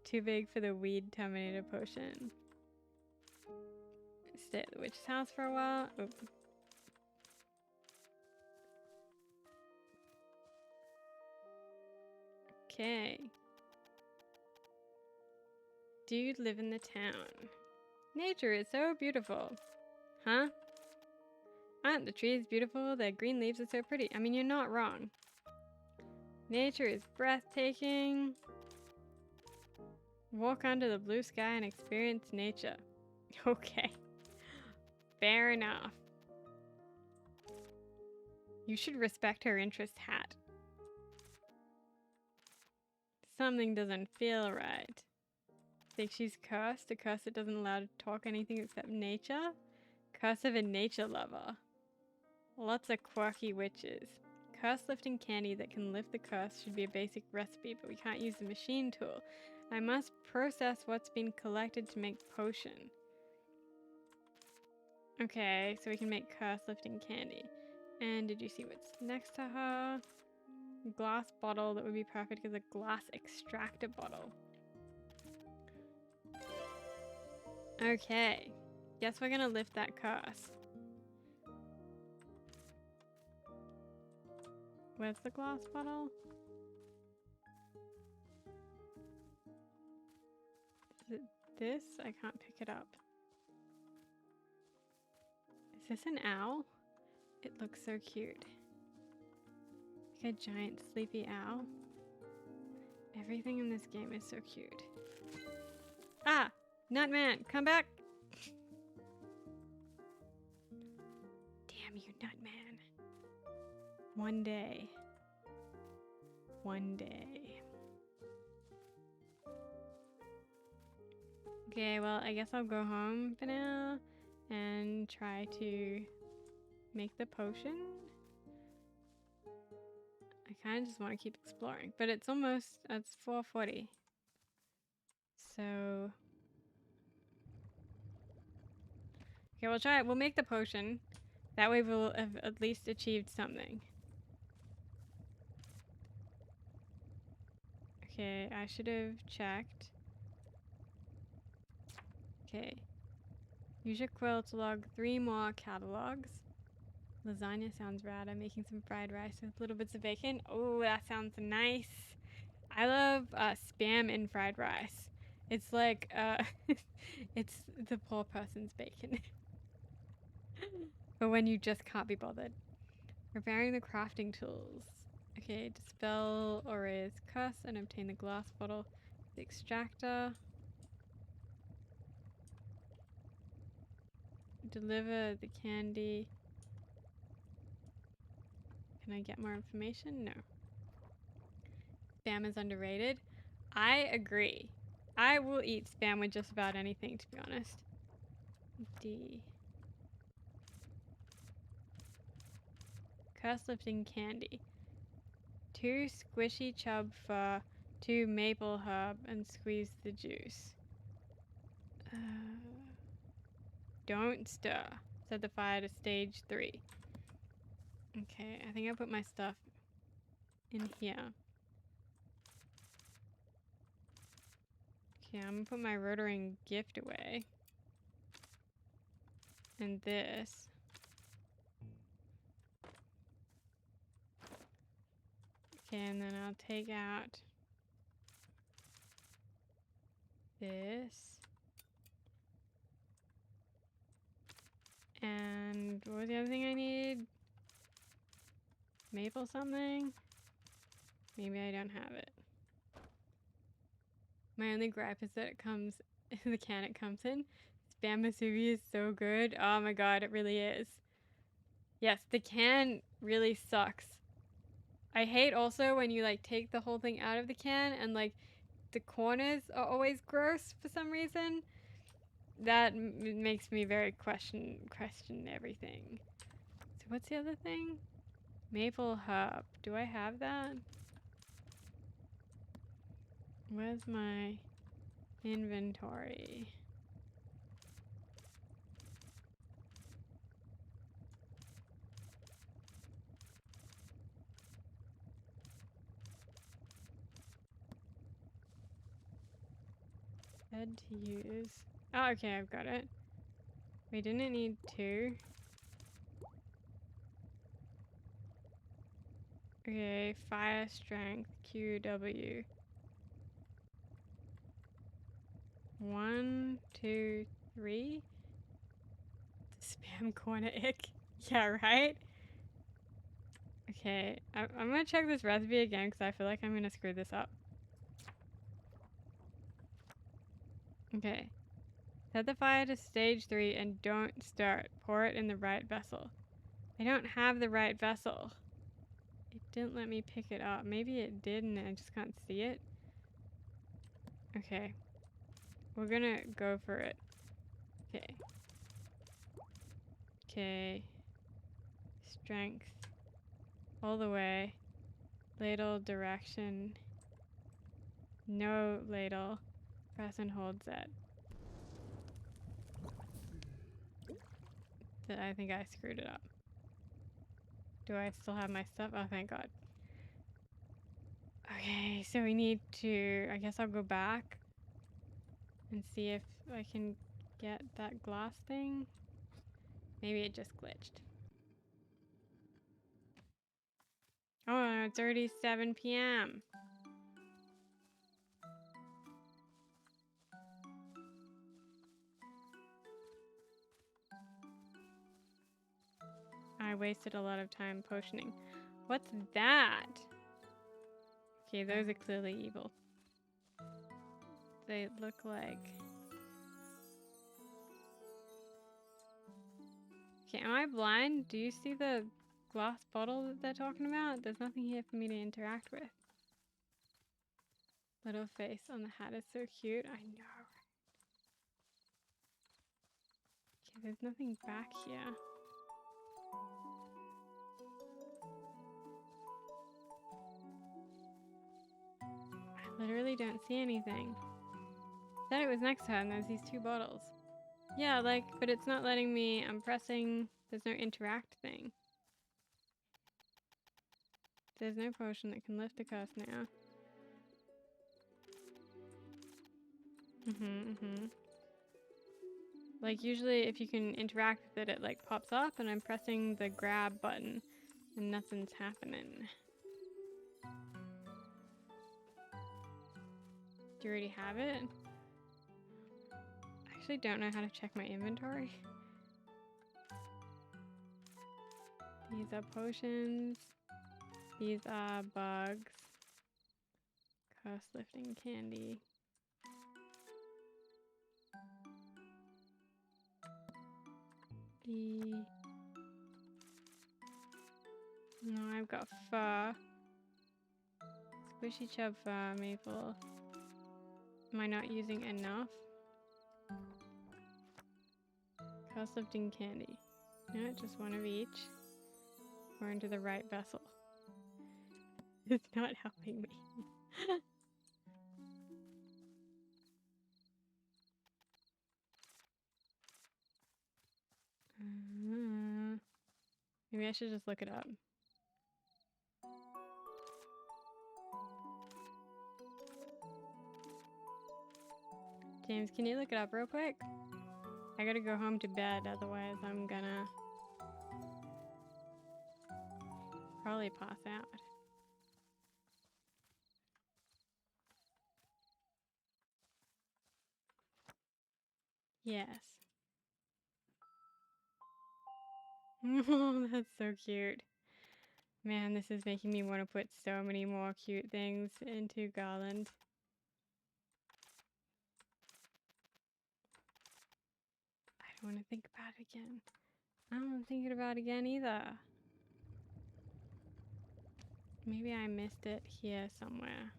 Too big for the weed terminator potion. Stay at the witch's house for a while. Oh. Okay. Dude, live in the town. Nature is so beautiful. Huh? Aren't the trees beautiful? Their green leaves are so pretty. I mean, you're not wrong. Nature is breathtaking. Walk under the blue sky and experience nature. Okay. Fair enough. You should respect her interest, hat. Something doesn't feel right. Think she's cursed? A curse that doesn't allow her to talk anything except nature? Curse of a nature lover. Lots of quirky witches. Curse lifting candy that can lift the curse should be a basic recipe, but we can't use the machine tool. I must process what's been collected to make potion. Okay, so we can make curse lifting candy. And did you see what's next to her? Glass bottle that would be perfect as a glass extractor bottle. Okay, guess we're gonna lift that curse. Where's the glass bottle? Is it this? I can't pick it up. Is this an owl? It looks so cute. Like a giant sleepy owl. Everything in this game is so cute. Ah! Nutman, come back! Damn you, Nutman. One day. One day. Okay, well, I guess I'll go home for now and try to make the potion. I kind of just want to keep exploring, but it's almost, it's 4:40. So... okay, we'll try it. We'll make the potion. That way we'll have at least achieved something. Okay, I should have checked. Okay. Use your quill to log 3 more catalogs. Lasagna sounds rad. I'm making some fried rice with little bits of bacon. Oh, that sounds nice. I love spam in fried rice. It's like, it's the poor person's bacon. But when you just can't be bothered. Repairing the crafting tools. Okay, dispel or erase curse and obtain the glass bottle. The extractor. Deliver the candy. Can I get more information? No. Spam is underrated. I agree. I will eat spam with just about anything, to be honest. D. Curse lifting candy. 2 squishy chub fur, 2 maple herb, and squeeze the juice. Don't stir. Set the fire to stage 3. Okay, I think I put my stuff in here. Okay, I'm gonna put my Rotary gift away. And this. Okay, and then I'll take out this. And what was the other thing I need? Maple something? Maybe I don't have it. My only gripe is that it comes, the can it comes in. Spam musubi is so good. Oh my god, it really is. Yes, the can really sucks. I hate also when you like take the whole thing out of the can and like the corners are always gross for some reason. That makes me very question everything. So what's the other thing? Maple herb. Do I have that? Where's my inventory? Said to use. Oh, okay, I've got it. We didn't need 2. Okay, fire strength, QW. 1, 2, 3. The spam corner ick. Yeah, right? Okay, I'm gonna check this recipe again because I feel like I'm gonna screw this up. Okay. Set the fire to stage 3 and don't start. Pour it in the right vessel. I don't have the right vessel. It didn't let me pick it up. Maybe it did and I just can't see it. Okay. We're gonna go for it. Okay. Okay. Strength. All the way. Ladle direction. No ladle. Press and hold Z. I think I screwed it up. Do I still have my stuff? Oh, thank God. Okay, so we need to, I guess I'll go back and see if I can get that glass thing. Maybe it just glitched. Oh, it's already 7 p.m. I wasted a lot of time potioning. What's that? Okay, those are clearly evil. They look like... Okay, am I blind? Do you see the glass bottle that they're talking about? There's nothing here for me to interact with. Little face on the hat is so cute. I know. Okay, there's nothing back here. I literally don't see anything. Said it was next to her and there's these 2 bottles. Yeah, like, but it's not letting me, I'm pressing, there's no interact thing. There's no potion that can lift the curse now. Like, usually if you can interact with it, it like pops up and I'm pressing the grab button and nothing's happening. Do you already have it? I actually don't know how to check my inventory. These are potions. These are bugs. Curse lifting candy. candy. No, I've got fur. Squishy chub fur, maple. Am I not using enough? Cost lifting candy. No, just one of each. We're into the right vessel. It's not helping me. Maybe I should just look it up. James, can you look it up real quick? I gotta go home to bed, otherwise I'm gonna probably pass out. Yes. Oh, that's so cute. Man, this is making me want to put so many more cute things into Garland. I don't want to think about it again. I don't want to think about it again either. Maybe I missed it here somewhere.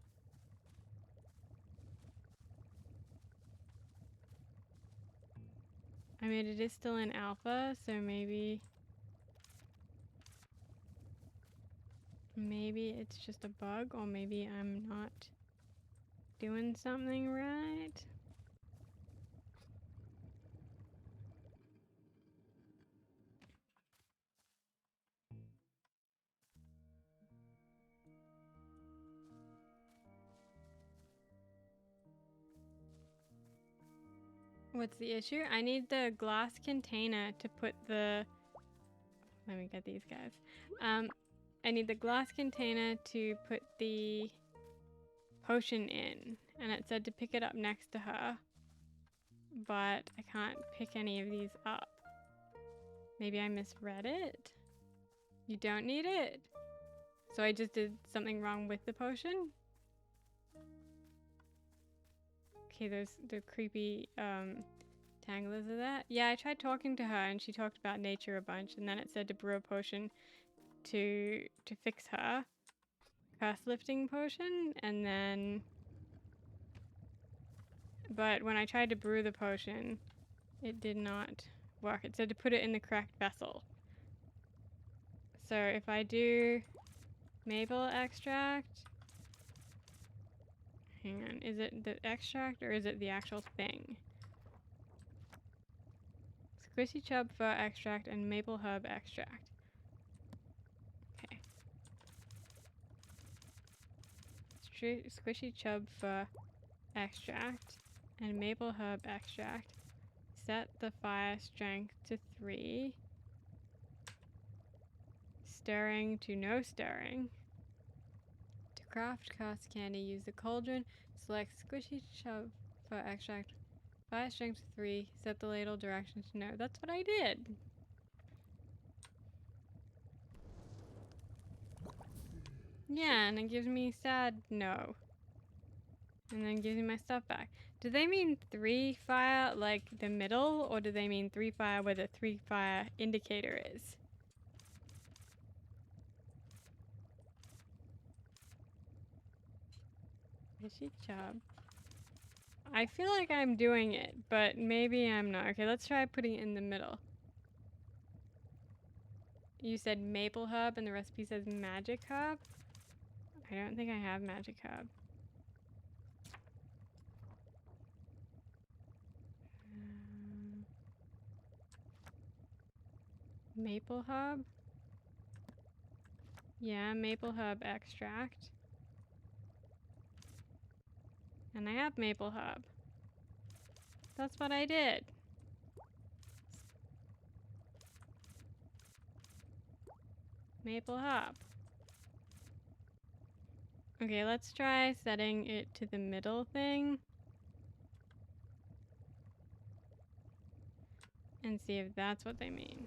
I mean, it is still in alpha, so maybe it's just a bug, or maybe I'm not doing something right. What's the issue? I need the glass container to put the... Let me get these guys. I need the glass container to put the potion in. And it said to pick it up next to her. But I can't pick any of these up. Maybe I misread it? You don't need it? So I just did something wrong with the potion? Okay, there's the creepy tanglers of that. Yeah, I tried talking to her and she talked about nature a bunch, and then it said to brew a potion to fix her curse lifting potion, and then but when I tried to brew the potion, it did not work. It said to put it in the correct vessel. So if I do maple extract, hang on, is it the extract or is it the actual thing? Squishy chub fur extract and maple herb extract. Okay. Squishy chub fur extract and maple herb extract. Set the fire strength to 3. Stirring to no stirring. To craft cast candy, use the cauldron. Select squishy chub fur extract. Fire strength to 3. Set the ladle direction to no. That's what I did. Yeah, and it gives me sad no. And then gives me my stuff back. Do they mean 3 fire like the middle, or do they mean 3 fire where the 3 fire indicator is? Squishy chub. I feel like I'm doing it, but maybe I'm not. Okay, let's try putting it in the middle. You said maple herb and the recipe says magic herb? I don't think I have magic herb. Maple herb? Yeah, maple herb extract. And I have maple herb. That's what I did. Maple herb. Okay, let's try setting it to the middle thing. And see if that's what they mean.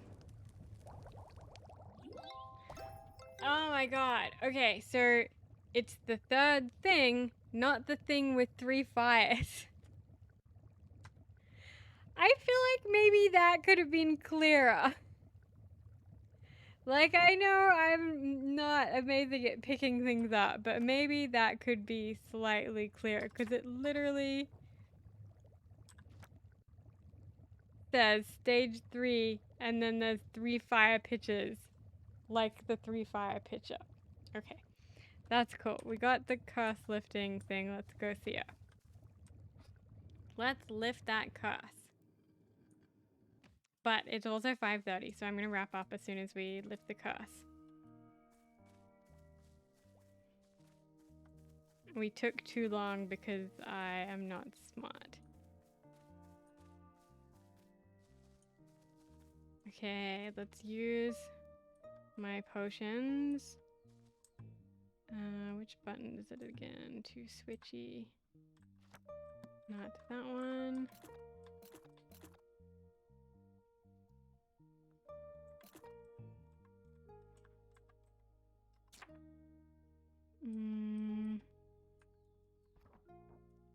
Oh my god. Okay, so it's the third thing, not the thing with 3 fires. I feel like maybe that could have been clearer. Like, I know I'm not amazing at picking things up, but maybe that could be slightly clearer, because it literally says stage 3, and then there's 3 fire pitches, like the 3 fire pitcher. Okay, that's cool. We got the curse lifting thing. Let's go see it. Let's lift that curse. But it's also 5:30, so I'm going to wrap up as soon as we lift the curse. We took too long because I am not smart. Okay, let's use my potions. Which button is it again? Too switchy. Not that one.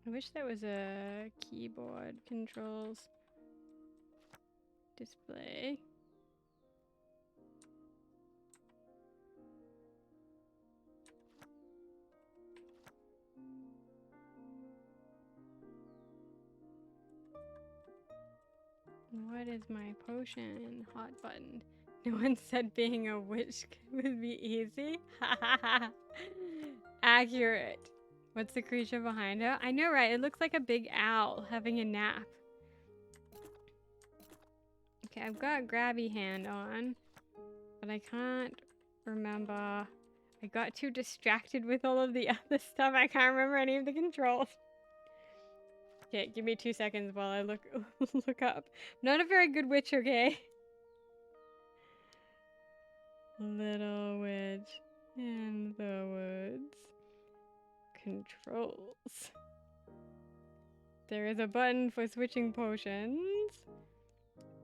I wish there was a keyboard controls display. What is my potion? Hot button. No one said being a witch would be easy. Accurate. What's the creature behind her? I know, right? It looks like a big owl having a nap. Okay, I've got grabby hand on, but I can't remember. I got too distracted with all of the other stuff. I can't remember any of the controls. Okay, give me 2 seconds while I look up. Not a very good witch, okay? Little witch in the woods. Controls. There is a button for switching potions.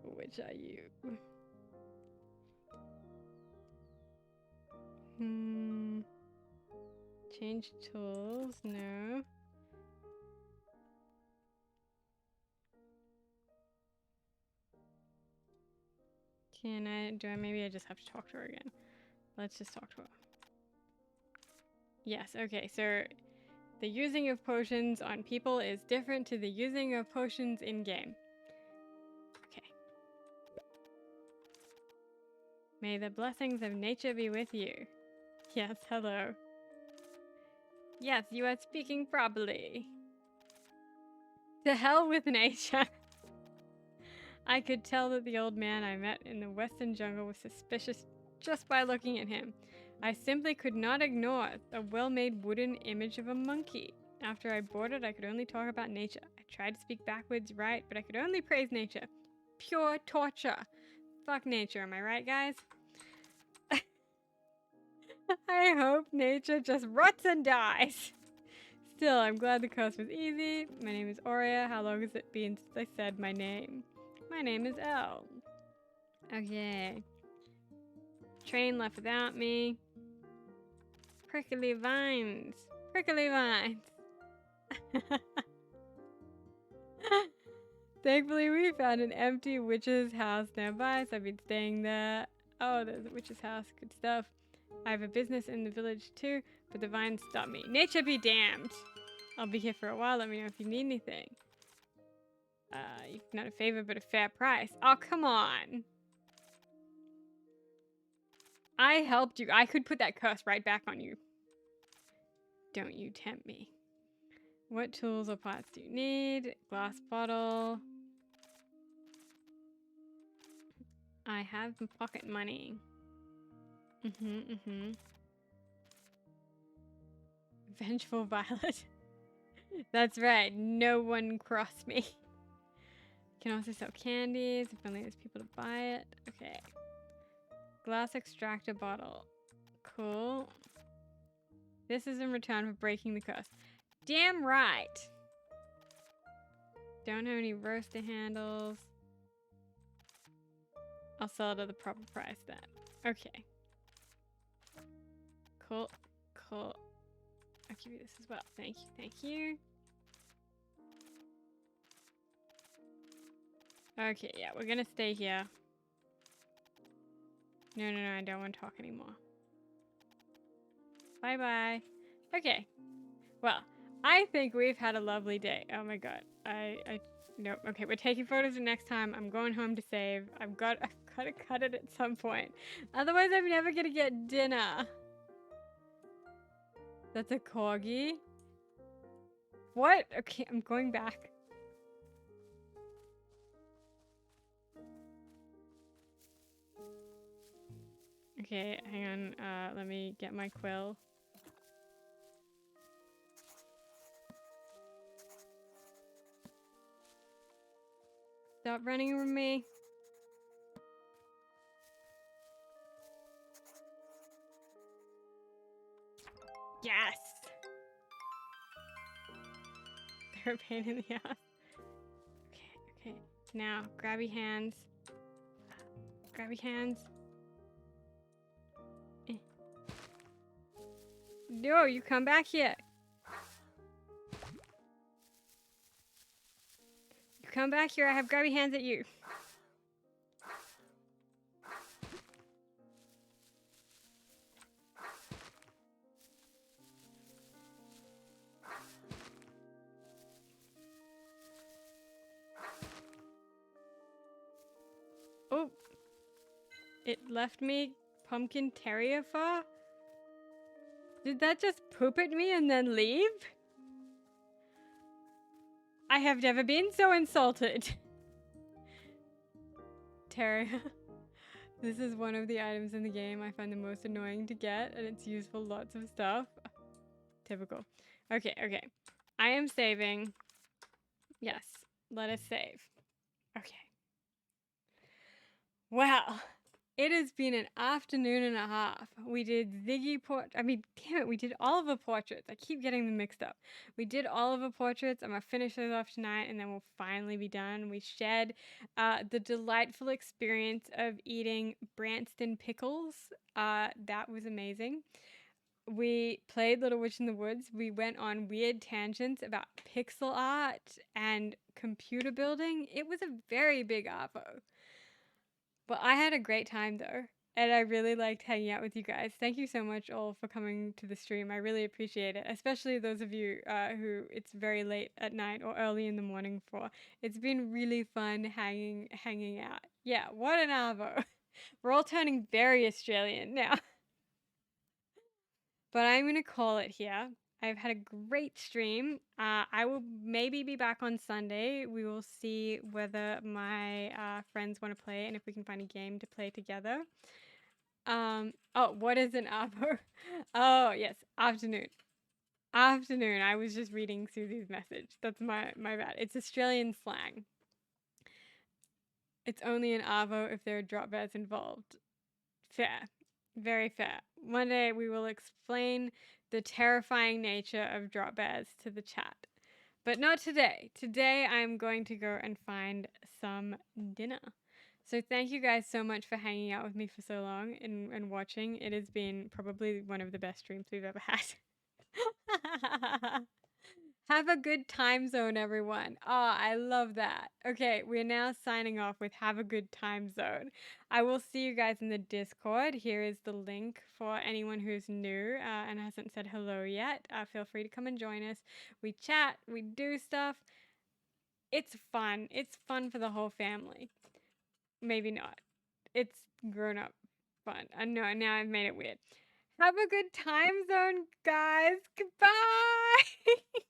Which are you? Change tools? No. Maybe I just have to talk to her again. Let's just talk to her. Yes, okay, so the using of potions on people is different to the using of potions in-game. Okay. May the blessings of nature be with you. Yes, hello. Yes, you are speaking properly. To hell with nature. I could tell that the old man I met in the western jungle was suspicious just by looking at him. I simply could not ignore a well-made wooden image of a monkey. After I boarded, I could only talk about nature. I tried to speak backwards right, but I could only praise nature. Pure torture. Fuck nature, am I right, guys? I hope nature just rots and dies. Still, I'm glad the course was easy. My name is Aurea. How long has it been since I said my name? My name is Elle. Okay. Train left without me. Prickly vines. Prickly vines. Thankfully, we found an empty witch's house nearby, so I've been staying there. Oh, there's a witch's house. Good stuff. I have a business in the village too, but the vines stop me. Nature be damned. I'll be here for a while. Let me know if you need anything. Not a favor, but a fair price. Oh, come on. I helped you. I could put that curse right back on you. Don't you tempt me. What tools or parts do you need? Glass bottle. I have pocket money. Vengeful Violet. That's right. No one cross me. Can also sell candies if only there's people to buy it. Okay. Glass extractor bottle. Cool. This is in return for breaking the curse. Damn right. Don't have any roaster handles. I'll sell it at the proper price then. Okay. Cool. Cool. I'll give you this as well. Thank you. Thank you. Okay, yeah, we're gonna stay here. No, I don't want to talk anymore. Bye-bye. Okay. Well, I think we've had a lovely day. Oh my god. Nope. Okay, we're taking photos the next time. I'm going home to save. I've got to cut it at some point. Otherwise, I'm never gonna get dinner. That's a corgi. What? Okay, I'm going back. Okay, hang on. Let me get my quill. Stop running from me. Yes! They're a pain in the ass. Okay. Now, grabby hands. Grabby hands. No, you come back here. You come back here, I have grabby hands at you. Oh. It left me pumpkin terrier fur? Did that just poop at me and then leave? I have never been so insulted. Terrier. This is one of the items in the game I find the most annoying to get, and it's used for lots of stuff. Typical. Okay. I am saving. Yes, let us save. Okay. Well, it has been an afternoon and a half. We did we did Oliver portraits. I keep getting them mixed up. We did Oliver portraits. I'm gonna finish those off tonight and then we'll finally be done. We shared the delightful experience of eating Branston pickles. That was amazing. We played Little Witch in the Woods. We went on weird tangents about pixel art and computer building. It was a very big arvo. But I had a great time though, and I really liked hanging out with you guys. Thank you so much all for coming to the stream. I really appreciate it, especially those of you who it's very late at night or early in the morning for. It's been really fun hanging out. Yeah, what an arvo. We're all turning very Australian now. But I'm going to call it here. I've had a great stream. I will maybe be back on Sunday. We will see whether my friends want to play and if we can find a game to play together. Oh, what is an arvo? Oh, yes, afternoon. Afternoon. I was just reading Susie's message. That's my bad. It's Australian slang. It's only an arvo if there are drop bears involved. Fair. Very fair. One day we will explain the terrifying nature of drop bears to the chat. But not today. Today I'm going to go and find some dinner. So thank you guys so much for hanging out with me for so long and watching. It has been probably one of the best streams we've ever had. Have a good time zone, everyone. Oh, I love that. Okay, we're now signing off with have a good time zone. I will see you guys in the Discord. Here is the link for anyone who's new and hasn't said hello yet. Feel free to come and join us. We chat, we do stuff. It's fun. It's fun for the whole family. Maybe not. It's grown up fun. I know, now I've made it weird. Have a good time zone, guys. Goodbye.